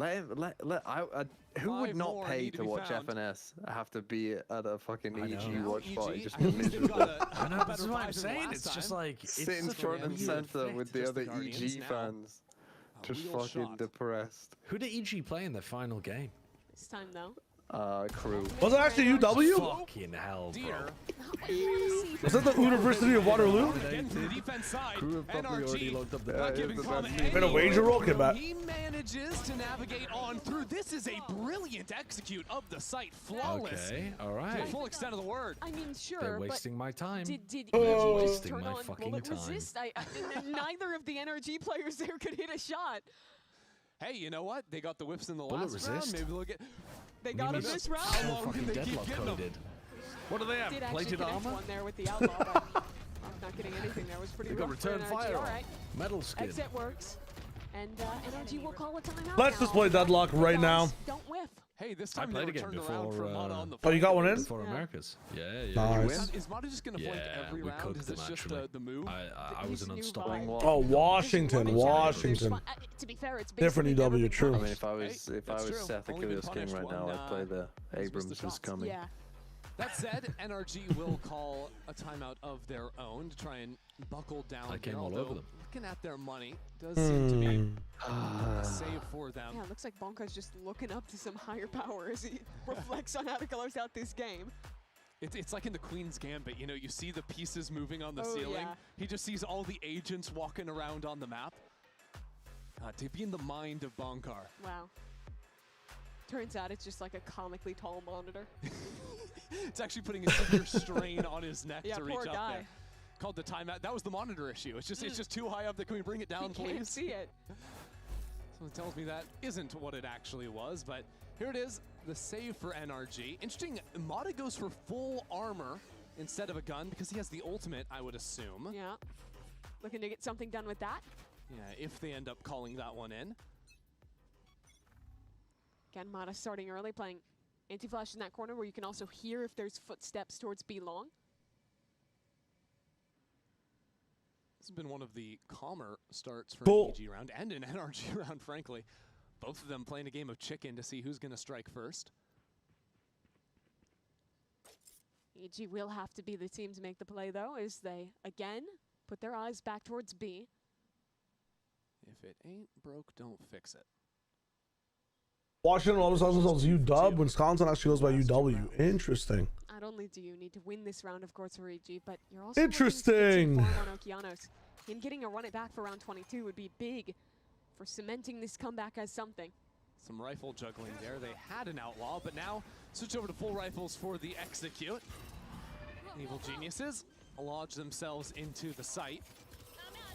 would 5 not more pay need to to be watch found. FNS have to be at a fucking I EG know. watch party? Just I think they've miserable. got a I know, better this is what I'm vibe than saying. last It's just time. like Sit in such a front and weird center effect. with the Just the other Guardians EG now. fans. A Just real fucking shot. depressed. Who did EG play in their final game? This time though. Crew. Was it actually UW? Fucking hell, bro. Deer. Was that the University of Waterloo? Again to the defense side. Crew have probably already NRG logged up the not giving it's Com the any Been a wager roll? Okay, room. bet. He manages to navigate on through. This is a brilliant execute of the site. Flawless. Okay, all To right. the full extent of the word. I mean, sure, They're but wasting my time. did EG Oh. just Wasting turn my on fucking bullet time. resist? Neither of the NRG players there could hit a shot. Hey, you know what? They got the whips in the Bullet last round. resist? Maybe they'll get. They got him Mimi's this round. How long fucking can they keep deadlock getting them? coded. What do they have? Did actually Plated connect armor? one there with the outlaw, but I'm not getting anything there. Was pretty They got rough for return NRG. fire. All right, Metal skin. exit works, and NRG will call a timeout. Let's now. just play Deadlock right Guys, now. Don't whiff. Hey, this I time played they a game turned around before, for Mata on the Oh, you got one in? Before Yeah. Americas. Yeah, yeah. Nice. Is Mata just going to flank Yeah, every we round? cooked Is them, this just actually. the move? I was His an new unstoppable. vibe. Oh, Washington, There's Washington. one- to be fair, it's Different basically EW, never true. been I mean, if I was that's true. Seth Only been Achilles King punished right now, one, I'd play the Abrams is punished. coming. Yeah. That said, NRG will call a timeout of their own to try and buckle down. I came here, all although over them. Looking at their money, does seem to be Hmm. a save for them. Yeah, it looks like Bonka's just looking up to some higher power as he reflects on how to close out this game. It's like in the Queen's Gambit, you know, you see the pieces moving on the Oh, ceiling. yeah. He just sees all the agents walking around on the map. To be in the mind of Bonkar. Wow. Turns out it's just like a comically tall monitor. It's actually putting a severe strain on his neck to reach poor up guy. there. Called the timeout. That was the monitor issue. It's just too high up there. Can we bring it down, please? Can't see it. Someone tells me that isn't what it actually was, but here it is, the save for NRG. Interesting, Mata goes for full armor instead of a gun because he has the ultimate, I would assume. Yeah, looking to get something done with that. Yeah, if they end up calling that one in. Again, Mata starting early, playing anti-flash in that corner where you can also hear if there's footsteps towards B long. This has been one of the calmer starts for Cool. an EG round and an NRG round, frankly. Both of them playing a game of chicken to see who's going to strike first. EG will have to be the team to make the play, though, as they, again, put their eyes back towards B. If it ain't broke, don't fix it. Washington always calls themselves UW. Wisconsin actually goes by UW. Interesting. Not only do you need to win this round, of course, for EG, but you're also Interesting. on Okeanos. Him getting a run it back for round 22 would be big for cementing this comeback as something. Some rifle juggling there. They had an outlaw, but now switch over to full rifles for the execute. Evil Geniuses lodge themselves into the site.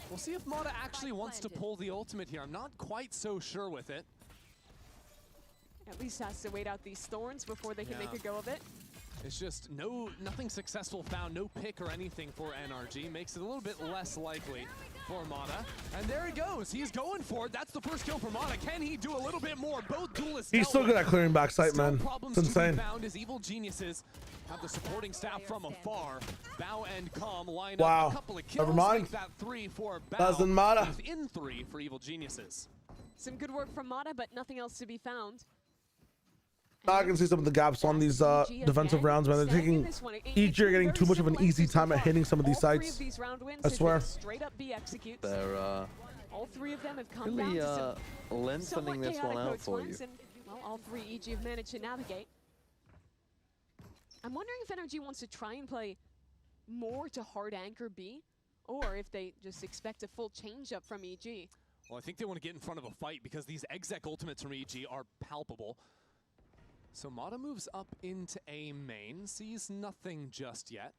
We'll see if Mata actually wants to pull the ultimate here. I'm not quite so sure with it. At least has to wait out these thorns before they can make a go of it. It's just nothing successful found, no pick or anything for NRG. Makes it a little bit less likely for Mata. And there he goes. He's going for it. That's the first kill for Mata. Can he do a little bit more? Both duelists. He's so good at clearing back sight, man. It's insane. Found as Evil Geniuses have the supporting staff from afar. Bao and Calm line Wow. up a couple of kills. Never mind. Make that 3 for Bao. Doesn't matter. Within 3 for Evil Geniuses. Some good work from Mata, but nothing else to be found. Now I can see some of the gaps on these defensive rounds, man. They're taking each year getting too much of an easy time at hitting some of these sites. I swear. Straight up B executes. They're all 3 of them have come down really to some lengthening this one out for you. and, well, all 3 EG have managed to navigate. I'm wondering if NRG wants to try and play more to hard anchor B, or if they just expect a full change up from EG. Well, I think they want to get in front of a fight because these exec ultimates from EG are palpable. So Mata moves up into A main, sees nothing just yet.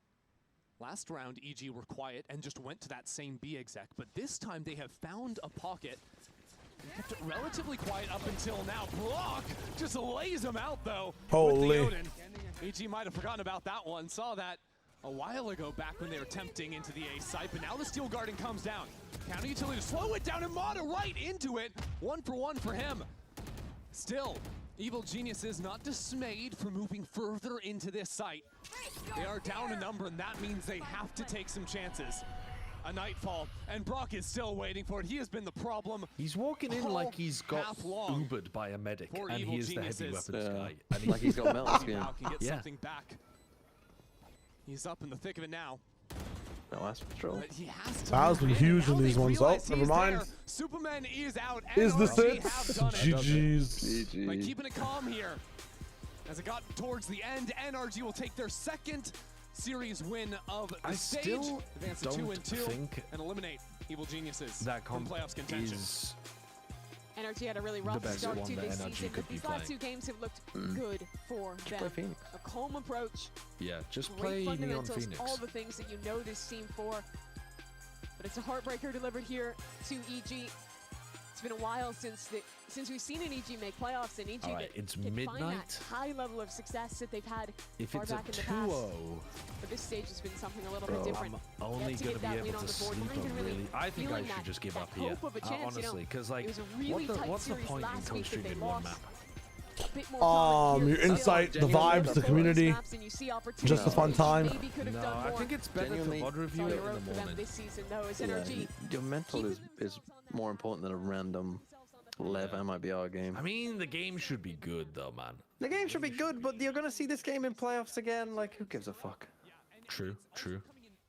Last round, EG were quiet and just went to that same B exec, but this time they have found a pocket and kept it relatively quiet up until now. Brock just lays him out, though. Holy. With the Odin. EG might have forgotten about that one. Saw that a while ago back when they were tempting into the A site, but now the steel guarding comes down. Counter utility to slow it down, and Mata right into it. 1 for 1 for him. Still, Evil Geniuses not dismayed for moving further into this site. They are down a number, and that means they have to take some chances. A nightfall, and Brock is still waiting for it. He has been the problem. He's walking in like he's got Ubered by a medic, and he is the heavy weapons guy. And like he's got metal skin. Now can get something back. He's up in the thick of it now. No ass patrol. But he has to Bao's been huge in these ones. Oh, never mind. Superman is out. Is this NRG it? have done GG's. By keeping it calm here. As it got towards the end, NRG will take their second series win of the stage. Still advance to 2-2 and eliminate Evil Geniuses that from playoffs contention. NRG had a really rough start to this season, but these last 2 games have looked good for them. A calm approach. Yeah, just great play Neon fundamentals, Phoenix. all the things that you know this team for. But it's a heartbreaker delivered here to EG. It's been a while since we've seen an EG make playoffs, and EG it's can midnight. find that high level of success that they've had If far it's a back in the 2-0, past. But this stage has been something a little bit different. I'm only going to be able to sleep on really. I think I should just give up here, honestly, because like, what's the point in co-streaming one map? Your insight, the vibes, the community, just a fun time. No, I think it's better to mod review it in the morning. Your mental is more important than a random LEV MIBR game. I mean, the game should be good though, man. The game should be good, but you're gonna see this game in playoffs again. Like, who gives a fuck? True.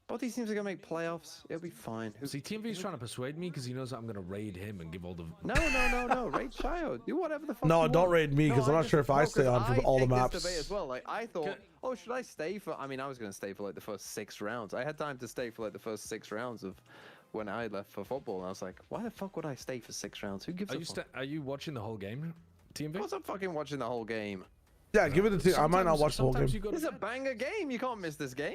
Both these teams are gonna make playoffs. It'll be fine. See, TMV's trying to persuade me because he knows I'm gonna raid him and give all the. No. Raid Shio. Do whatever the fuck. No, you don't want. raid me because I'm not sure if I stay on for all the maps. Debate as well. Like, I thought, oh, should I stay for? I mean, I was gonna stay for like the first 6 rounds. I had time to stay for like the first 6 rounds of when I left for football, and I was like, why the fuck would I stay for 6 rounds? Who gives a fuck? Are you watching the whole game, TMV? I wasn't fucking watching the whole game. Yeah, give it a team. I might not watch the whole game. It's a banger game. You can't miss this game.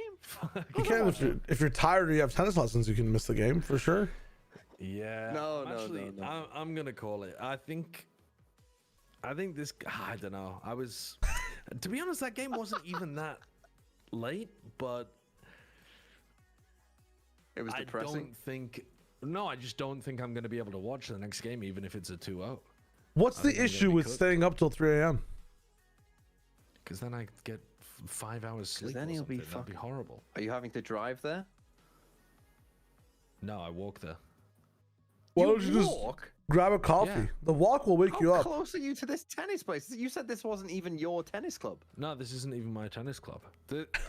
You can if you're tired or you have tennis lessons, you can miss the game for sure. Yeah. No. I'm gonna call it. I think this. I don't know. To be honest, that game wasn't even that late, but it was depressing. I just don't think I'm gonna be able to watch the next game, even if it's a 2-0. What's the issue with staying up till 3 a.m.? Because then I get 5 hours sleep. Then he'll be That'd be horrible. Are you having to drive there? No, I walk there. Why don't you just grab a coffee? Yeah. The walk will wake you up. How close are you to this tennis place? You said this wasn't even your tennis club. No, this isn't even my tennis club.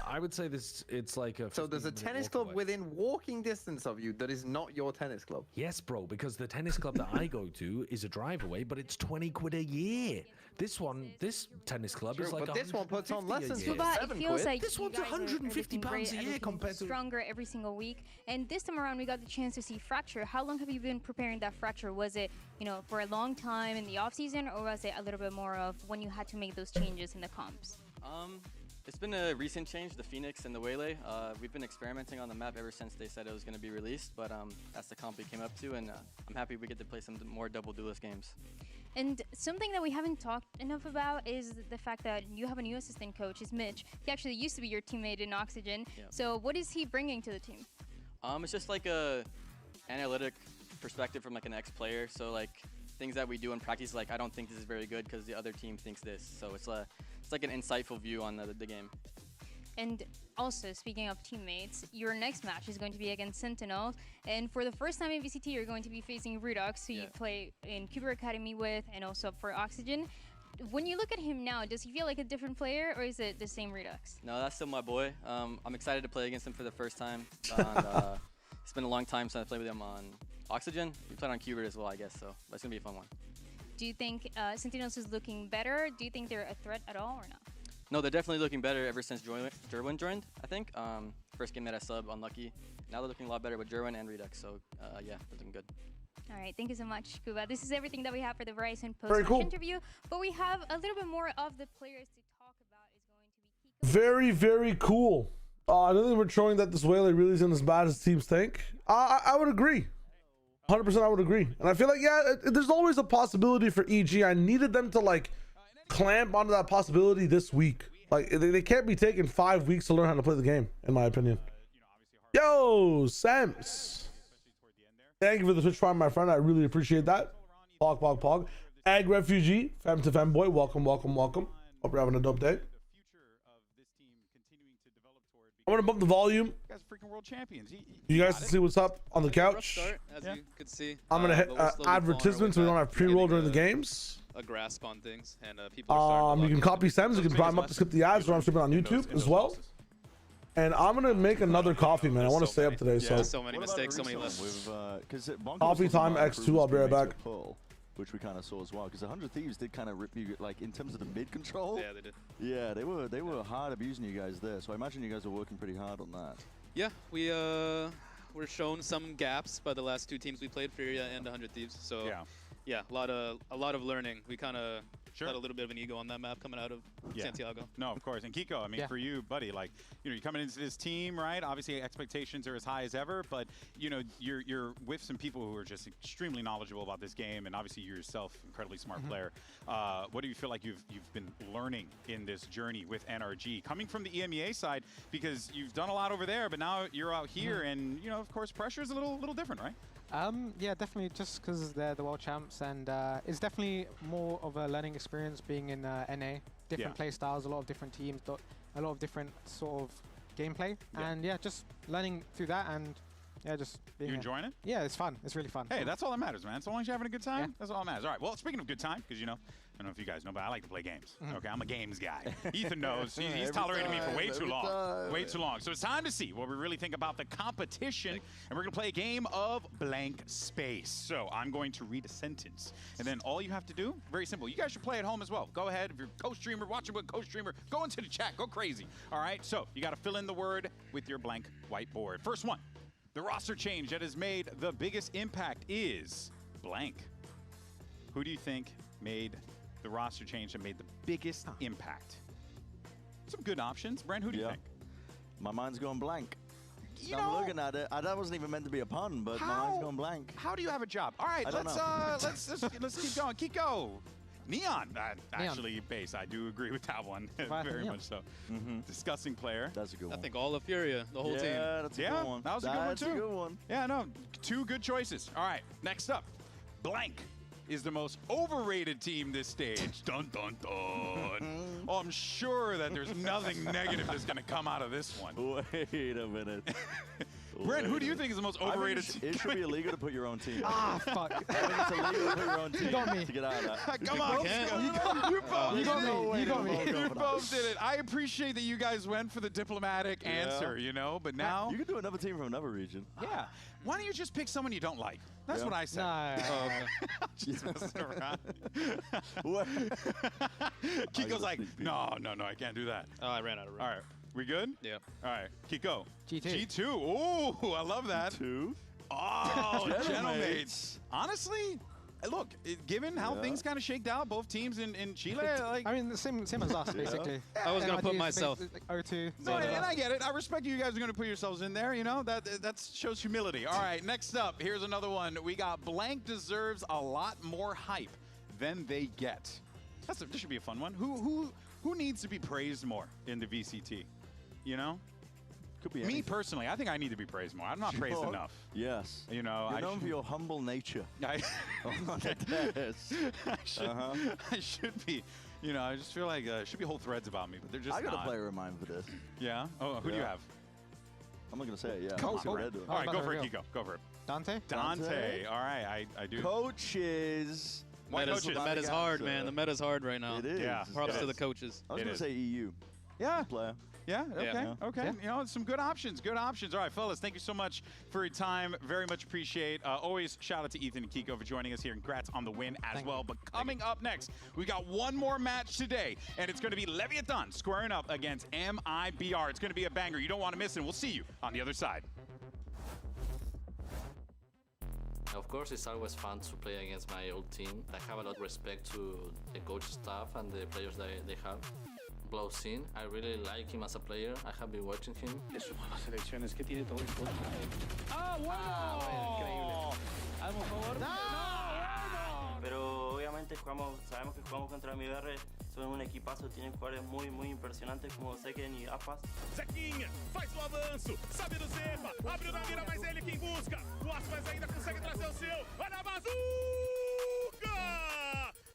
I would say it's like a. So there's a tennis club within walking distance of you that is not your tennis club. Yes, bro, because the tennis club that I go to is a drive away, but it's 20 quid a year. This tennis club is like. But this one puts on lessons for But it feels like this one's 150 pounds a year compared to stronger every single week. And this time around, we got the chance to see Fracture. How long have you been preparing that Fracture? Was it, for a long time in the off season, or was it a little bit more of when you had to make those changes in the comps? It's been a recent change, the Phoenix and the Waylay. We've been experimenting on the map ever since they said it was going to be released, but that's the comp we came up to, and I'm happy we get to play some more double duelist games. And something that we haven't talked enough about is the fact that you have a new assistant coach, is Mitch. He actually used to be your teammate in Oxygen. Yeah. So what is he bringing to the team? It's just like a analytic perspective from like an ex-player. So like things that we do in practice, like I don't think this is very good because the other team thinks this. So it's like an insightful view on the game. And also, speaking of teammates, your next match is going to be against Sentinels. And for the first time in VCT, you're going to be facing Redux, who you play in Cuber Academy with, and also for Oxygen. When you look at him now, does he feel like a different player, or is it the same Redux? No, that's still my boy. I'm excited to play against him for the first time. It's been a long time since I played with him on Oxygen. We played on Cuber as well, I guess, so that's going to be a fun one. Do you think Sentinels is looking better? Do you think they're a threat at all, or not? No, they're definitely looking better ever since Jerwin joined, I think. First game that I sub, unlucky. Now they're looking a lot better with Jerwin and Redux, so yeah, they're looking good. All right, thank you so much, Kuba. This is everything that we have for the Verizon post-match interview, but we have a little bit more of the players to talk about. Is going to be Kiko. Very, very cool. I know they were showing that this Waylay really isn't as bad as teams think. I would agree. 100% I would agree. And I feel like, yeah, there's always a possibility for EG. I needed them to, like, clamp onto that possibility this week. Like, they can't be taking 5 weeks to learn how to play the game, in my opinion. Yo, Sams. Thank you for the Twitch Prime, my friend. I really appreciate that. Pog. Ag Refugee, Fem to Femboy, welcome. Hope you're having a dope day. I'm gonna bump the volume. You guys are freaking world champions. You guys can see what's up on the couch. Start, as you could see. I'm gonna hit advertisements so we don't have pre-roll during the games. A grasp on things, and people are you can copy Sems, you can prime up to skip the ads, or I'm streaming on YouTube as well. And I'm gonna make another coffee, man. I want to stay up today, so many mistakes, so many lessons. Coffee time X2. I'll be right back. Which we kind of saw as well, because 100 Thieves did kind of rip you, like in terms of the mid control. Yeah, they did. Yeah, they were hard abusing you guys there. So I imagine you guys are working pretty hard on that. Yeah, we were shown some gaps by the last two teams we played, Furia and 100 Thieves. So yeah, a lot of learning. We kind of had a little bit of an ego on that map coming out of Santiago. No, of course. And Kiko, I mean, for you, buddy, like, you're coming into this team, right? Obviously, expectations are as high as ever, but you're with some people who are just extremely knowledgeable about this game, and obviously you're yourself incredibly smart player. What do you feel like you've been learning in this journey with NRG, coming from the EMEA side, because you've done a lot over there, but now you're out here, and of course, pressure is a little different, right? Yeah, definitely, just because they're the world champs, and it's definitely more of a learning experience being in NA. Different play styles, a lot of different teams, a lot of different sort of gameplay, and yeah, just learning through that, and yeah, just being. You enjoying it? Yeah, it's fun. It's really fun. Hey, that's all that matters, man. So long as you're having a good time, that's all that matters. All right, well, speaking of good time, because I don't know if you guys know, but I like to play games. Okay, I'm a games guy. Ethan knows. He's tolerated me for way too long. Way too long. So it's time to see what we really think about the competition. And we're going to play a game of blank space. So I'm going to read a sentence. And then all you have to do, very simple. You guys should play at home as well. Go ahead. If you're a co-streamer, watching with a co-streamer, go into the chat. Go crazy. All right, so you got to fill in the word with your blank whiteboard. First one. The roster change that has made the biggest impact is blank. Who do you think made the roster change that made the biggest impact? Some good options. Brent, who do you think? My mind's going blank. I'm looking at it. That wasn't even meant to be a pun, but my mind's going blank. How do you have a job? All right, let's keep going. Kiko. Neon, actually, base. I do agree with that one. Very much so. Disgusting player. That's a good one. I think all of Furia, the whole team. Yeah, that's a good one. That was a good one, too. That's a good one. Yeah, no, 2 good choices. All right, next up, Blank is the most overrated team this stage. Dun, dun, dun. Oh, I'm sure that there's nothing negative that's going to come out of this one. Wait a minute. Brent, who do you think is the most overrated team? It should be illegal to put your own team. Fuck. I think it's illegal to put your own team. You got me. To get out of that. Come on, you both You got me. You both did it. I appreciate that you guys went for the diplomatic answer, you know, but now... You could do another team from another region. Yeah. Why don't you just pick someone you don't like? That's what I said. Just messing around. Kiko's like, no, I can't do that. Oh, I ran out of room. All right. We good? Yeah. All right. Kiko. G2. G2. Ooh, I love that. G2. Oh, Gentlemates. Honestly, look, given how things kind of shaked out, both teams in Chile, like... I mean, the same as us, basically. I was going to put myself. Like O2. No, and I get it. I respect you guys are going to put yourselves in there, you know? That shows humility. All right, next up, here's another one. We got Blank deserves a lot more hype than they get. This should be a fun one. Who needs to be praised more in the VCT? You know? Could be Me personally, I think I need to be praised more. I'm not praised enough. Yes. You know, You're known for your humble nature. I should, should be. You know, I just feel like there should be whole threads about me, but they're just I got not. a player in mind for this. Yeah? Oh, who do you have? I'm not going to say it, yeah. All right, go for it, real. Kiko. Go for it. Dante? Dante. All right, I do. Coaches. The meta's hard, man. The meta's hard right now. It is. Yeah. Props to the coaches. I was going to say EU. Yeah. Player. Yeah, okay, Yeah. okay. Yeah. You know, some good options, good options. All right, fellas, thank you so much for your time. Very much appreciate. Always shout out to Ethan and Kiko for joining us here. Congrats on the win as well. But coming up next, we got one more match today, and it's going to be LEVIATHAN squaring up against MIBR. It's going to be a banger. You don't want to miss it. We'll see you on the other side. Of course, it's always fun to play against my old team. I have a lot of respect to the coach staff and the players that they have. Blowsin, I really like him as a player. I have been watching him. Es una de las selecciones que tiene todo el contra. ¡Ah, bueno! Increíble. ¿Algo favor? ¡No! Pero obviamente sabemos que jugamos contra MIBR. Son un equipazo, tienen jugadores muy impresionantes como Seken y Apas. Zequinha faz o avanço, sabe do Zepa, abriu na mira, mas ele quem busca. O Aspas ainda consegue trazer o seu. Olha a bazuca!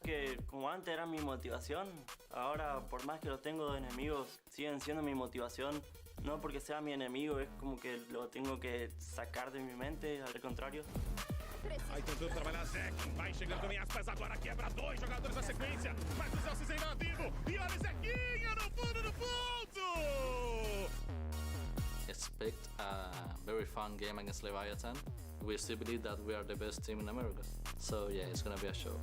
Que como antes era mi motivación, ahora por más que los tengo de enemigos, siguen siendo mi motivación. No porque sea mi enemigo, es como que lo tengo que sacar de mi mente, al contrario. Aí tentando trabalhar Zek, vai chegando também Aspas, agora quebra 2 jogadores na sequência, mas o Celsius ainda vivo, e olha o Zequinha no fundo do ponto! Expect a very fun game against Leviathan. We still believe that we are the best team in America. So yeah, it's gonna be a show.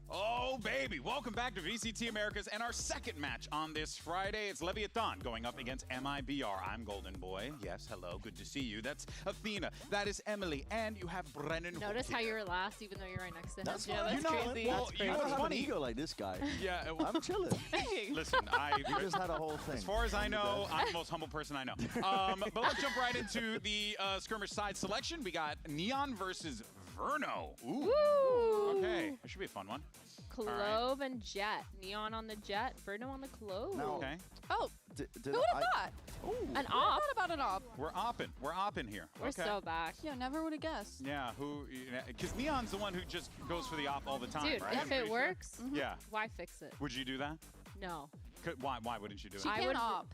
Oh, baby. Welcome back to VCT Americas and our second match on this Friday. It's LEVIATHAN going up against MIBR. I'm Golden Boy. Yes, hello. Good to see you. That's Athena. That is Emily. And you have Brennan. Notice how you were last even though you're right next to him. That's Yeah, fine. that's You know, crazy. well, That's crazy. you don't have an ego like this guy. Yeah. I'm chilling. Listen, We just had a whole thing. As far as I know, I'm the most humble person I know. But let's jump right into the skirmish side selection. We got Neon versus Verno. Ooh. Woo! Okay. It should be a fun one. Clove and Jet. Neon on the Jet, Verno on the Clove. Okay. Oh, who would have thought? An I op? thought about an op. We're opping here. We're okay. so back. Yeah, never would have guessed. Yeah, because Neon's the one who just goes for the op all the time, Dude, right? if it works, Yeah. why fix it? Would you do that? No. Why wouldn't you do it? She can't op.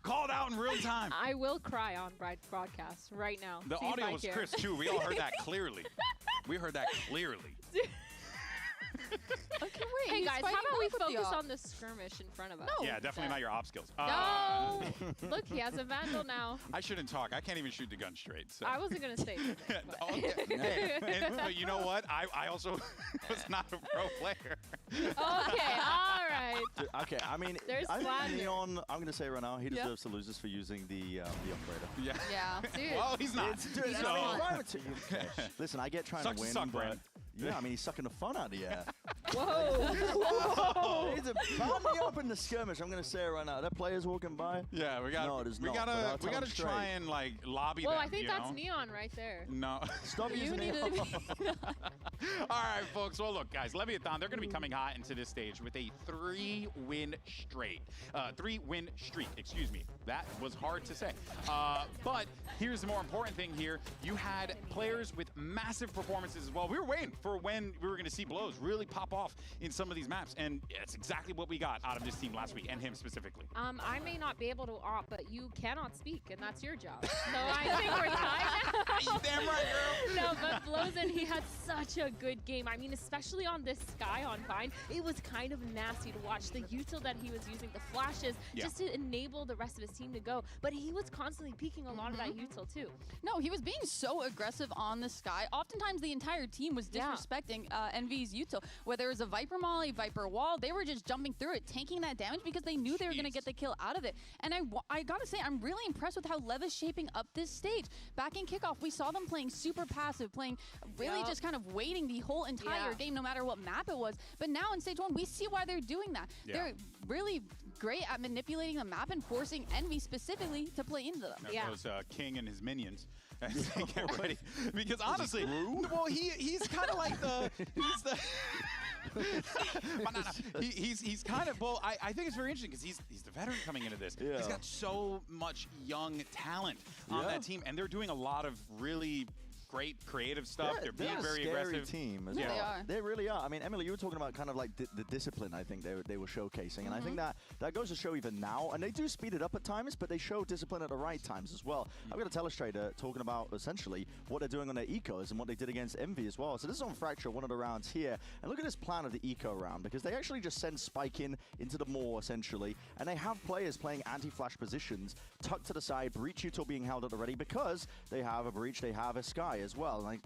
Called out in real time. I will cry on broadcast right now. The See if audio I was care. crisp too. We all heard that clearly. We heard that clearly. Okay, wait. Hey guys, how about we focus on the skirmish in front of us? Yeah, definitely not your op skills. No. Look, he has a vandal now. I shouldn't talk. I can't even shoot the gun straight. So. I wasn't gonna say anything. But you know what? I also was not a pro player. Okay, all right. Okay, I mean, I think Neon, I'm going to say right now, he deserves to lose this for using the operator. Yeah. Yeah. Dude. Well, he's not. Listen, I get trying to win, but yeah, I mean, he's sucking the fun out of the air. Whoa! He's bound me up in the skirmish. I'm gonna say it right now. That player's walking by. Yeah, we got. No, it is we not. We gotta try and like lobby Well, them. I think that's Neon right there. No. Stop using Neon. All right, folks. Well, look, guys, Leviathan, they're gonna be coming hot into this stage with a 3-win streak. Excuse me. That was hard to say. But here's the more important thing here. You had players with massive performances as well. We were waiting for when we were going to see Blows really pop off in some of these maps, and it's exactly what we got out of this team last week, and him specifically. I may not be able to op, but you cannot speak, and that's your job. So I think we're tied now. Damn right, girl. No, but Blowzen, he had such a good game. I mean, especially on this Sky on Vine, it was kind of nasty to watch. The util that he was using, the flashes, just to enable the rest of his team to go. But he was constantly peeking a lot of that util, too. No, he was being so aggressive on the Sky. Oftentimes, the entire team was disrespecting NV's util. Whether it was a Viper Molly, Viper Wall, they were just jumping through it, tanking that damage because they knew they were going to get the kill out of it. And I gotta say, I'm really impressed with how LEV is shaping up this stage. Back in kickoff, we saw them playing super passive, playing really just kind of waiting the whole entire game, no matter what map it was. But now in stage 1, we see why they're doing that. They're really great at manipulating the map and forcing Envy specifically to play into them. There goes King and his minions. Get ready. Because honestly, well, he's kind of like he's kind of, well, I think it's very interesting because he's the veteran coming into this. He's got so much young talent on that team, and they're doing a lot of really great creative stuff. They're being very aggressive. Team as well. They are. They really are. I mean, Emily, you were talking about kind of like the discipline. I think they were showcasing, and I think that goes to show even now. And they do speed it up at times, but they show discipline at the right times as well. I've got a Telestrator talking about essentially what they're doing on their ecos and what they did against Envy as well. So this is on Fracture, one of the rounds here, and look at this plan of the eco round, because they actually just send Spike into the maw essentially, and they have players playing anti-flash positions tucked to the side, breach util being held at the ready because they have a breach, they have a Sky as well. And I,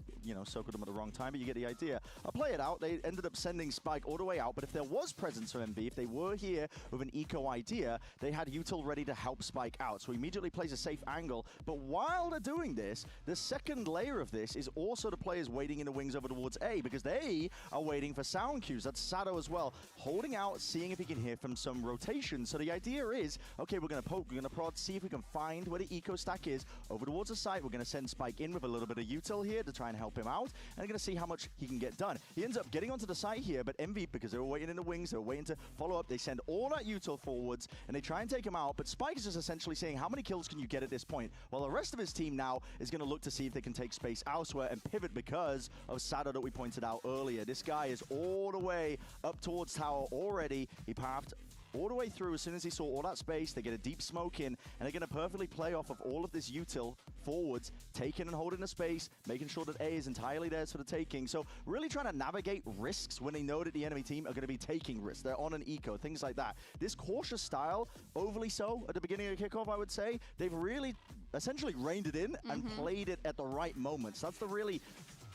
circled them at the wrong time, but you get the idea. I'll play it out. They ended up sending Spike all the way out, but if there was presence from MV, if they were here with an eco idea, they had util ready to help Spike out. So he immediately plays a safe angle. But while they're doing this, the second layer of this is also the players waiting in the wings over towards A, because they are waiting for sound cues. That's Sado as well, holding out, seeing if he can hear from some rotation. So the idea is, okay, we're going to poke, we're going to prod, see if we can find where the eco stack is. Over towards the site, we're going to send Spike in with a little bit of util here to try and help him out, and they're going to see how much he can get done. He ends up getting onto the site here, but MV, because they were waiting in the wings, they were waiting to follow up, they send all that util forwards, and they try and take him out, but Spike is just essentially saying, how many kills can you get at this point? While the rest of his team now is going to look to see if they can take space elsewhere and pivot because of Sado that we pointed out earlier. This guy is all the way up towards tower already. He pathed all the way through as soon as he saw all that space. They get a deep smoke in, and they're going to perfectly play off of all of this util forwards, taking and holding the space, making sure that A is entirely theirs for the taking. So really trying to navigate risks when they know that the enemy team are going to be taking risks. They're on an eco, things like that. This cautious style, overly so at the beginning of kickoff, I would say, they've really essentially reined it in and played it at the right moments. That's the really,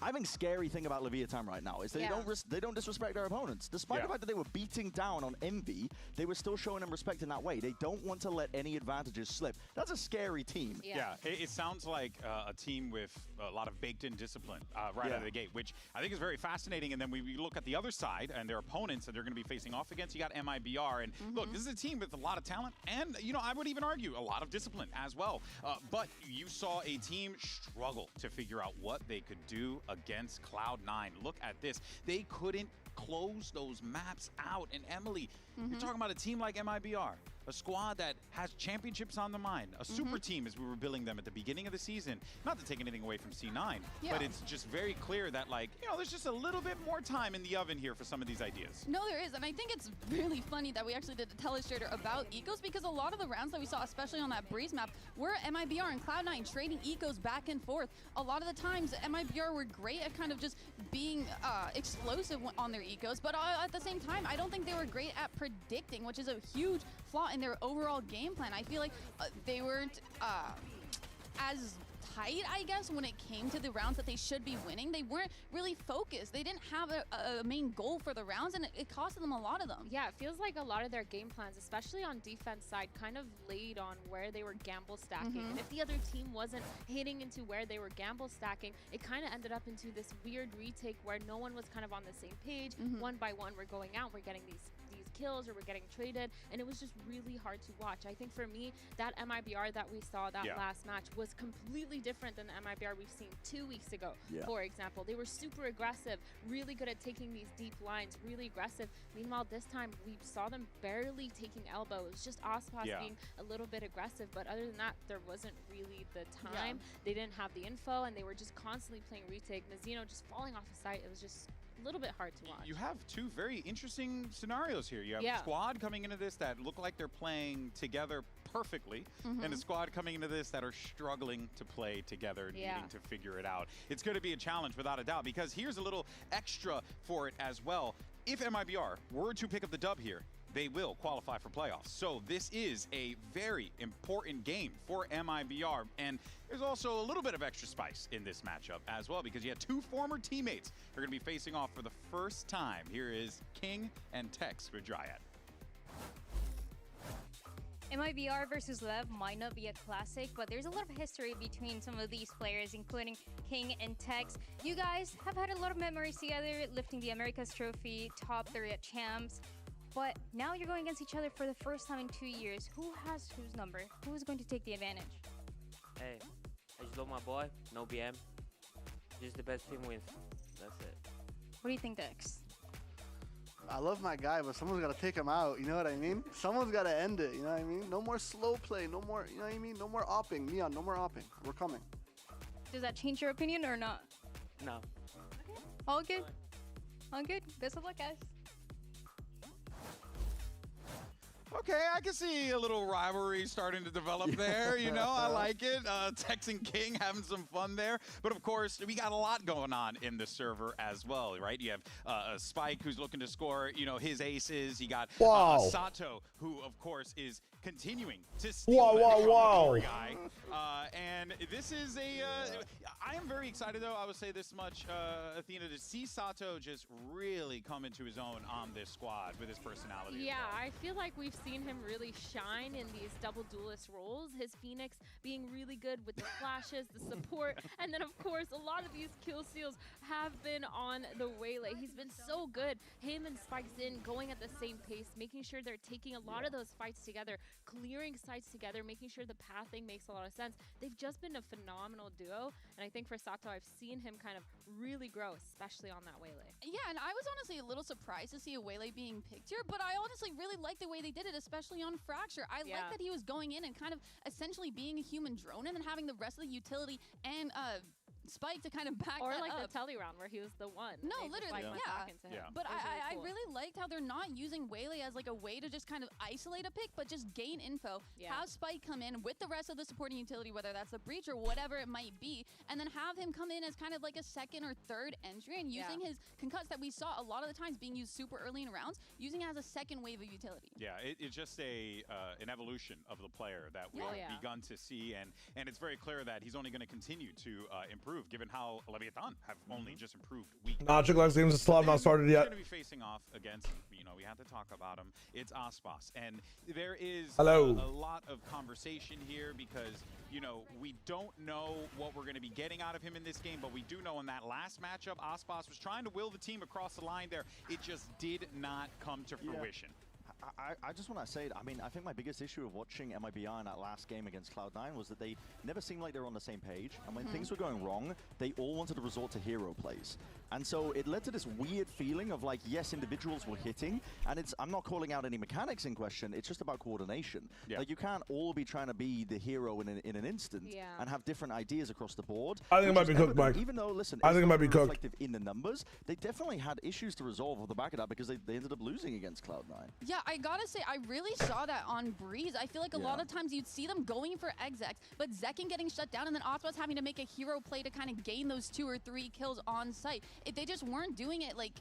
I think, scary thing about Leviathan right now is they don't disrespect their opponents. Despite the fact that they were beating down on Envy, they were still showing them respect in that way. They don't want to let any advantages slip. That's a scary team. Yeah, it sounds like a team with a lot of baked-in discipline right out of the gate, which I think is very fascinating. And then we look at the other side and their opponents that they're going to be facing off against. You got MIBR, and look, this is a team with a lot of talent, and I would even argue a lot of discipline as well. But you saw a team struggle to figure out what they could do against Cloud9. Look at this. They couldn't close those maps out. And Emily, you're talking about a team like MIBR. a squad that has championships on the mind, a super team as we were building them at the beginning of the season. Not to take anything away from C9, but it's just very clear that, like, you know, there's just a little bit more time in the oven here for some of these ideas. No, there is, and I think it's really funny that we actually did the Telestrator about ecos, because a lot of the rounds that we saw, especially on that Breeze map, were MIBR and Cloud9 trading ecos back and forth. A lot of the times, MIBR were great at kind of just being explosive on their ecos, but at the same time, I don't think they were great at predicting, which is a huge flaw in their overall game plan. I feel like they weren't as tight, I guess, when it came to the rounds that they should be winning. They weren't really focused. They didn't have a main goal for the rounds, and it costed them a lot of them. Yeah, it feels like a lot of their game plans, especially on defense side, kind of laid on where they were gamble stacking. And if the other team wasn't hitting into where they were gamble stacking, it kind of ended up into this weird retake where no one was kind of on the same page. One by one, we're going out, we're getting these kills, or we're getting traded, and it was just really hard to watch. I think for me, that MIBR that we saw that last match was completely different than the MIBR we've seen 2 weeks ago, for example. They were super aggressive, really good at taking these deep lines, really aggressive. Meanwhile, this time, we saw them barely taking elbow. It was just Ospas being a little bit aggressive, but other than that, there wasn't really the time. They didn't have the info, and they were just constantly playing retake. Nazino just falling off the site. It was just a little bit hard to watch. You have two very interesting scenarios here. You have a squad coming into this that look like they're playing together perfectly, and a squad coming into this that are struggling to play together, needing to figure it out. It's going to be a challenge without a doubt, because here's a little extra for it as well. If MIBR were to pick up the dub here, they will qualify for playoffs. So this is a very important game for MIBR. And there's also a little bit of extra spice in this matchup as well, because you had two former teammates who are going to be facing off for the first time. Here is King and Tex for Dryad. MIBR versus LEV might not be a classic, but there's a lot of history between some of these players, including King and Tex. You guys have had a lot of memories together, lifting the Americas trophy, top 3 at champs. But now you're going against each other for the first time in 2 years. Who has whose number? Who is going to take the advantage? Hey, I just love my boy. No BM. Just the best team wins. That's it. What do you think, Dex? I love my guy, but someone's got to take him out. You know what I mean? Someone's got to end it. You know what I mean? No more slow play. No more, you know what I mean? No more opping. Neon, no more opping. We're coming. Does that change your opinion or not? No. Okay. All good. All good. Best of luck, guys. Okay, I can see a little rivalry starting to develop there. You know, I like it. Tex and King having some fun there. But of course, we got a lot going on in the server as well, right? You have Spike, who's looking to score, you know, his aces. You got Sato, who of course is continuing to steal the guy. And this is I am very excited, though. I would say this much, Athena, to see Sato just really come into his own on this squad with his personality. Yeah, I feel like we've seen him really shine in these double duelist roles. His Phoenix being really good with the flashes, the support, and then of course a lot of these kill steals have been on the Waylay. He's been so good. Him and Spike Zin going at the same pace, making sure they're taking a lot of those fights together, clearing sites together, making sure the pathing makes a lot of sense. They've just been a phenomenal duo, and I think for Sato, I've seen him kind of really grow, especially on that Waylay. Yeah, and I was honestly a little surprised to see a Waylay being picked here, but I honestly really like the way they did it, especially on Fracture. I like that he was going in and kind of essentially being a human drone and then having the rest of the utility and Spike to kind of back or that like up. the Telly round where he was the one. No, literally, But I really liked how they're not using Waylay as like a way to just kind of isolate a pick, but just gain info. Have Spike come in with the rest of the supporting utility, whether that's the breach or whatever it might be, and then have him come in as kind of like a second or third entry and using his concuss that we saw a lot of the times being used super early in rounds, using it as a second wave of utility. Yeah, it's just an evolution of the player that we've begun to see, and it's very clear that he's only going to continue to improve, given how Leviathan have only just improved week. Chick-fil-A games still have not started yet. Going to be facing off against, you know, we have to talk about him. It's Ospas, and there is a lot of conversation here because, you know, we don't know what we're going to be getting out of him in this game, but we do know in that last matchup, Ospas was trying to will the team across the line there. It just did not come to fruition. I just want to say, I mean, I think my biggest issue of watching MIBR in that last game against Cloud9 was that they never seemed like they were on the same page. And when things were going wrong, they all wanted to resort to hero plays. And so it led to this weird feeling of like, yes, individuals were hitting, and I'm not calling out any mechanics in question, it's just about coordination. Yeah. Like, you can't all be trying to be the hero in an instant and have different ideas across the board. I think it might be cooked, Mike. Even though, listen, I think it might be cooked. Reflective in the numbers, they definitely had issues to resolve off the back of that because they ended up losing against Cloud9. Yeah, I gotta say, I really saw that on Breeze. I feel like a lot of times you'd see them going for execs, but Zekin getting shut down, and then Oswald's having to make a hero play to kind of gain those 2 or 3 kills on site. If they just weren't doing it like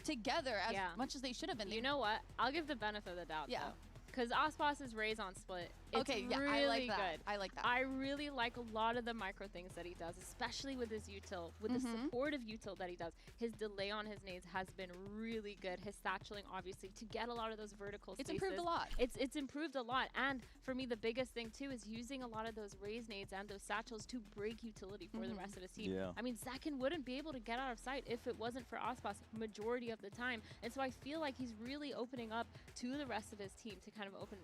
together as much as they should have been. You know what? I'll give the benefit of the doubt. Yeah. Because Osboss's Raise on Split, it's okay, yeah, really I like that. good. I like that. I really like a lot of the micro things that he does, especially with his util, with the supportive util that he does. His delay on his nades has been really good. His satcheling, obviously, to get a lot of those vertical spaces. It's improved a lot. It's improved a lot. And for me, the biggest thing, too, is using a lot of those Raise nades and those satchels to break utility for the rest of his team. Yeah. I mean, Zekin wouldn't be able to get out of sight if it wasn't for Osboss majority of the time. And so I feel like he's really opening up to the rest of his team to kind of open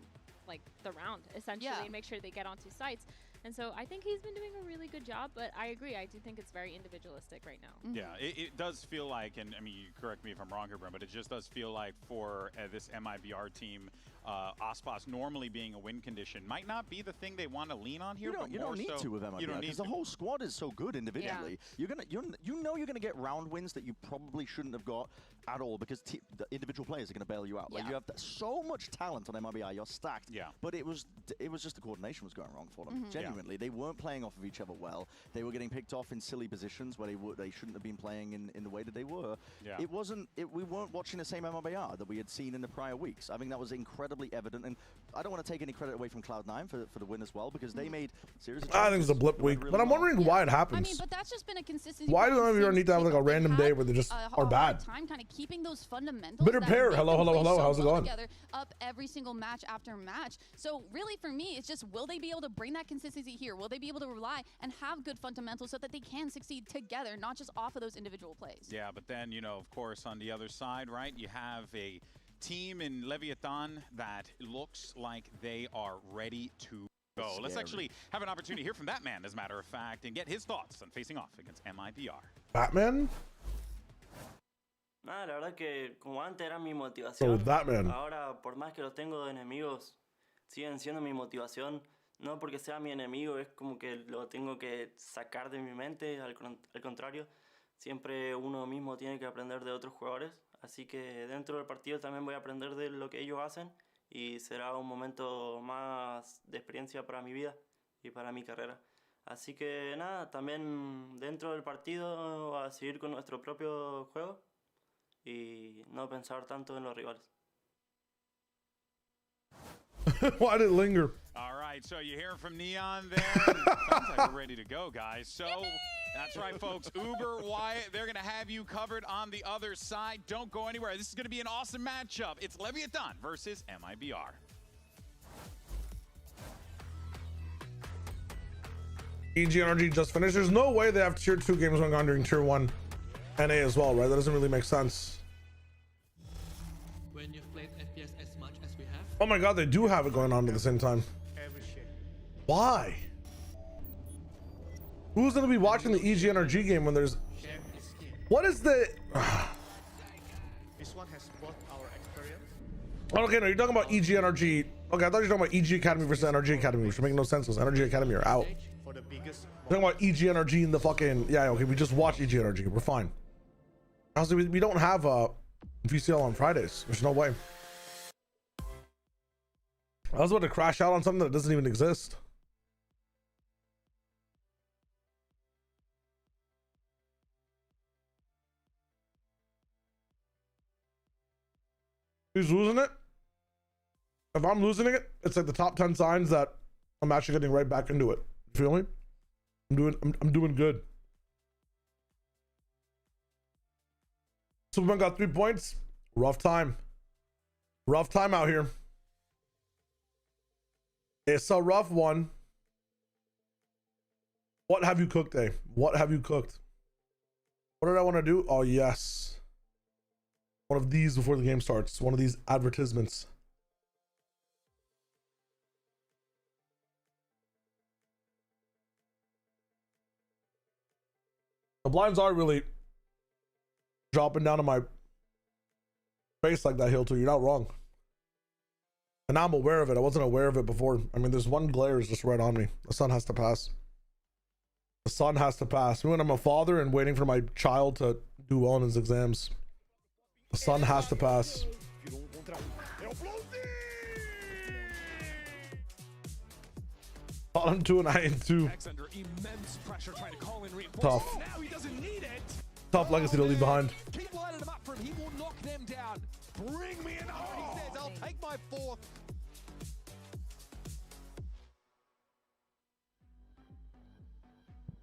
like the round essentially and make sure they get onto sites. And so I think he's been doing a really good job, but I agree, I do think it's very individualistic right now. Yeah, it does feel like, and I mean, you correct me if I'm wrong here, Brent, but it just does feel like for this MIBR team, Osboss normally being a win condition might not be the thing they want to lean on here. You don't need to with MIBR because the whole squad is so good individually. You're gonna get round wins that you probably shouldn't have got at all because the individual players are gonna bail you out. Like you have so much talent on MIBR, you're stacked. Yeah. But it was just the coordination was going wrong for them. Genuinely, they weren't playing off of each other well. They were getting picked off in silly positions where they shouldn't have been playing in the way that they were. Yeah. We weren't watching the same MIBR that we had seen in the prior weeks. I think that was incredibly evident, and I don't want to take any credit away from Cloud9 for the win as well because they made serious. I think it's a blip week, but I'm wondering why it happens. I mean, but that's just been a consistency. Why do MIBR need to have like a random day where they just are bad? Time kind of keeping those fundamentals. Bitter Pear, hello. How's it going? Together up every single match after match. So really, for me, it's just will they be able to bring that consistency here? Will they be able to rely and have good fundamentals so that they can succeed together, not just off of those individual plays? Yeah, but then, of course, on the other side, right, you have a team in Leviathan that looks like they are ready to go. Let's actually have an opportunity to hear from that man, as a matter of fact, and get his thoughts on facing off against MIBR. Batman? Nada, la verdad que como antes era mi motivación. So Batman. Ahora, por más que los tengo de enemigos, siguen siendo mi motivación. No porque sea mi enemigo, es como que lo tengo que sacar de mi mente. Al contrario, siempre uno mismo tiene que aprender de otros jugadores. Así que dentro del partido también voy a aprender de lo que ellos hacen y será un momento más de experiencia para mi vida y para mi carrera. Así que nada, también dentro del partido a seguir con nuestro propio juego y no pensar tanto en los rivales. Why did it linger? All right, so you're hearing from Neon there. Sounds like we're ready to go, guys. So that's right, folks. Uber, Wyatt, they're going to have you covered on the other side. Don't go anywhere. This is going to be an awesome matchup. It's Leviathan versus MIBR. NRG just finished. There's no way they have tier 2 games going on during tier 1 NA as well, right? That doesn't really make sense. When you've played FPS as much as we have. Oh my god, they do have it going on at the same time. Why? Who's going to be watching the NRG game when there's... What is the... This one has both our experience. Okay, no, you're talking about NRG. Okay, I thought you were talking about EG Academy versus NRG Academy, which would make no sense because NRG Academy are out. For the biggest... Talking about NRG in the fucking... Yeah, okay, we just watch NRG. We're fine. Also, we don't have VCL on Fridays. There's no way. I was about to crash out on something that doesn't even exist. Who's losing it? If I'm losing it, it's like the top 10 signs that I'm actually getting right back into it. You feel me? I'm doing good. Superman got 3 points. Rough time. Rough time out here. It's a rough one. What have you cooked, eh? What have you cooked? What did I want to do? Oh, yes. One of these before the game starts. One of these advertisements. blinds are really dropping down on my face like that, Hill too. You're not wrong. And now I'm aware of it. I wasn't aware of it before. I mean, there's one glare is just right on me. The sun has to pass. The sun has to pass. When I'm a father and waiting for my child to do well in his exams, the sun has to pass. Bottom 2 and I in 2. Tough. Tough legacy to leave behind. Keep lining them up for him. He will knock them down. Bring me in. Oh, he says, I'll take my 4th.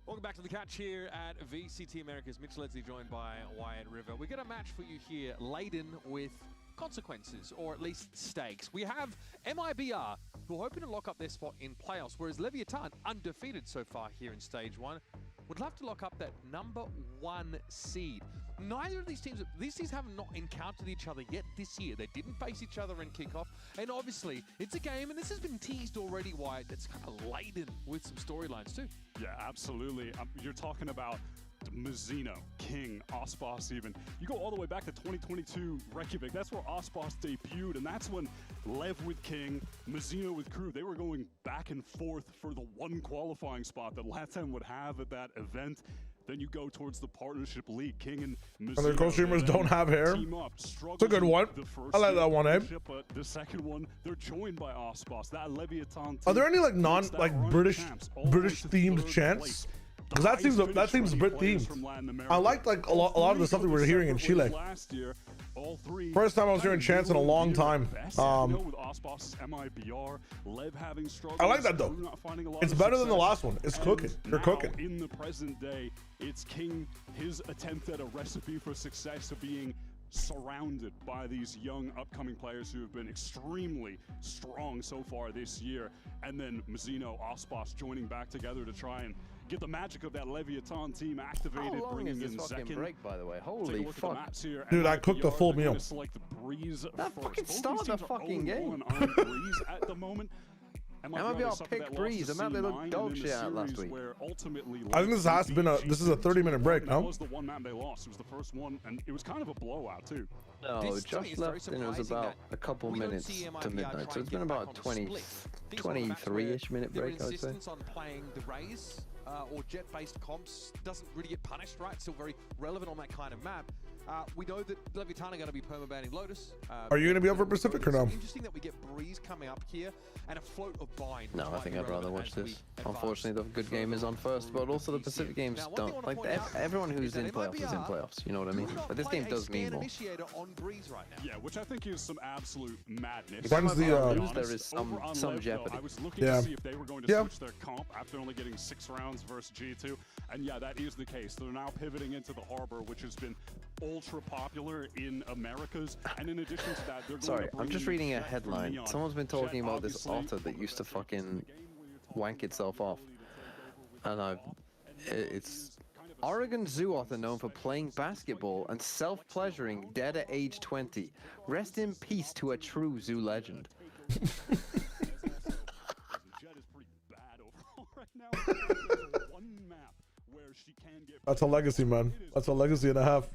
Welcome back to the catch here at VCT Americas. Mitch Ledsley joined by Wyatt River. We got a match for you here laden with consequences, or at least stakes. We have MIBR, who are hoping to lock up their spot in playoffs, whereas Leviathan, undefeated so far here in stage 1, would love to lock up that #1 seed. Neither of these teams have not encountered each other yet this year. They didn't face each other in kickoff, and obviously it's a game, and this has been teased already, Wyatt, that's kind of laden with some storylines too. Yeah, absolutely. You're talking about Mizzino, King, Osboss even. You go all the way back to 2022 Reykjavik. That's where Osboss debuted, and that's when Lev with King, Mizzino with Crew, they were going back and forth for the one qualifying spot that LATAM would have at that event. Then you go towards the Partnership League. King and Mizzino. And their co-streamers don't have hair. It's a good one. I like that one, Abe. But the second one, they're joined by Osboss. That Leviathan. Are there any like British themed chants? Because that seems Brit themed. I liked like a lot of the stuff that we were hearing in Chile. First time I was hearing chants in a long time. I like that though. It's better than the last one. It's cooking. You're cooking. In the present day, it's King, his attempt at a recipe for success of being surrounded by these young upcoming players who have been extremely strong so far this year, and then Mizzino, Osboss joining back together to try and get the magic of that Leviathan team activated. How long bringing is this in fucking second. break, by the way? Holy fuck. Dude, I cooked a full meal. That fucking started the fucking game. At the moment. MIBR picked Breeze. The map they looked dog shit at last week. I think this is a 30-minute break, no? That was the one map they lost. It was the first one, and it was kind of a blowout too. No, just left and it was about a couple minutes to midnight, so it's been about a 23-ish minute break, I would say. On playing the Raze or jet-based comps doesn't really get punished, right? It's still very relevant on that kind of map. We know that Leviathan are going to be permabanning Lotus. Are you going to be up for Pacific or no? Interesting that we get Breeze coming up here and a float of Bind. No, I think I'd rather watch this. Unfortunately, the good game is on first, but also the Pacific games don't. Like, everyone who's in playoffs is in playoffs, you know what I mean? But this game does mean more. Yeah, which I think is some absolute madness. When's the, there is some jeopardy. I was looking to see if they were going to switch their comp after only getting 6 rounds versus G2, and yeah, that is the case. They're now pivoting into the Harbor, which has been ultra popular in Americas, and in addition to that, they're going to I'm just reading a headline. Someone's been talking about this otter that used to fucking wank itself off, and it's Oregon zoo otter known for playing basketball and self-pleasuring, dead at age 20. Rest in peace to a true zoo legend. That's a legacy, man. That's a legacy and a half.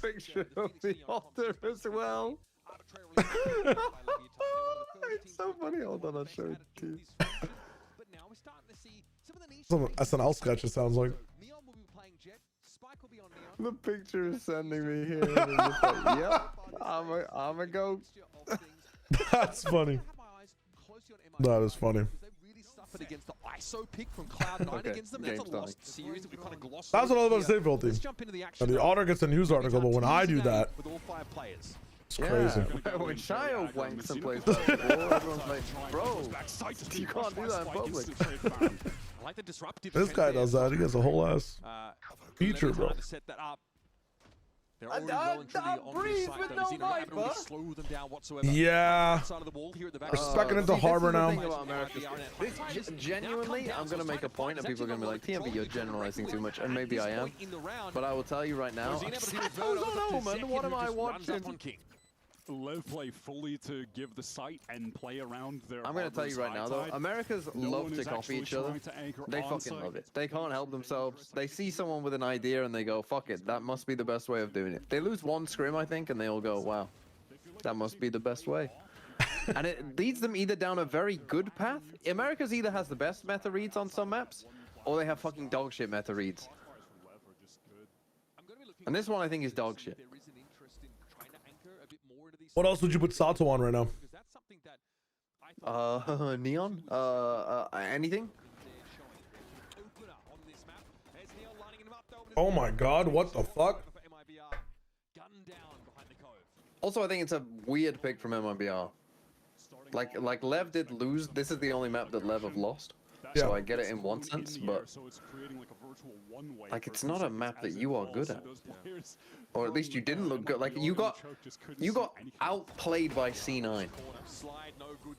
Picture of the otter as well. It's so funny. Hold on, I'll show it to you. Some SNL sketch, it sounds like. The picture is sending me here. And it's like, yep, I'm a goat. That's funny. That is funny. Against the ISO pick from Cloud9 against them. That's a lost series that we kind of glossed. That's what I was about to say, Filthy. And the Otter gets a news article, but when I do that, with all 5 players. It's crazy. When Shio wanks and plays basketball, everyone's like, bro, you can't do that in public. I like the disruptive. This guy does that. He gets a whole ass feature, bro. Set that up. They're already well and truly on the side. They're not going to slow them down whatsoever. Yeah. We're specking into Harbor now. Genuinely, I'm going to make a point and people are going to be like, TMB, you're generalizing too much, and maybe I am. But I will tell you right now, I was on Omen, what am I watching? LEV play fully to give the site and play around their. I'm going to tell you right now, though, Americans love to copy each other. They fucking love it. They can't help themselves. They see someone with an idea and they go, fuck it, that must be the best way of doing it. They lose one scrim, I think, and they all go, wow, that must be the best way. And it leads them either down a very good path. America's either has the best meta reads on some maps, or they have fucking dog shit meta reads. And this one I think is dog shit. What else would you put Sato on right now? Neon? Anything? Oh my god, what the fuck? Also, I think it's a weird pick from MIBR. Like LEV did lose. This is the only map that LEV have lost. Yeah. So I get it in one sense, but like it's not a map that you are good at, or at least you didn't look good. Like you got outplayed by C9.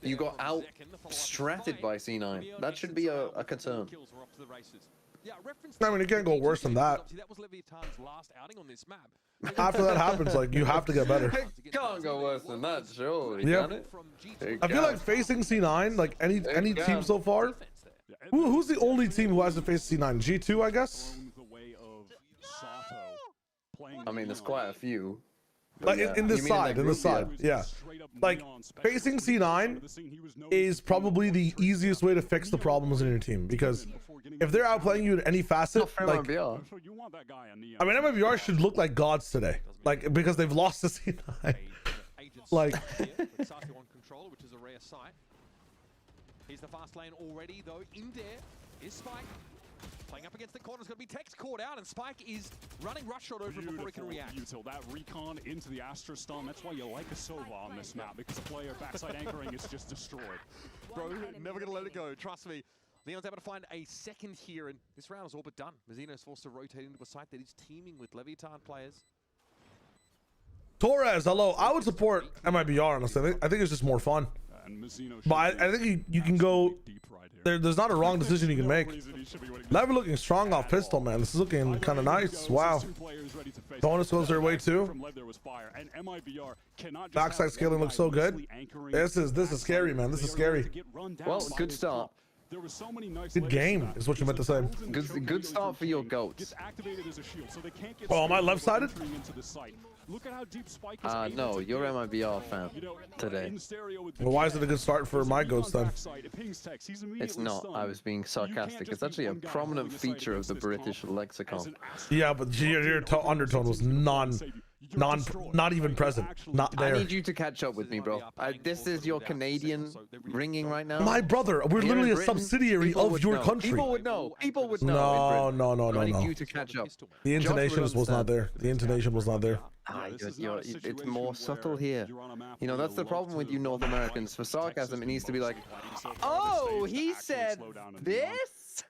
You got out-stratted by C9. That should be a concern. I mean, it can't go worse than that. After that happens, like, you have to get better. It can't go worse than that, surely. Yeah. Can it? I feel like facing C9, like any team so far. Who's the only team who hasn't faced C9? G2, I guess. I mean, there's quite a few. Like in this side, yeah. Like facing C9 is probably the easiest way to fix the problems in your team, because if they're outplaying you in any facet, like, I mean, MIBR should look like gods today, like, because they've lost to C9. Like, which is a rare sight. Here's the fast lane already, though. In there is Spike. Playing up against the corner, it's going to be Tex caught out, and Spike is running rush shot over before he can react. Util that recon into the Astra stun. That's why you like a Sova on this map, because a player backside anchoring is just destroyed. Bro, never going to let it go. Trust me. Leon's able to find a second here, and this round is all but done. Mazino's forced to rotate into a site that is teaming with Leviathan players. Torres, hello. I would support MIBR, honestly. I think it's just more fun. But I think you can go. There's not a wrong decision you can make. LEV looking strong off pistol, man. This is looking kind of nice. Wow. Bonus goes their way too. Backside scaling looks so good. This is scary, man. This is scary. Well, good start. Good game is what you meant to say. Good start for your goats. Oh, am I left-sided? No, you're MIBR fan today. Well, why is it a good start for my goats then? It's not. I was being sarcastic. It's actually a prominent feature of the British lexicon. Yeah, but your undertone was not even present. Not there. I need you to catch up with me, bro. This is your Canadian ringing right now. My brother, we're literally a subsidiary of your country. People would know. People would know. No. I need you to catch up. The intonation was not there. The intonation was not there. It's more subtle here. You know, that's the problem with you North Americans. For sarcasm, it needs to be like, oh, he said this?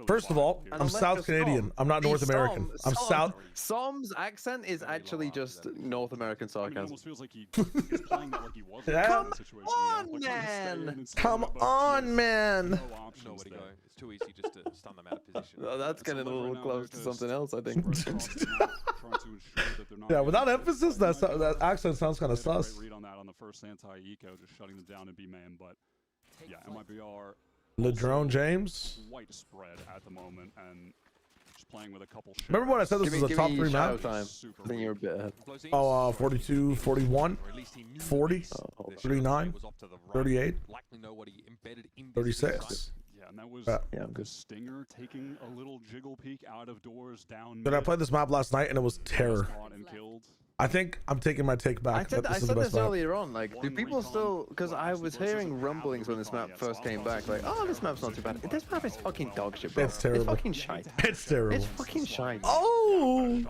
First of all, I'm South Canadian. I'm not North American. I'm South. Som's accent is actually just North American sarcasm. Come on, man! Come on, man! It's too easy just to stun them out of position. Oh, that's getting a little close to something else, I think. Yeah, without emphasis, that accent sounds kind of sus. Read on that on the first anti-eco, just shutting them down in B-man, but yeah, MIBR. LeDrone James. White spread at the moment, and just playing with a couple. Remember when I said this was a top 3 map? I think you're a bit ahead. Oh, 42, 41, 40, 39, 38, 36. Yeah, and that was good. Stinger taking a little jiggle peek out of doors down. But I played this map last night and it was terror. I think I'm taking my take back. I said this earlier on. Like, do people still? Because I was hearing rumblings when this map first came back. Like, oh, this map's not too bad. This map is fucking dog shit, bro. It's terrible. It's fucking shite. It's terrible. It's fucking shite. Oh!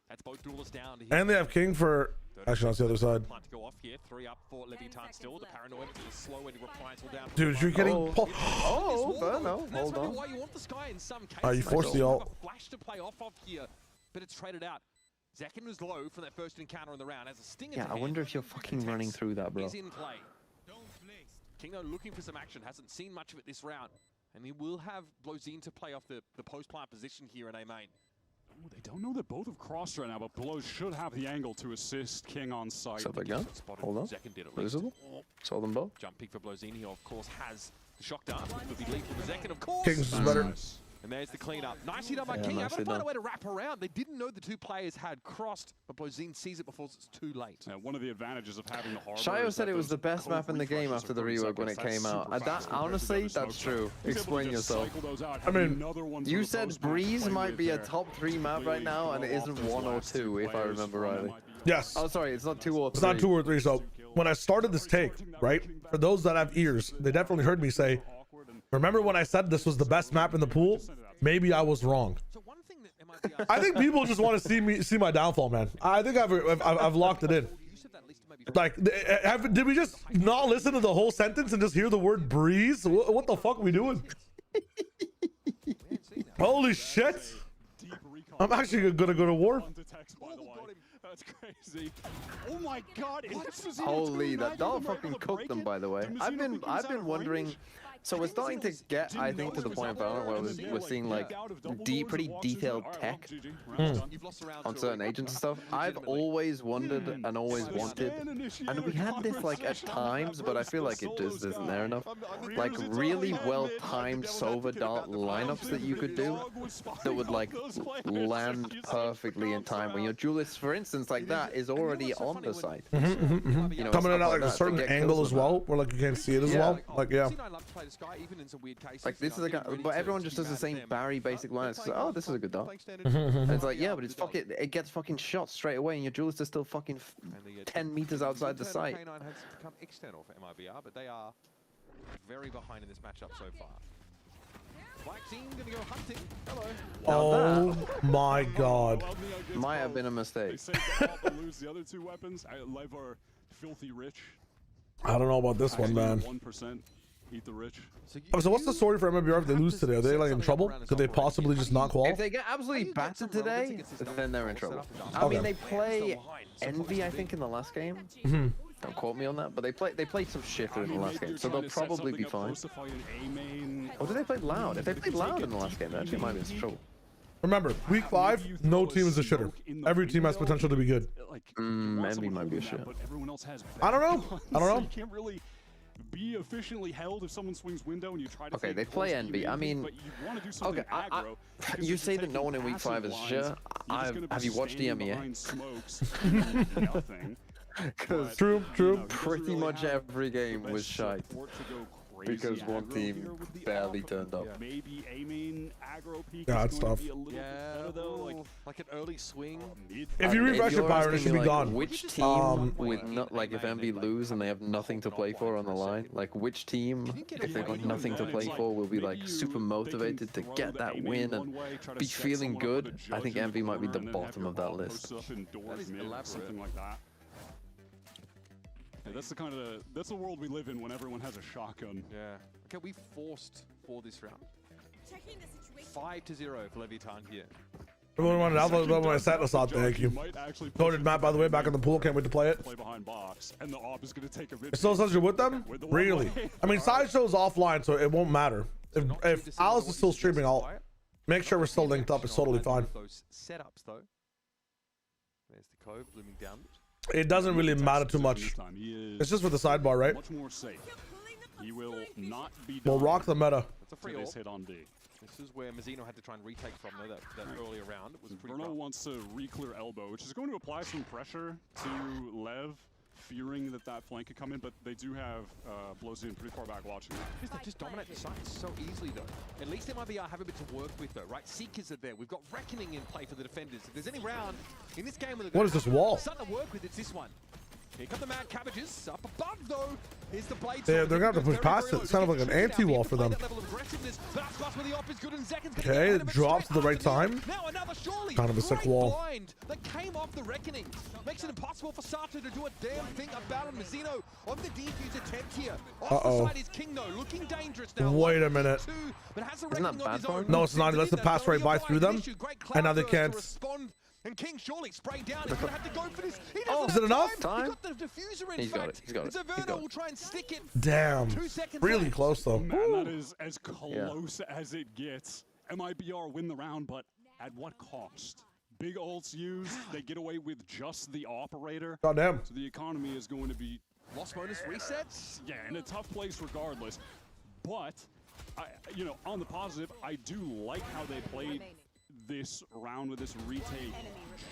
That's both duelists down. And they have King for. Actually, that's the other side. Plan to go off here. 3 up for Leviathan still. The paranoid is slow and reprisal down. Dude, you're getting. Oh, Verno. Hold on. Why you want the Sky in some cases. You forced the ult. Flash to play off of here, but it's traded out. Zekin was low from that first encounter in the round as a stinger. Yeah, I wonder if you're fucking running through that, bro. He's in play. Kingno looking for some action, hasn't seen much of it this round, and he will have Blozine to play off the post plant position here in A main. They don't know that both have crossed right now, but Blow should have the angle to assist King on site. Stuff like that. Hold on. Visible. Saw them both. Jumping for Blozini, who of course has the shock dart. Would be lethal for Zekin, of course. Kings is better. And there's the cleanup. Nicely done by King. I've got to find a way to wrap around. They didn't know the two players had crossed, but Blozini sees it before it's too late. One of the advantages of having the harbor. Shio said it was the best map in the game after the rework when it came out. That honestly, that's true. Explain yourself. I mean, you said Breeze might be a top 3 map right now, and it isn't 1 or 2, if I remember rightly. Yes. Oh, sorry, it's not 2 or 3. It's not 2 or 3. So when I started this take, right, for those that have ears, they definitely heard me say, remember when I said this was the best map in the pool? Maybe I was wrong. I think people just want to see my downfall, man. I think I've locked it in. Like, did we just not listen to the whole sentence and just hear the word breeze? What the fuck are we doing? Holy shit! I'm actually gonna go to war. That's crazy. Oh my god. Holy, that dog fucking cooked them, by the way. I've been wondering. So we're starting to get, I think, to the point of Valorant where we're seeing like pretty detailed tech on certain agents and stuff. I've always wondered and always wanted, and we had this like at times, but I feel like it just isn't there enough. Like really well-timed Sova dart lineups that you could do that would like land perfectly in time. When your duelist, for instance, like that is already on the site. You know, coming in at like a certain angle as well, where like you can't see it as well. Like yeah. Like this is a guy, but everyone just does the same Barry basic line. It's like, oh, this is a good dart. And it's like, yeah, but it's it gets fucking shot straight away, and your duelist is still fucking 10 meters outside the site. K9 has become external for MIBR, but they are very behind in this matchup so far. Black team gonna go hunting. Hello. Oh my god. Might have been a mistake. They say to lose the other 2 weapons. LEV are filthy rich. I don't know about this one, man. 1%. Eat the rich. So what's the story for MIBR if they lose today? Are they like in trouble? Could they possibly just not qualify? If they get absolutely battered today, then they're in trouble. I mean, they play Envy, I think, in the last game. Don't quote me on that, but they played some shit in the last game, so they'll probably be fine. Or did they play Loud? If they played Loud in the last game, they actually might be in some trouble. Remember, week 5, no team is a shitter. Every team has potential to be good. Envy might be a shit. I don't know. I don't know. You can't really be efficiently held if someone swings window and you try to. Okay, they play Envy. I mean, okay, you say that no one in week 5 is shit. Have you watched the MEA? Because true. Pretty much every game was shite. Because one team barely turned up. Maybe aiming aggro peak. Yeah, it's tough. Yeah, like an early swing. If you refresh it, Byron, it should be gone. Which team with like if Envy lose and they have nothing to play for on the line, like which team, if they've got nothing to play for, will be like super motivated to get that win and be feeling good? I think Envy might be the bottom of that list. Something like that. Yeah, that's the world we live in when everyone has a shotgun. Yeah. Okay, we forced for this round. 5-0 for Leviathan here. Everyone wanted Alpha when I sat us out. Thank you. Coded Matt, by the way, back in the pool. Can't wait to play it. Play behind box, and the op is going to take a it still says you're with them? Really? I mean, Sideshow's offline, so it won't matter. If Alice is still streaming, I'll make sure we're still linked up. It's totally fine. Those setups, though. There's the code blooming down. It doesn't really matter too much. It's just for the sidebar, right? Much more safe. He will not be. We'll rock the meta. That's a free hit on D. This is where Mazzino had to try and retake from though, that earlier round. It was pretty Bruno wants to re-clear elbow, which is going to apply some pressure to LEV, fearing that flank could come in, but they do have Blozini pretty far back watching that. Because they just dominate the site so easily though. At least MIBR have a bit to work with though, right? Seekers are there. We've got Reckoning in play for the defenders. If there's any round in this game with what is this wall? Something to work with, it's this one. Here come the Mad Cabbages. Up above, though, is the blade. They're going to have to push past it. It's kind of like an anti-wall for them. Okay, it drops at the right time. Kind of a sick wall. That came off the Reckoning. Makes it impossible for Sato to do a damn thing about him. Mazzino on the defuse attempt here. Off the side is King, though, looking dangerous now. Wait a minute. Isn't that bad for him? No, it's not. He lets it pass right by through them, and now they can't. And King surely spraying down. He's gonna have to go for this. Oh, is it enough? He got the diffuser in He's got it. He's got it. Zaverno will try and stick it. Damn. 2 seconds really left. close though. Man, that is as close as it gets. MIBR win the round, but at what cost? Big ults used, they get away with just the operator. Goddamn. So the economy is going to be... Lost bonus resets? Yeah, in a tough place regardless. But, you know, on the positive, I do like how they played this round with this retake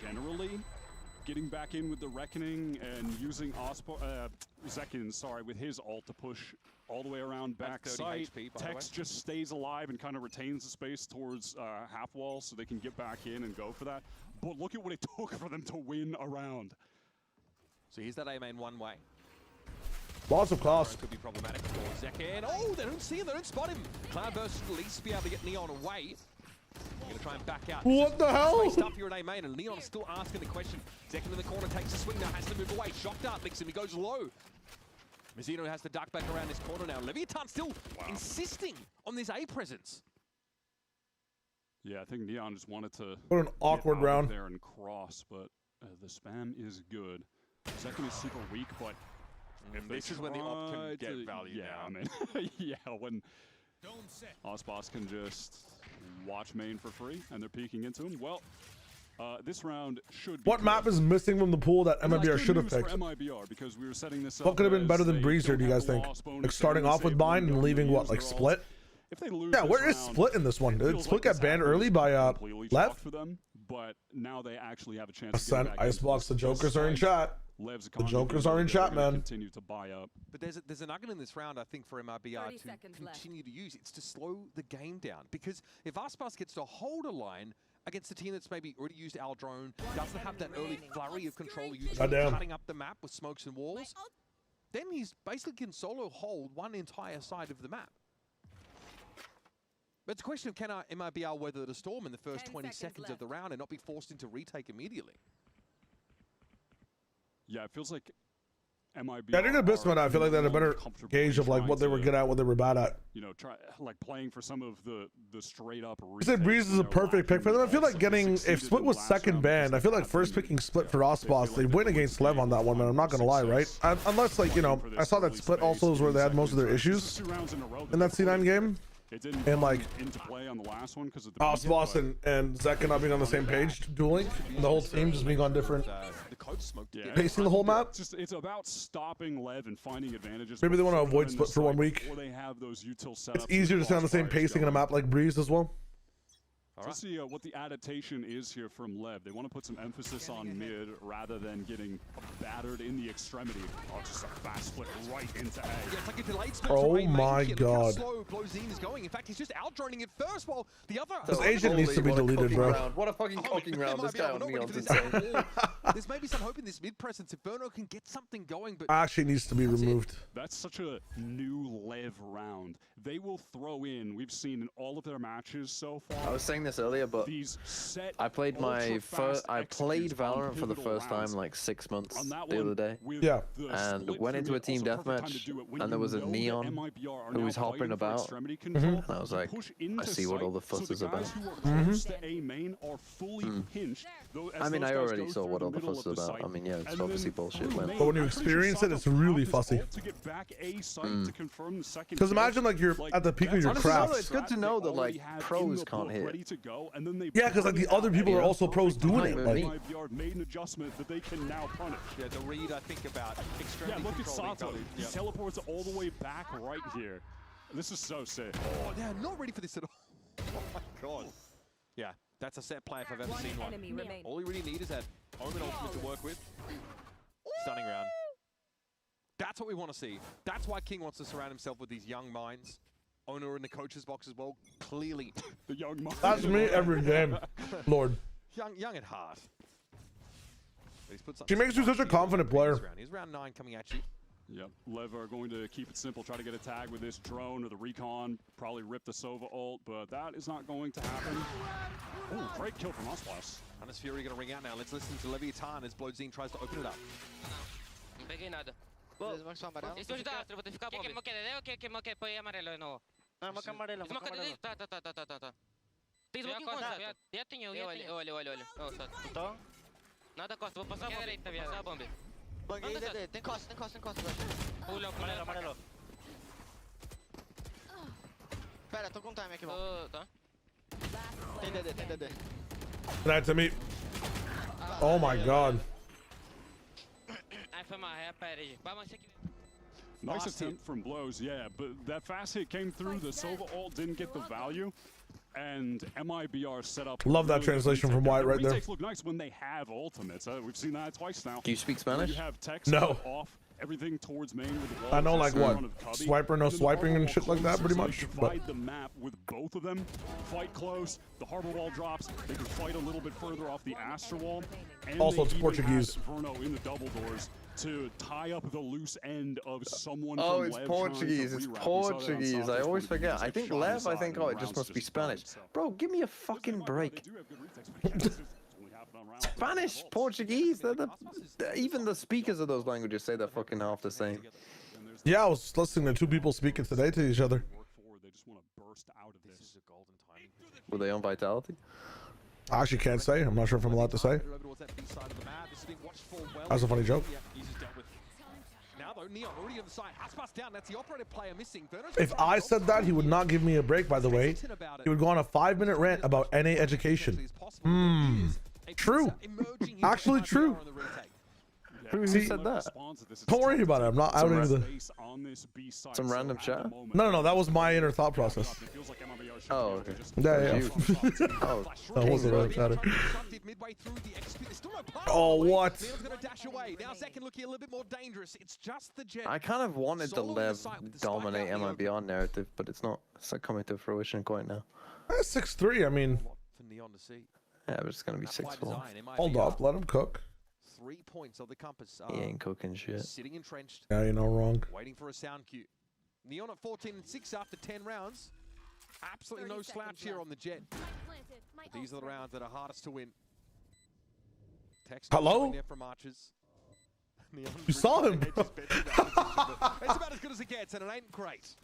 generally. Getting back in with the Reckoning and using Zekin, with his ult to push all the way around back site. Tex just stays alive and kind of retains the space towards half wall so they can get back in and go for that. But look at what it took for them to win a round. So here's that A main one way. Lots of class. Could be problematic for Zekin. Oh, they don't see him, they don't spot him. Cloudburst should at least be able to get Neon away. You're gonna try and back out. What the hell? Stuff here at A main, and Neon's still asking the question. Zekin in the corner takes a swing now, has to move away. Shock dart licks him, he goes low. Mizzino has to duck back around this corner now. Leviathan still insisting on this A presence. Yeah, I think Neon just wanted to what an awkward round there and cross, but the spam is good. Zekin is super weak, but this is when the op can get value now. I mean, yeah, when Osboss can just watch main for free and they're peeking into him. Well, this round should be what map is missing from the pool that MIBR should have picked? MIBR, because we were setting this up. What could have been better than Breezer, do you guys think? Like starting off with Bind and leaving what, like Split? If they lose, yeah, where is Split in this one? Did Split get banned early by LEV? For them, but now they actually have a chance. Ascent, Icebox, the Jokers are in chat. The Jokers are in chat, man. Continue to buy up. But there's a nugget in this round, I think, for MIBR to continue to use. It's to slow the game down. Because if Aspas gets to hold a line against a team that's maybe already used our drone, doesn't have that early flurry of control, cutting up the map with smokes and walls, then he's basically can solo hold one entire side of the map. But it's a question of can MIBR weather the storm in the first 20 seconds of the round and not be forced into retake immediately. Yeah, it feels like MIBR. Yeah, they did a bit I feel like they had a better gauge of like what they were good at, what they were bad at. You know, playing for some of the straight up. I said Breeze is a perfect pick for them. I feel like getting if Split was second banned, I feel like first picking Split for Osboss, they win against LEV on that one, man. I'm not gonna lie, right? Unless like, you know, I saw that Split also is where they had most of their issues in that C9 game. And like into play on the last one because of the Osboss and Zekin not being on the same page, dueling, and the whole team just being on different pacing the whole map. It's about stopping LEV and finding advantages. Maybe they want to avoid Split for 1 week. Or they have those util setups. It's easier to stay on the same pacing in a map like Breeze as well. Let's see what the adaptation is here from LEV. They want to put some emphasis on mid rather than getting battered in the extremity. Oh, just a fast split right into A. Yeah, it's like a delayed split. Oh my god. Slow Blowzine is going. In fact, he's just out-droning it first while the other... This agent needs to be deleted, bro. What a fucking cooking round. This guy on Neon's insane. There's maybe some hope in this mid presence if Verno can get something going, but... Actually needs to be removed. That's such a new LEV round. They will throw in, we've seen in all of their matches so far. I was saying this earlier, but I played Valorant for the first time in like 6 months the other day. Yeah. And went into a team deathmatch, and there was a Neon who was hopping about, and I was like, I see what all the fuss is about. I mean, I already saw what all the fuss is about. I mean, yeah, it's obviously bullshit. But when you experience it, it's really fussy. Because imagine like you're at the peak of your craft. It's good to know that like pros can't hit. Yeah, because like the other people are also pros doing it. Like, made an adjustment that they can now punish. Yeah, the read I think about extremely look at Sato. He teleports all the way back right here. This is so sick. Oh, they're not ready for this at all. Oh my god. Yeah, that's a set play if I've ever seen one. All you really need is that Omen ultimate to work with. Stunning round. That's what we want to see. That's why King wants to surround himself with these young minds. Owner in the coach's box as well. Clearly, the young minds. That's me every game, Lord. Young at heart. She makes you such a confident player. Here's round 9 coming at you. Yep, LEV are going to keep it simple, try to get a tag with this drone or the recon, probably rip the Sova ult, but that is not going to happen. Oh, great kill from Osboss. Hunter's Fury going to ring out now. Let's listen to Leviathan as Blowzine tries to open it up. Não peguei nada. Estou de dastro, vou ter que ficar bom. Quer dedé ou quer põe amarelo de novo? Não, moca amarelo. Moca dedé? Tá. Tem smoke em conta. Já tenho. Olha. Então? Nada costa, vou passar a bomba. Vou passar a bomba. Banguei dedé, tem costa. Pula. Amarelo. Pera, tô com time aqui, mano. Tá. Tem dedé. Good night, Timmy. Oh my god. Nice attempt from Blows, yeah, but that fast hit came through. The Sova ult didn't get the value, and MIBR set up. Love that translation from Wyatt right there. Retakes look nice when they have ultimates. We've seen that twice now. Do you speak Spanish? You have text No. off everything towards main with the wall. I know, like what? Swiper, no swiping and shit like that, pretty much. Divide the map with both of them. Fight close. The harbor wall drops. They can fight a little bit further off the Astra wall. And Also, it's they even Portuguese. had Verno in the double doors to tie up the loose end of someone. Oh, from it's LEV Portuguese. trying It's to rewrap. We saw that on Portuguese. I Savage's always point of view. forget. I think Shot Lev. I aside think and oh, the it just rounds must be Spanish. flooded, so. Bro, give me a fucking break. They do have good retakes, but it's only happened on rounds. Spanish, Portuguese. Even the speakers of those languages say they're fucking half the same. Yeah, I was listening to two people speaking today to each other. They just want to burst out of this. Were they on Vitality? I actually can't say. I'm not sure if I'm allowed to say. That's a funny joke. If I said that, he would not give me a break, by the way. He would go on a 5-minute rant about NA education. True. Actually true. Who said that? Don't worry about it. I don't even. Some random chat? No, that was my inner thought process. Oh, okay. Yeah. Oh, that was a random chatter. Oh, what? I kind of wanted the LEV dominate MIBR narrative, but it's not coming to fruition quite now. 6-3, I mean. Yeah, but it's going to be 6-4. Hold up, let him cook. 3 points of the compass. He ain't cooking shit. Sitting entrenched. Yeah, you're not wrong. Waiting for a sound cue. Neon at 14-6 after 10 rounds. Absolutely no slouch here on the Jet. But these are the rounds that are hardest to win. Text Hello? there from Archers. You saw him, bro. It's about as good as it gets, and it ain't great.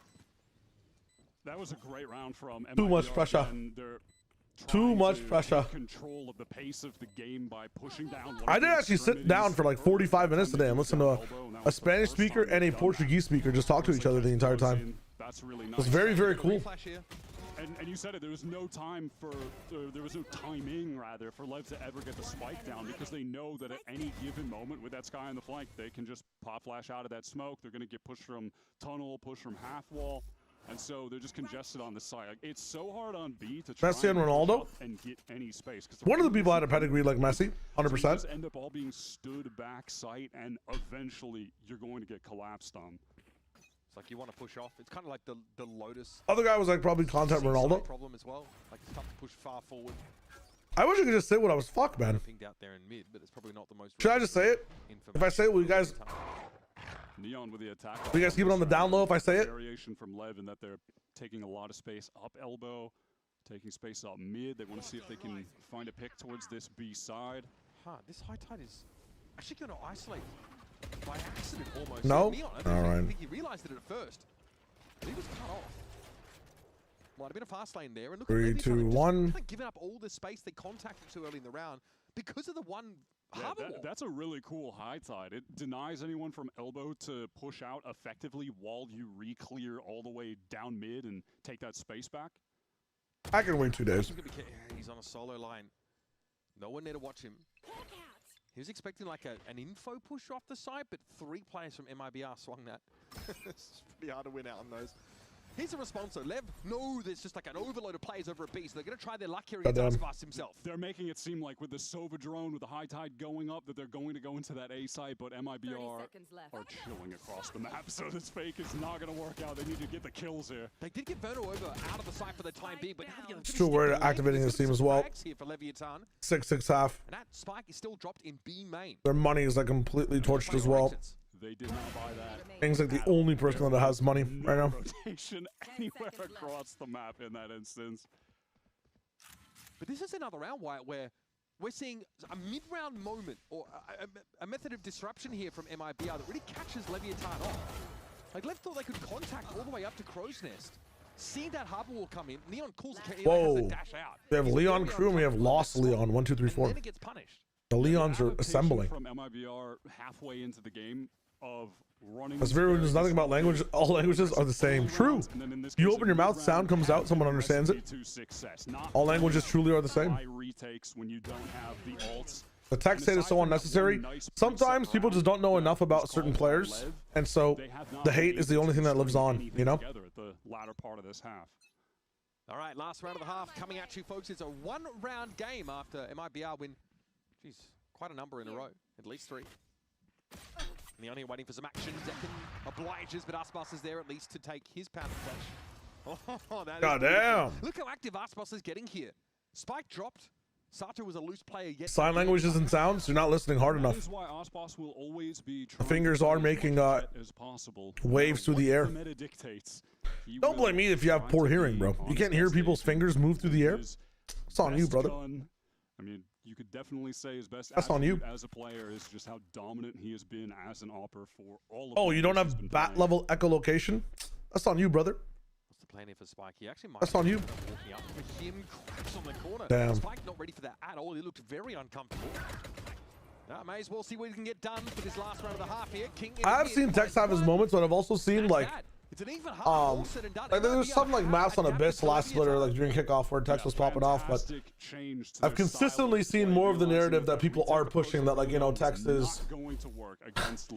That was a great round from MIBR. Too much pressure. Too much pressure. Control of the pace of the game by pushing down. I did actually sit down for like 45 minutes today and listen to a Spanish speaker and a Portuguese speaker just talk to each other the entire time. That's really nice. It was very, very cool. And you said it. There was no time for. There was no timing, rather, for LEV to ever get the spike down because they know that at any given moment with that Sky on the flank, they can just pop flash out of that smoke. They're going to get pushed from tunnel, pushed from half wall. And so they're just congested on the side. Like, it's so hard on B to try Messi and Ronaldo? and get any space. One of the people had a pedigree like Messi, 100%. So you just end up all being stood back sight, and eventually you're going to get collapsed on. It's like you want to push off. It's kind of like the Lotus. Other guy was like probably content Ronaldo. Problem as well. Like it's tough to push far forward. I wish I could just say what I was. Fuck, man. Out there in mid, but it's probably not the most. Should I just say it? If I say it, will you guys? Neon with the attack. Will you guys keep it on the down low if I say it? Variation from LEV in that they're taking a lot of space up elbow, taking space up mid. They want to see if they can find a pick towards this B side. This high tide is actually going to isolate by accident almost. No? Neon, All right. I think he realized it at first. He was cut off. Might have been a fast lane there. And look 3, 2, 1. Giving up all the space they contacted too early in the round because of the one harbor wall. That's a really cool high tide. It denies anyone from elbow to push out effectively while you re-clear all the way down mid and take that space back. I can win 2 days. He's on a solo line. No one there to watch him. He was expecting like an info push off the side, but 3 players from MIBR swung that. It's pretty hard to win out on those. Here's a response though. LEV, no, there's just like an overload of players over at B, so they're going to try their luck here against Aspas himself. They're making it seem like with the Sova drone, with the high tide going up, that they're going to go into that A site, but MIBR are chilling across the map, so this fake is not going to work out. They need to get the kills here. They did get Verno over out of the site for the time being, but now It's true, we're activating his team as well. 6-6 half. And that spike is still dropped in B main. Their money is like completely torched as well. They did not buy that. Thing's like the only person that has money right now. Rotation anywhere across the map in that instance. But this is another round, Wyatt, where we're seeing a mid-round moment or a method of disruption here from MIBR that really catches Leviathan off. Like, LEV thought they could contact all the way up to Crow's Nest. Seeing that harbor wall come in, Neon calls it. Whoa. Dash out. We have Leon crew and we have lost Leon. 1, 2, 3, 4. And then it gets punished. The Leons are assembling. From MIBR halfway into the game of That's very there's nothing about language. All languages are the same. True. You open your mouth, sound comes out, someone understands it. All languages truly are the same. The tech state is so unnecessary. Sometimes people just don't know enough about certain players, and so the hate is the only thing that lives on, you know? The latter part of this half. All right, last round of the half coming at you, folks. It's a one-round game after MIBR win. Jeez, quite a number in a row, at least 3. Neon here waiting for some action. Zekin obliges, but Aspas is there at least to take his pound of flesh. Oh, that God damn. Look how active Aspas is getting here. Spike dropped. Sato was a loose player yet. Sign languages and sounds, you're not listening hard enough. The fingers are making waves through the air. Don't blame me if you have poor hearing, bro. You can't hear people's fingers move through the air. It's on you, brother. I mean, you could definitely say his best That's on you. As a player is just how dominant he has been as an opper for all of Oh, you don't have bat level echolocation? That's on you, brother. What's the plan here for Spike? He actually might. That's on you. Walking up for him, cracks on the corner. Damn. Spike not ready for that at all. He looked very uncomfortable. May as well see what he can get done for this last round of the half here. King I've seen Tex have his moments, but I've also seen like it's an even half, all said and done. like there's something like Maps on Abyss last splitter, like during kickoff where Tex was popping off, but I've consistently seen more of the narrative that people are pushing that, like, you know, Tex is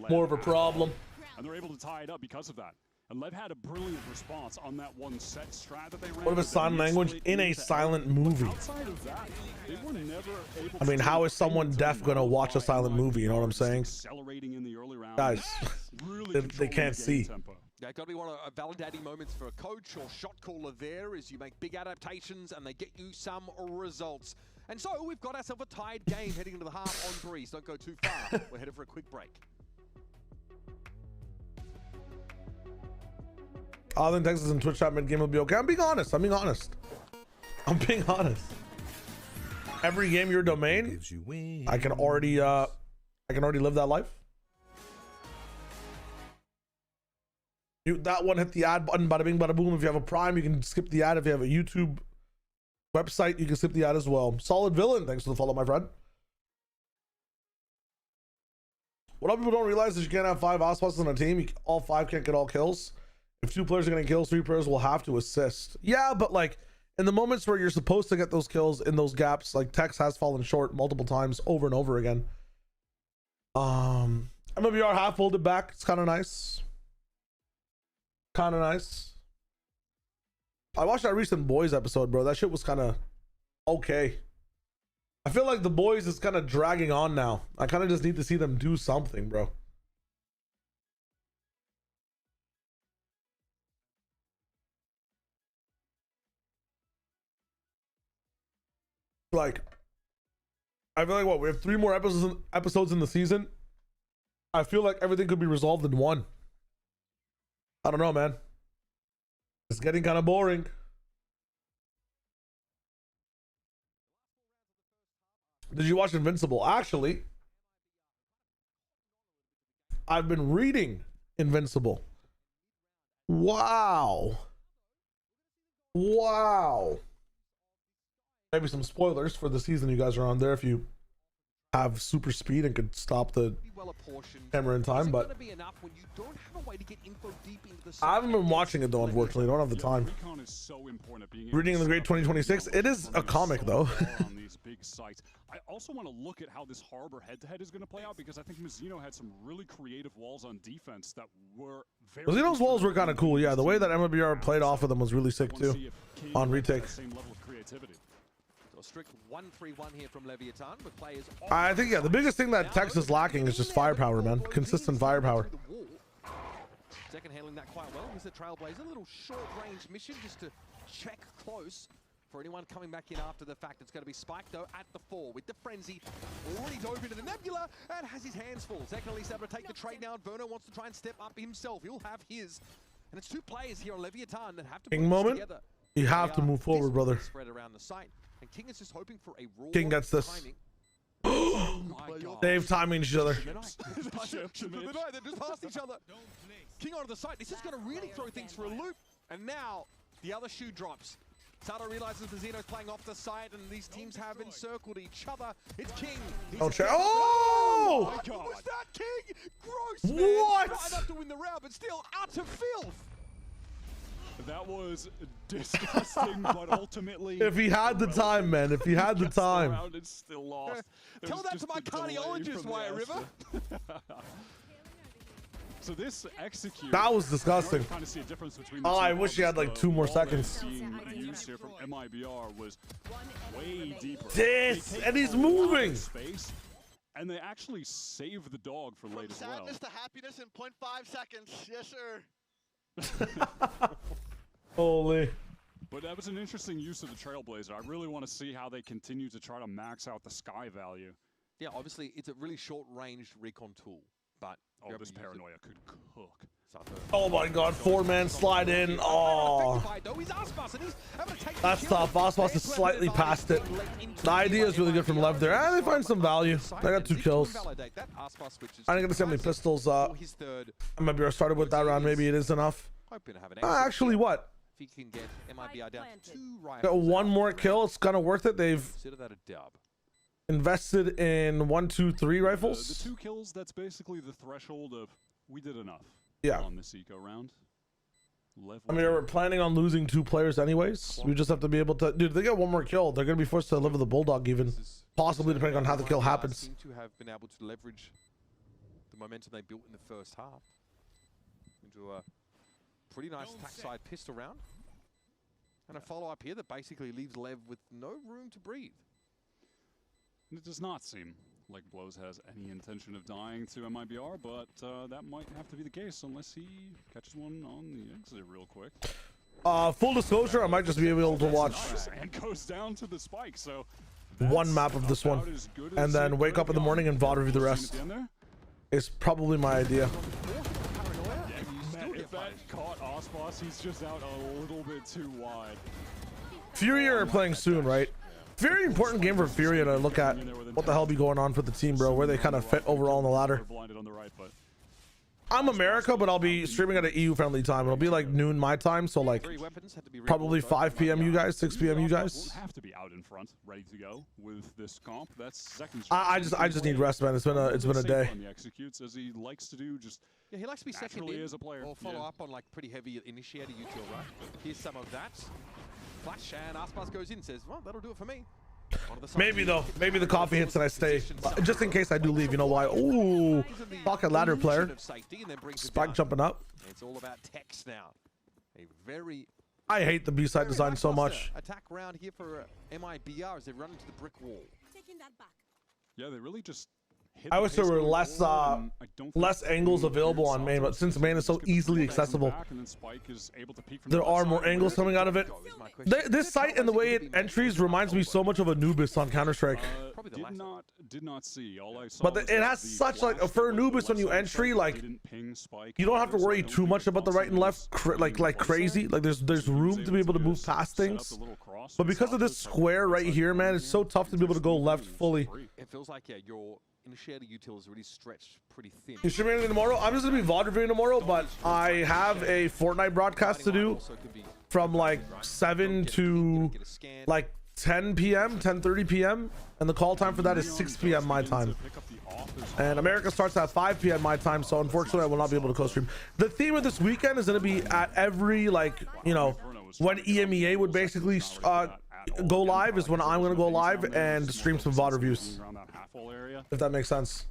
more of a problem. And they're able to tie it up because of that. And LEV had a brilliant response on that one set strat that they ran. What if it's sign language in a silent movie? Outside of that, they were never able I mean, how is someone deaf gonna watch a silent movie? You know what I'm saying? Accelerating in the early round. Guys, they can't see. Yeah, got to be one of validating moments for a coach or shot caller there as you make big adaptations and they get you some results. And so we've got ourselves a tied game heading into the half on 3. So don't go too far. We're headed for a quick break. I think Texas and Twitch chat mid-game will be okay. I'm being honest. I'm being honest. Every game your domain, I can already live that life. That one hit the ad button, bada bing, bada boom. If you have a Prime, you can skip the ad. If you have a YouTube website, you can skip the ad as well. Solid Villain, thanks for the follow, my friend. What other people don't realize is you can't have 5 Ospas on a team. All 5 can't get all kills. If 2 players are getting kills, 3 players will have to assist. Yeah, but like in the moments where you're supposed to get those kills in those gaps, like Tex has fallen short multiple times over and over again. MIBR half pulled it back. It's kind of nice. Kind of nice. I watched that recent Boys episode, bro. That shit was kind of okay. I feel like the Boys is kind of dragging on now. I kind of just need to see them do something, bro. Like, I feel like what we have 3 more episodes in the season. I feel like everything could be resolved in 1. I don't know, man. It's getting kind of boring. Did you watch Invincible? Actually, I've been reading Invincible. Wow. Wow. Maybe some spoilers for the season you guys are on there if you have super speed and could stop the camera in time, but I haven't been watching it though, unfortunately. I don't have the time. Reading the Great 2026, it is a comic though. I also want to look at how this Harbor head-to-head is going to play out because I think Mizzino had some really creative walls on defense that were very... Mizzino's walls were kind of cool, yeah. The way that MIBR played off of them was really sick too on retake. Same level of creativity. A strict 1-3-1 here from Leviathan with players. I think, yeah, the biggest thing that Tex is lacking is just firepower, man. Consistent firepower. Second handling that quite well. Here's the Trailblazer. A little short-range mission just to check close for anyone coming back in after the fact. It's going to be Spike, though, at the 4 with the Frenzy. Already dove into the Nebula and has his hands full. Zekin at least able to take the trade now. Verno wants to try and step up himself. He'll have his. And it's 2 players here on Leviathan that have to put this together. You have to move forward, brother. Spread around the site. And King is just hoping for a raw King gets this. They've timing each other. They're just past each other. King onto the site. This is going to really throw things for a loop. And now the other shoe drops. Sato realizes Mazino's playing off the side, and these teams have encircled each other. It's King. Oh, oh! What was that, King? Gross, man. What? Not enough to win the round, but still utter filth. That was disgusting, but ultimately... If he had the time, man. If he had the time. Round, it's still lost. Tell that to my cardiologist, Wyatt River. So this execute... That was disgusting. Kind of see a difference between Oh, I wish he had like 2 more seconds. Use here from MIBR was way deeper. This, and he's moving. Space, and they actually saved the dog for late as well. Sadness to happiness in 0.5 seconds. Yes, sir. Holy. But that was an interesting use of the Trailblazer. I really want to see how they continue to try to max out the Sky value. Yeah, obviously it's a really short-ranged recon tool, but this paranoia could cook. Oh my god, 4-man slide in. Oh. That's tough. Osmos is slightly past it. The idea is really good from LEV there. They find some value. I got 2 kills. I didn't get to see how many pistols MIBR started with that round. Maybe it is enough. Actually, what? If he can get MIBR down to 2 rifles. Got 1 more kill. It's kind of worth it. They've consider that a dub. Invested in 1, 2, 3 rifles. The 2 kills, that's basically the threshold of we did enough. Yeah. On this eco round. I mean, we're planning on losing 2 players anyways. We just have to be able to... Dude, if they get 1 more kill, they're going to be forced to live with the Bulldog even. Possibly depending on how the kill happens. Seem to have been able to leverage the momentum they built in the first half into a pretty nice attack side pistol round. And a follow-up here that basically leaves LEV with no room to breathe. It does not seem like Blows has any intention of dying to MIBR, but that might have to be the case unless he catches one on the exit real quick. Full disclosure, I might just be able to watch and goes down to the spike, so 1 map of this one, and then wake up in the morning and VOD review the rest. Is probably my idea. If that caught Osmos, he's just out a little bit too wide. Fury are playing soon, right? Very important game for Fury to look at what the hell be going on for the team, bro, where they kind of fit overall on the ladder. I'm America, but I'll be streaming at an EU-friendly time. It'll be like noon my time, so like probably 5 p.m. you guys, 6 p.m. you guys. Won't have to be out in front, ready to go with this comp. That's second. I just need rest, man. It's been a day. He executes as he likes to do. Just yeah, he likes to be second in as a player, or follow up on like pretty heavy initiator util, right? Here's some of that. Flash and Aspas goes in and says, well, that'll do it for me. Maybe though. Maybe the coffee hits and I stay. Just in case I do leave, you know why? Ooh, pocket ladder player. Spike jumping up. It's all about text now. A very... I hate the B-side design so much. Attack round here for MIBR as they run into the brick wall. Yeah, they really just... I wish there were less angles available on main, but since main is so easily accessible, there are more angles coming out of it. This site and the way it entries reminds me so much of Anubis on Counter-Strike. Did not see. All I saw but it has such like for Anubis when you entry, like you don't have to worry too much about the right and left like crazy. Like there's room to be able to move past things. But because of this square right here, man, it's so tough to be able to go left fully. It feels like your initiator util is really stretched pretty thin. You streaming anything tomorrow? I'm just gonna be VOD reviewing tomorrow, but I have a Fortnite broadcast to do from like 7 to like 10 p.m., 10:30 p.m. and the call time for that is 6 p.m. my time. And America starts at 5 p.m. my time, so unfortunately I will not be able to co-stream. The theme of this weekend is gonna be at every like, you know, when EMEA would basically go live is when I'm gonna go live and stream some VOD reviews. If that makes sense.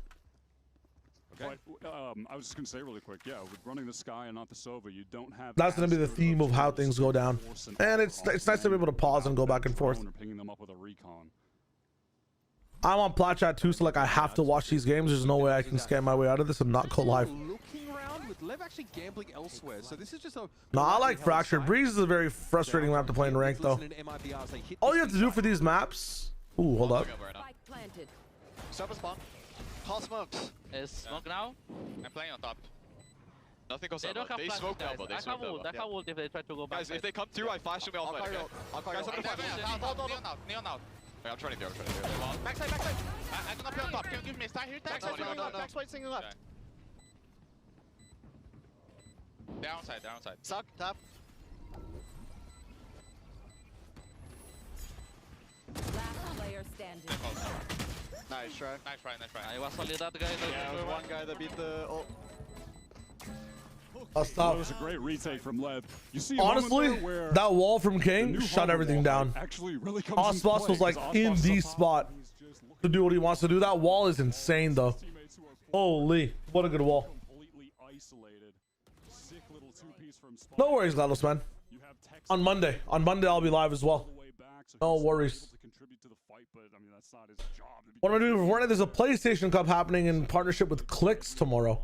Okay. But, I was just gonna say really quick, yeah, with running the Sky and not the Sova, you don't have. That's gonna be the theme of how things go down, and it's nice to be able to pause and go back and forth. I'm on Plat Chat too, so like I have to watch these games. There's no way I can scam my way out of this and not go live. LEV actually gambling elsewhere, so this is just a... No, I like Fractured. Breeze is a very frustrating map to play in ranked though. All you have to do for these maps... Ooh, hold up. Super spawn. Call smokes. Is smoke now? I'm playing on top. Nothing goes They don't have flashes, guys. I have ult if they try to go back. Guys, if they come through, I flash them off. Guys, Neon out. Wait, I'm trying to do it. Backside. I do not play on top. Can you give me a star here? Backside swinging left. Downside. Suck, top. Nice try. Nice try. Aí o Assolidado ganhou. Yeah, there was one guy that beat the ult. I'll stop. That was a great retake from Lev. You see, Honestly, that wall from King shut everything down. Actually, really comes Osboss was like in the spot to do what he wants to do. That wall is insane, though. Holy, what a good wall. No worries, GLaDOS, man. On Monday I'll be live as well. No worries. What am I doing for Fortnite? There's a PlayStation Cup happening in partnership with Clicks tomorrow.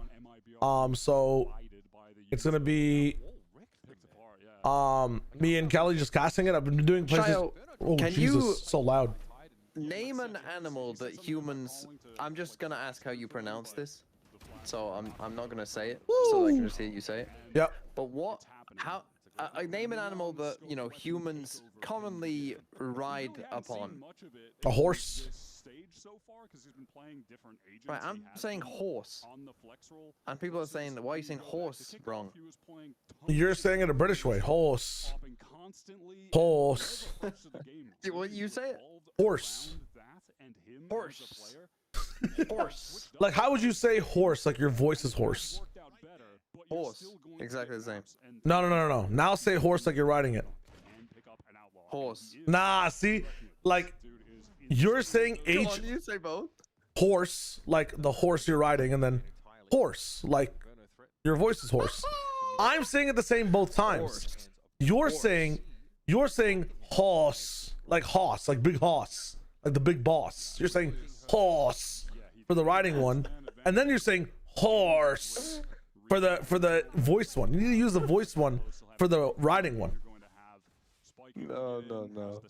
So it's gonna be me and Kelly just casting it. I've been doing PlayStation. Oh, can Jesus, you so loud. Name an animal that humans. I'm just gonna ask how you pronounce this, so I'm not gonna say it, so I can just hear you say it. Yeah. But what? How? Name an animal that humans commonly ride upon. A horse. Right, I'm saying horse, and people are saying, why are you saying horse wrong? You're saying it a British way. Horse. Horse. What you say it? Horse. Horse. Horse. Like, how would you say horse? Like your voice is hoarse. Horse. Exactly the same. No. Now say horse like you're riding it. Horse. Nah, see, like you're saying Come on, you say both. Horse, like the horse you're riding, and then horse, like your voice is hoarse. I'm saying it the same both times. You're saying horse, like hoss, like big hoss, like the big boss. You're saying horse for the riding one, and then you're saying horse for the voice one. You need to use the voice one for the riding one. No.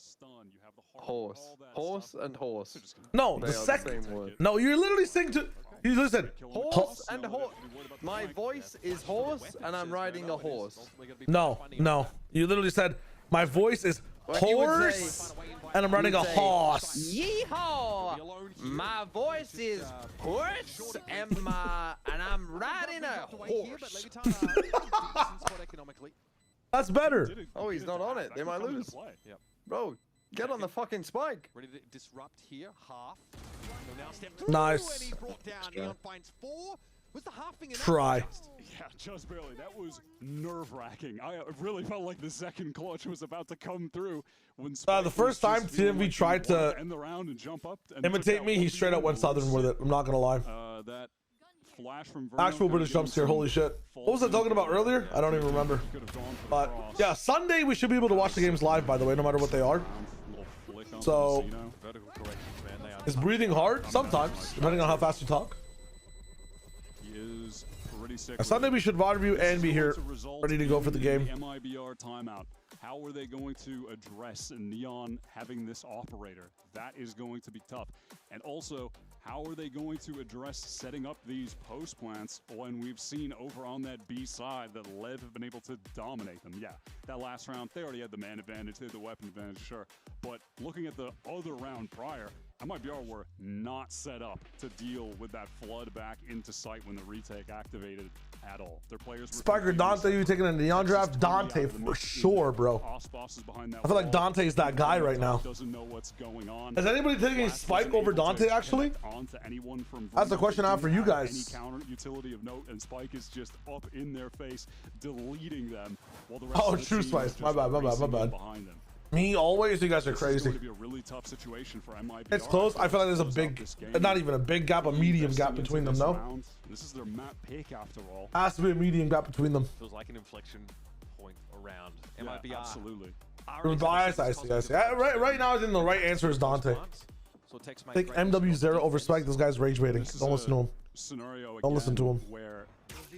Horse and horse. No, the second. No, you're literally saying to. You listen. Horse and horse. My voice is horse, and I'm riding a horse. No. You literally said my voice is horse, and I'm running a horse. Yeehaw! My voice is horse, and I'm riding a horse. That's better. Oh, he's not on it. They might lose. Bro, get on the fucking spike. Ready to disrupt here. Half. Now step Nice. and he brought down. Neon finds 4. Was the halving enough? Try. Yeah, just barely. That was nerve-wracking. I really felt like the second clutch was about to come through when The first time TMV tried to end the round and jump up and imitate me, he straight up went Southern with it. I'm not gonna lie. That flash from Actual British jumps here. Holy shit. What was I talking about earlier? I don't even remember. But yeah, Sunday we should be able to watch the games live, by the way, no matter what they are. So is breathing hard? Sometimes, depending on how fast you talk. Sunday we should VOD review and be here, ready to go for the game. MIBR timeout. How are they going to address Neon having this operator? That is going to be tough. And also, how are they going to address setting up these post plants when we've seen over on that B side that LEV have been able to dominate them? Yeah, that last round, they already had the man advantage, they had the weapon advantage, sure. But looking at the other round prior, MIBR were not set up to deal with that flood back into sight when the retake activated at all. Their players were Spiker Dante, you taking a Neon draft? Dante for sure, bro. I feel like Dante's that guy right now. Doesn't know what's going on. Is anybody taking a Spike over Dante actually? That's the question I have for you guys. Any counter utility of note, and Spike is just up in their face, deleting them. While the rest True Spice. My bad. Behind them. Me always, you guys are This crazy. is going to be a really tough situation for MIBR. It's close. I feel like there's a big, not even a big gap, a medium gap between them, no? This is their map pick after all. Has to be a medium gap between them. Feels like an inflection point around Yeah, MIBR. absolutely. I see. Right now, I think the right answer is Dante. I think MW0 over Spike. This guy's rage baiting. Don't listen to him. Scenario Don't listen to him. Where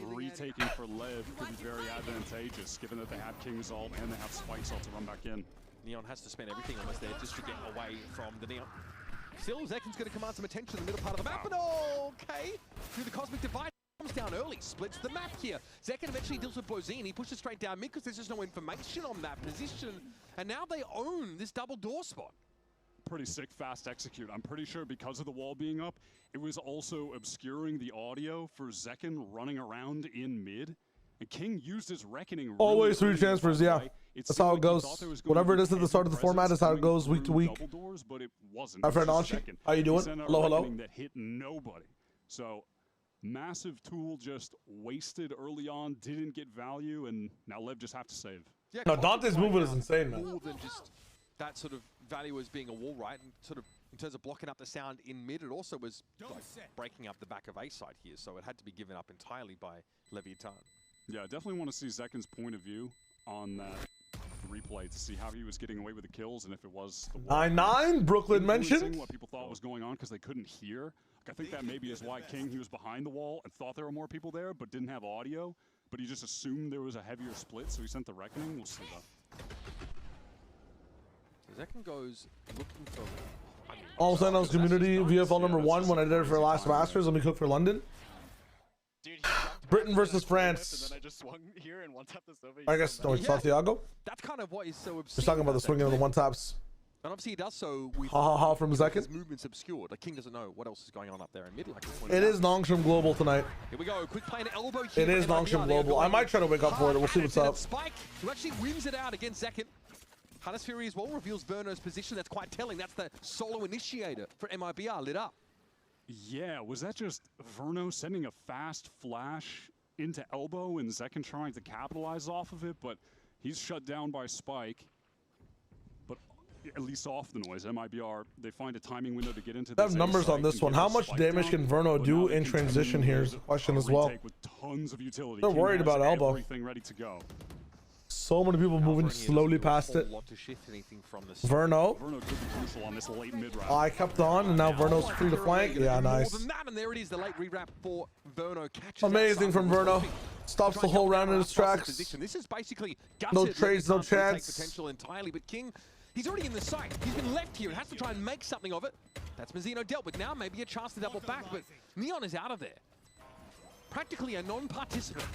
retaking for LEV could be very advantageous, given that they have King's ult and they have Spike's ult to run back in. Neon has to spend everything almost there just to get away from the Neon. Still, Zekken's going to command some attention in the middle part of the map, but okay. Through the Cosmic Divide, comes down early, splits the map here. Zekken eventually deals with Bozine. He pushes straight down mid because there's just no information on that position. And now they own this double door spot. Pretty sick, fast execute. I'm pretty sure because of the wall being up, it was also obscuring the audio for Zekken running around in mid. And King used his Reckoning. Always 3 transfers, yeah. That's how it goes. Whatever it is at the start of the format is how it goes week to week. Hi, Fernanchi. How you doing? Hello, hello. That hit nobody. So massive tool just wasted early on, didn't get value, and now LEV just have to save. Yeah, No, Dante's movement is insane, man. More than just that sort of value as being a wall, right? And sort of in terms of blocking up the sound in mid, it also was like breaking up the back of A side here, so it had to be given up entirely by Leviathan. Yeah, I definitely want to see Zekin's point of view on that replay to see how he was getting away with the kills and if it was the 9-9, Brooklyn mentioned. What people thought was going on because they couldn't hear. Like, I think that maybe is why King, he was behind the wall and thought there were more people there, but didn't have audio. But he just assumed there was a heavier split, so he sent the Reckoning. We'll see that. Zekin goes looking for... All of a sudden, I was community VFL number 1 when I did it for last Masters. Let me cook for London. Britain versus France. And then I just swung here and one tap this over. I guess no, it's Santiago. That's kind of what is so obscene. Just talking about the swinging of the one taps. And obviously he does so with from Zekin. his movements obscured. Like King doesn't know what else is going on up there in mid. Like it is Nongshim Global tonight. Here we go. Quick play and elbow here. It is Nongshim Global. I might try to wake up for it. We'll see what's up. Spike, who actually wins it out against Zekin. Hannes Fury as well reveals Verno's position. That's quite telling. That's the solo initiator for MIBR lit up. Yeah, was that just Verno sending a fast flash into elbow and Zekin trying to capitalize off of it? But he's shut down by Spike. But at least off the noise, MIBR, they find a timing window to get into I have numbers on this one. How much damage can Verno do in transition here is the question as well. With tons of utility. They're worried about elbow. Everything ready to go. So many people moving slowly past it. Verno. Verno could be crucial on this late mid round. I kept on, and now Verno's free to flank. Yeah, nice. And there it is, the late rewrap for Verno. Amazing from Verno. Stops the whole round in his tracks. This is basically no trades, no chance. Potential entirely, but King, he's already in the site. He's been left here and has to try and make something of it. That's Mazzino dealt with. Now maybe a chance to double back, but Neon is out of there. Practically a non-participant.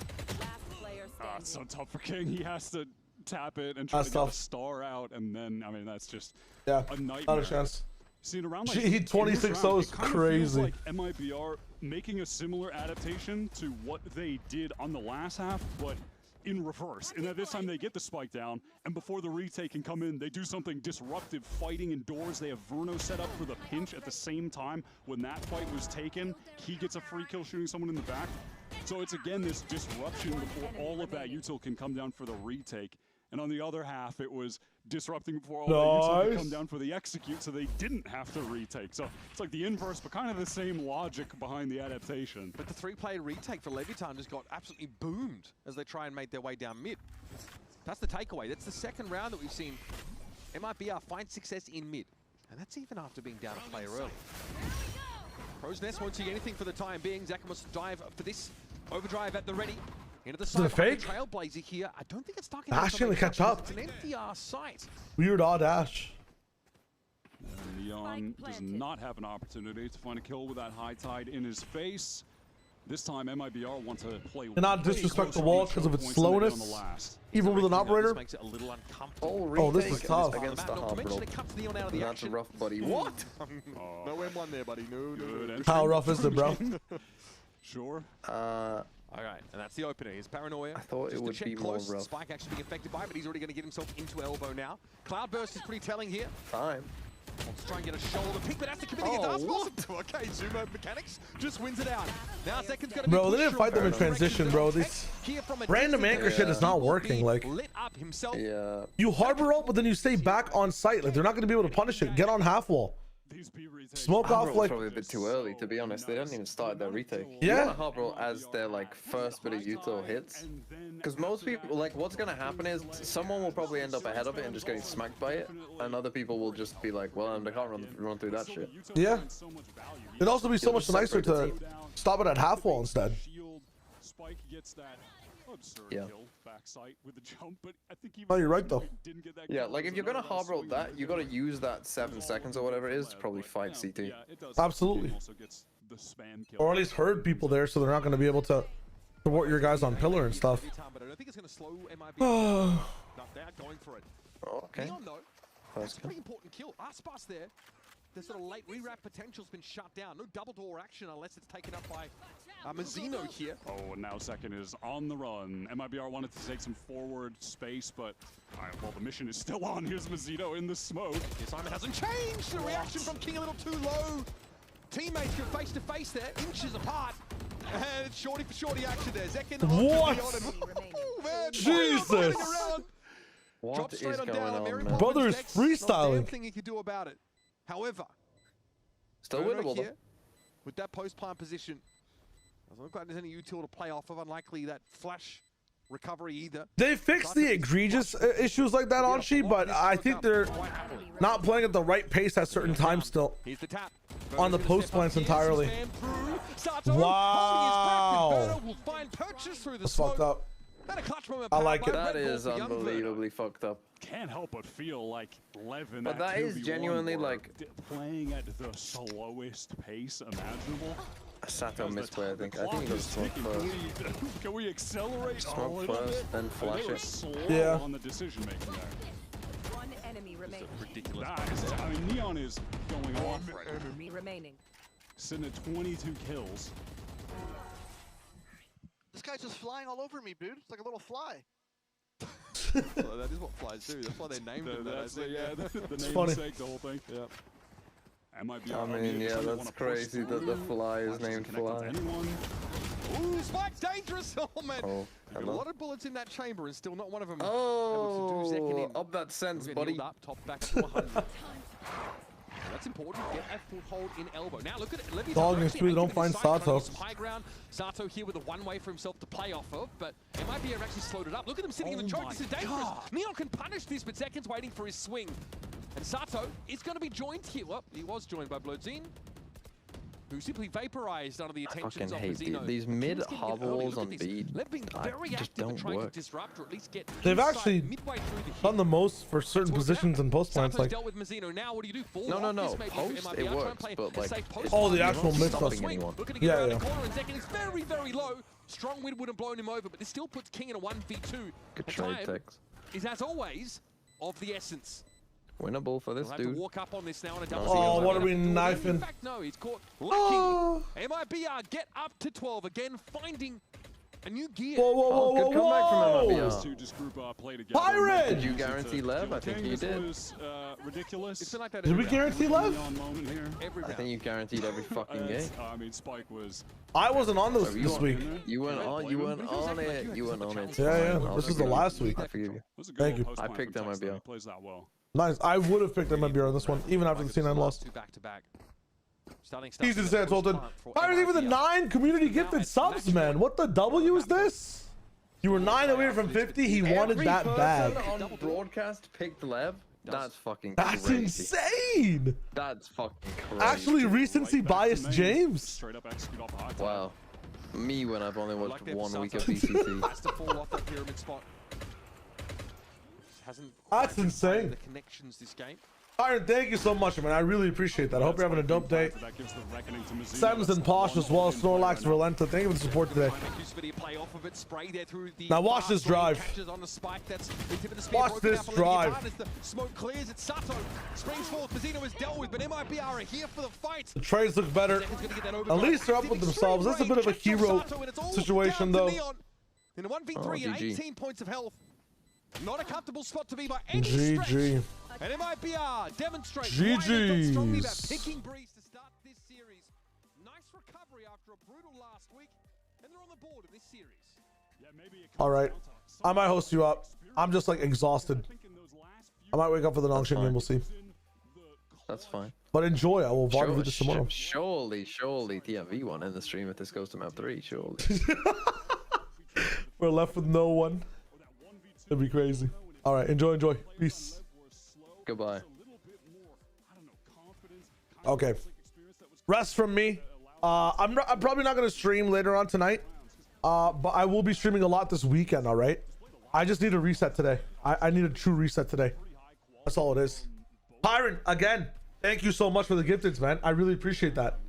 It's so tough for King. He has to tap it and try to get a star out, and then, I mean, that's just a nightmare. Not a chance. Seeing around like Gee, 26-0 is crazy. Like MIBR making a similar adaptation to what they did on the last half, but in reverse. And at this time, they get the spike down, and before the retake can come in, they do something disruptive, fighting indoors. They have Verno set up for the pinch at the same time. When that fight was taken, he gets a free kill shooting someone in the back. So it's again this disruption before all of that util can come down for the retake. And on the other half, it was disrupting before all that util could come down for the execute, so they didn't have to retake. So it's like the inverse, but kind of the same logic behind the adaptation. But the 3-player retake for Leviathan just got absolutely boomed as they try and make their way down mid. That's the takeaway. That's the second round that we've seen MIBR find success in mid. And that's even after being down a player early. Crow's Nest won't see anything for the time being. Zekin must dive for this overdrive at the ready. Into the side, fake? Trailblazer here. I don't think it's stuck in. Dash gonna catch up. It's an empty site. Weird odd dash. Neon does not have an opportunity to find a kill with that high tide in his face. This time, MIBR want to play. And not disrespect the wall because of its slowness. Even with an operator. Makes it a little uncomfortable. Oh, this is tough. Against the Harbor. That's a rough, buddy. What? No M1 there, buddy. No. How rough is it, bro? Sure. All right, and that's the opener. His paranoia. I thought it would be more rough. Spike actually being affected by it, but he's already going to get himself into elbow now. Cloudburst is pretty telling here. Time. Let's try and get a shoulder pick, but that's the committing against us. Okay, Zumo Mechanics just wins it out. Now Zekin's got to be bro, they didn't fight them in transition, bro. This random anchor shit is not working. Like, you harbor up, but then you stay back on site. Like, they're not going to be able to punish it. Get on half wall. Smoke off like probably a bit too early, to be honest. They haven't even started their retake. Yeah. You want to harbor as their like first bit of util hits, because most people like what's gonna happen is someone will probably end up ahead of it and just getting smacked by it, and other people will just be like, well, they can't run through that shit. Yeah. It'd also be so much nicer to stop it at half wall instead. Spike gets that absurd kill backside with the jump, but I think oh, you're right though. Yeah, like if you're gonna harbor that, you gotta use that 7 seconds or whatever it is to probably fight CT. Absolutely. Or at least herd people there, so they're not gonna be able to support your guys on pillar and stuff. Okay. That's a pretty important kill. Aspas there. the sort of late re-wrap potential's been shut down. No double door action unless it's taken up by Mazzino here. Oh, and now Second is on the run. MIBR wanted to take some forward space, but well, the mission is still on. Here's Mazzino in the smoke. The assignment hasn't changed. The reaction from King a little too low. Teammates go face to face there, inches apart. And it's shorty for shorty action there. Zekin. What? Oh, man. Jesus. What is straight on going down. on, man? Brother is Not a damn freestyling. thing he could do about it. However, Still Bruno winnable, here, with that post-plant position, doesn't look like there's any util to play off of. Unlikely that flash recovery either. They fixed the egregious issues like that on She, but I think they're not playing at the right pace at certain times still. Here's the tap. On the post plants entirely. Wow. That's fucked up. I like it. That is unbelievably fucked up. Can't help but feel like LEV in But that that is 2v1 genuinely were like playing at the slowest pace imaginable. Sato misplay, I think. I think he goes smoke first. Can we accelerate a Smoke little first, bit? then flash They were it. slow Yeah. on the decision making there. One enemy remaining. Ridiculous. I mean, Neon is going off right now. Enemy remaining. Sitting at 22 kills. This guy's just flying all over me, dude. It's like a little fly. Well, that is what flies do. That's why they named him that. That's the It's funny. namesake, the whole thing. Yeah. I mean, yeah, that's crazy that the fly is named Fly. Ooh, Spike's dangerous! Oh, man. Oh, A hello. lot of bullets in that chamber and still not one of them. Oh, up that sense, buddy. Up, top back to 100. That's important. Get a foothold in elbow. Now look at it. Levy's Dog and actually Speed don't making find this side, trying to Sato. get some high ground. Sato here with a one-way for himself to play off of, but MIBR actually slowed it up. Look at him sitting in the choke. This is dangerous. Neon can punish this, but Seconds waiting for his swing. And Sato is going to be joined here. Well, he was joined by Blodzine, who simply vaporized under the I attentions fucking of hate Mazzino. these mid hobbles on beat. They've been very just active in don't trying work. to disrupt or at least get They've inside actually midway through the hit. done the most for certain positions and post plants. Sato's Like, dealt with Mazzino. Now what do you do? Fall No, no, off no. this maybe for Post, MIBR. it Try and works, play but a like, safe post it's Oh, the play. actual mid Stop stuff. swing. anyone. Looking to get Yeah, around yeah. the corner, and Zekin is very, very low. Strong wind would have blown him over, but this still puts King in a 1v2. Good And trade, time Tex. is, as always, of the essence. Winnable for this He'll have to dude. walk up on this now on a double. Oh, team. what are we In knifing? fact, no, he's caught Oh. lacking. MIBR get up to 12 again, finding a new gear. Whoa, whoa, whoa, Good comeback from whoa, MIBR. These two just group play together. Pirate! Did you guarantee Lev? I think you did. Was, ridiculous. It's been like that Did every we round. guarantee Lev? Neon moment here. Every I round. think you guaranteed every fucking game. I mean, Spike was. I wasn't on this So you this were- week. You weren't on. You weren't on it. You weren't on it. Yeah, yeah. I'll This is the forgive you. last week. I forgive you. Was a good Thank little you. post I plan picked from Tex, though. MIBR. He plays that well. Nice. I would have picked MIBR on this one, even after the C9 loss. Two back to back. Starting Easy to say, I told him. Pirates even the 9 community gifted subs, man. What the W is this? You were 9 away from 50. He wanted Every that person bag. on broadcast picked Lev. That's fucking That's crazy. insane. That's fucking crazy. Actually, recency biased James. Straight up execute off the high top. Wow. Me when I've only watched Like 1 week Sato. of VCT. Has to fall off that pyramid spot. Hasn't That's quite insane. the connections this game. Iron, thank you so much, man. I really appreciate that. I hope you're having a dope day. That gives the reckoning to Mazzino. Sam's and Posh as well. Snorlax, Valenta. Thank you for the support today. Now watch this drive. Watch this drive. The smoke clears. It's Sato. Springs forth. Mazzino is dealt with, but MIBR are here for the fight. The trades look better. At least they're up with themselves. This is a bit of a hero situation, though. In a 1v3 Oh, and GG. 18 points of health. Not a comfortable spot to be by any stretch. GG. And MIBR demonstrate why they felt strongly about GG's. picking Breeze to start this series. Nice recovery after a brutal last week, and they're on the board in this series. All right. I might host you up. I'm just like exhausted. I might wake up for the Nongshim game. We'll see. That's fine. But enjoy. I will VOD this tomorrow. Surely TMV won in the stream if this goes to map 3. Surely. We're left with no one. It'd be crazy. All right. Enjoy. Peace. Goodbye. Okay. Rest from me. I'm probably not gonna stream later on tonight. But I will be streaming a lot this weekend. All right. I just need a reset today. I need a true reset today. That's all it is. Pyron, again, thank you so much for the gifteds, man. I really appreciate that.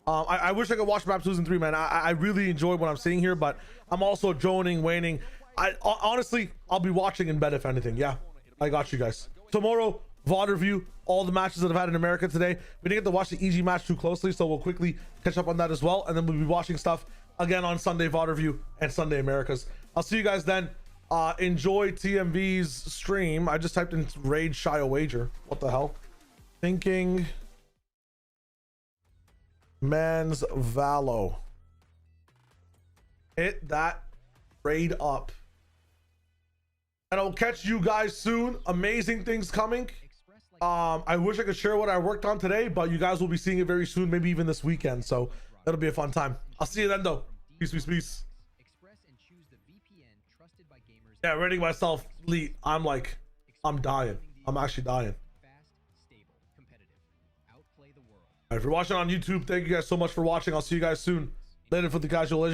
I wish I could watch map 2s and 3, man. I really enjoy what I'm seeing here, but I'm also droning, waning. Honestly, I'll be watching in bed if anything. Yeah, I got you guys. Tomorrow, VOD review all the matches that I've had in America today. We didn't get to watch the EG match too closely, so we'll quickly catch up on that as well. And then we'll be watching stuff again on Sunday VOD review and Sunday Americas. I'll see you guys then. Enjoy TMV's stream. I just typed in Raid Shia Wager. What the hell? Thinking Man's Valo. Hit that raid up. And I'll catch you guys soon. Amazing things coming. I wish I could share what I worked on today, but you guys will be seeing it very soon, maybe even this weekend. So that'll be a fun time. I'll see you then though. Peace, peace, peace. Yeah, rating myself elite. I'm dying. I'm actually dying. All right, if you're watching on YouTube, thank you guys so much for watching. I'll see you guys soon. Later for the casual legend.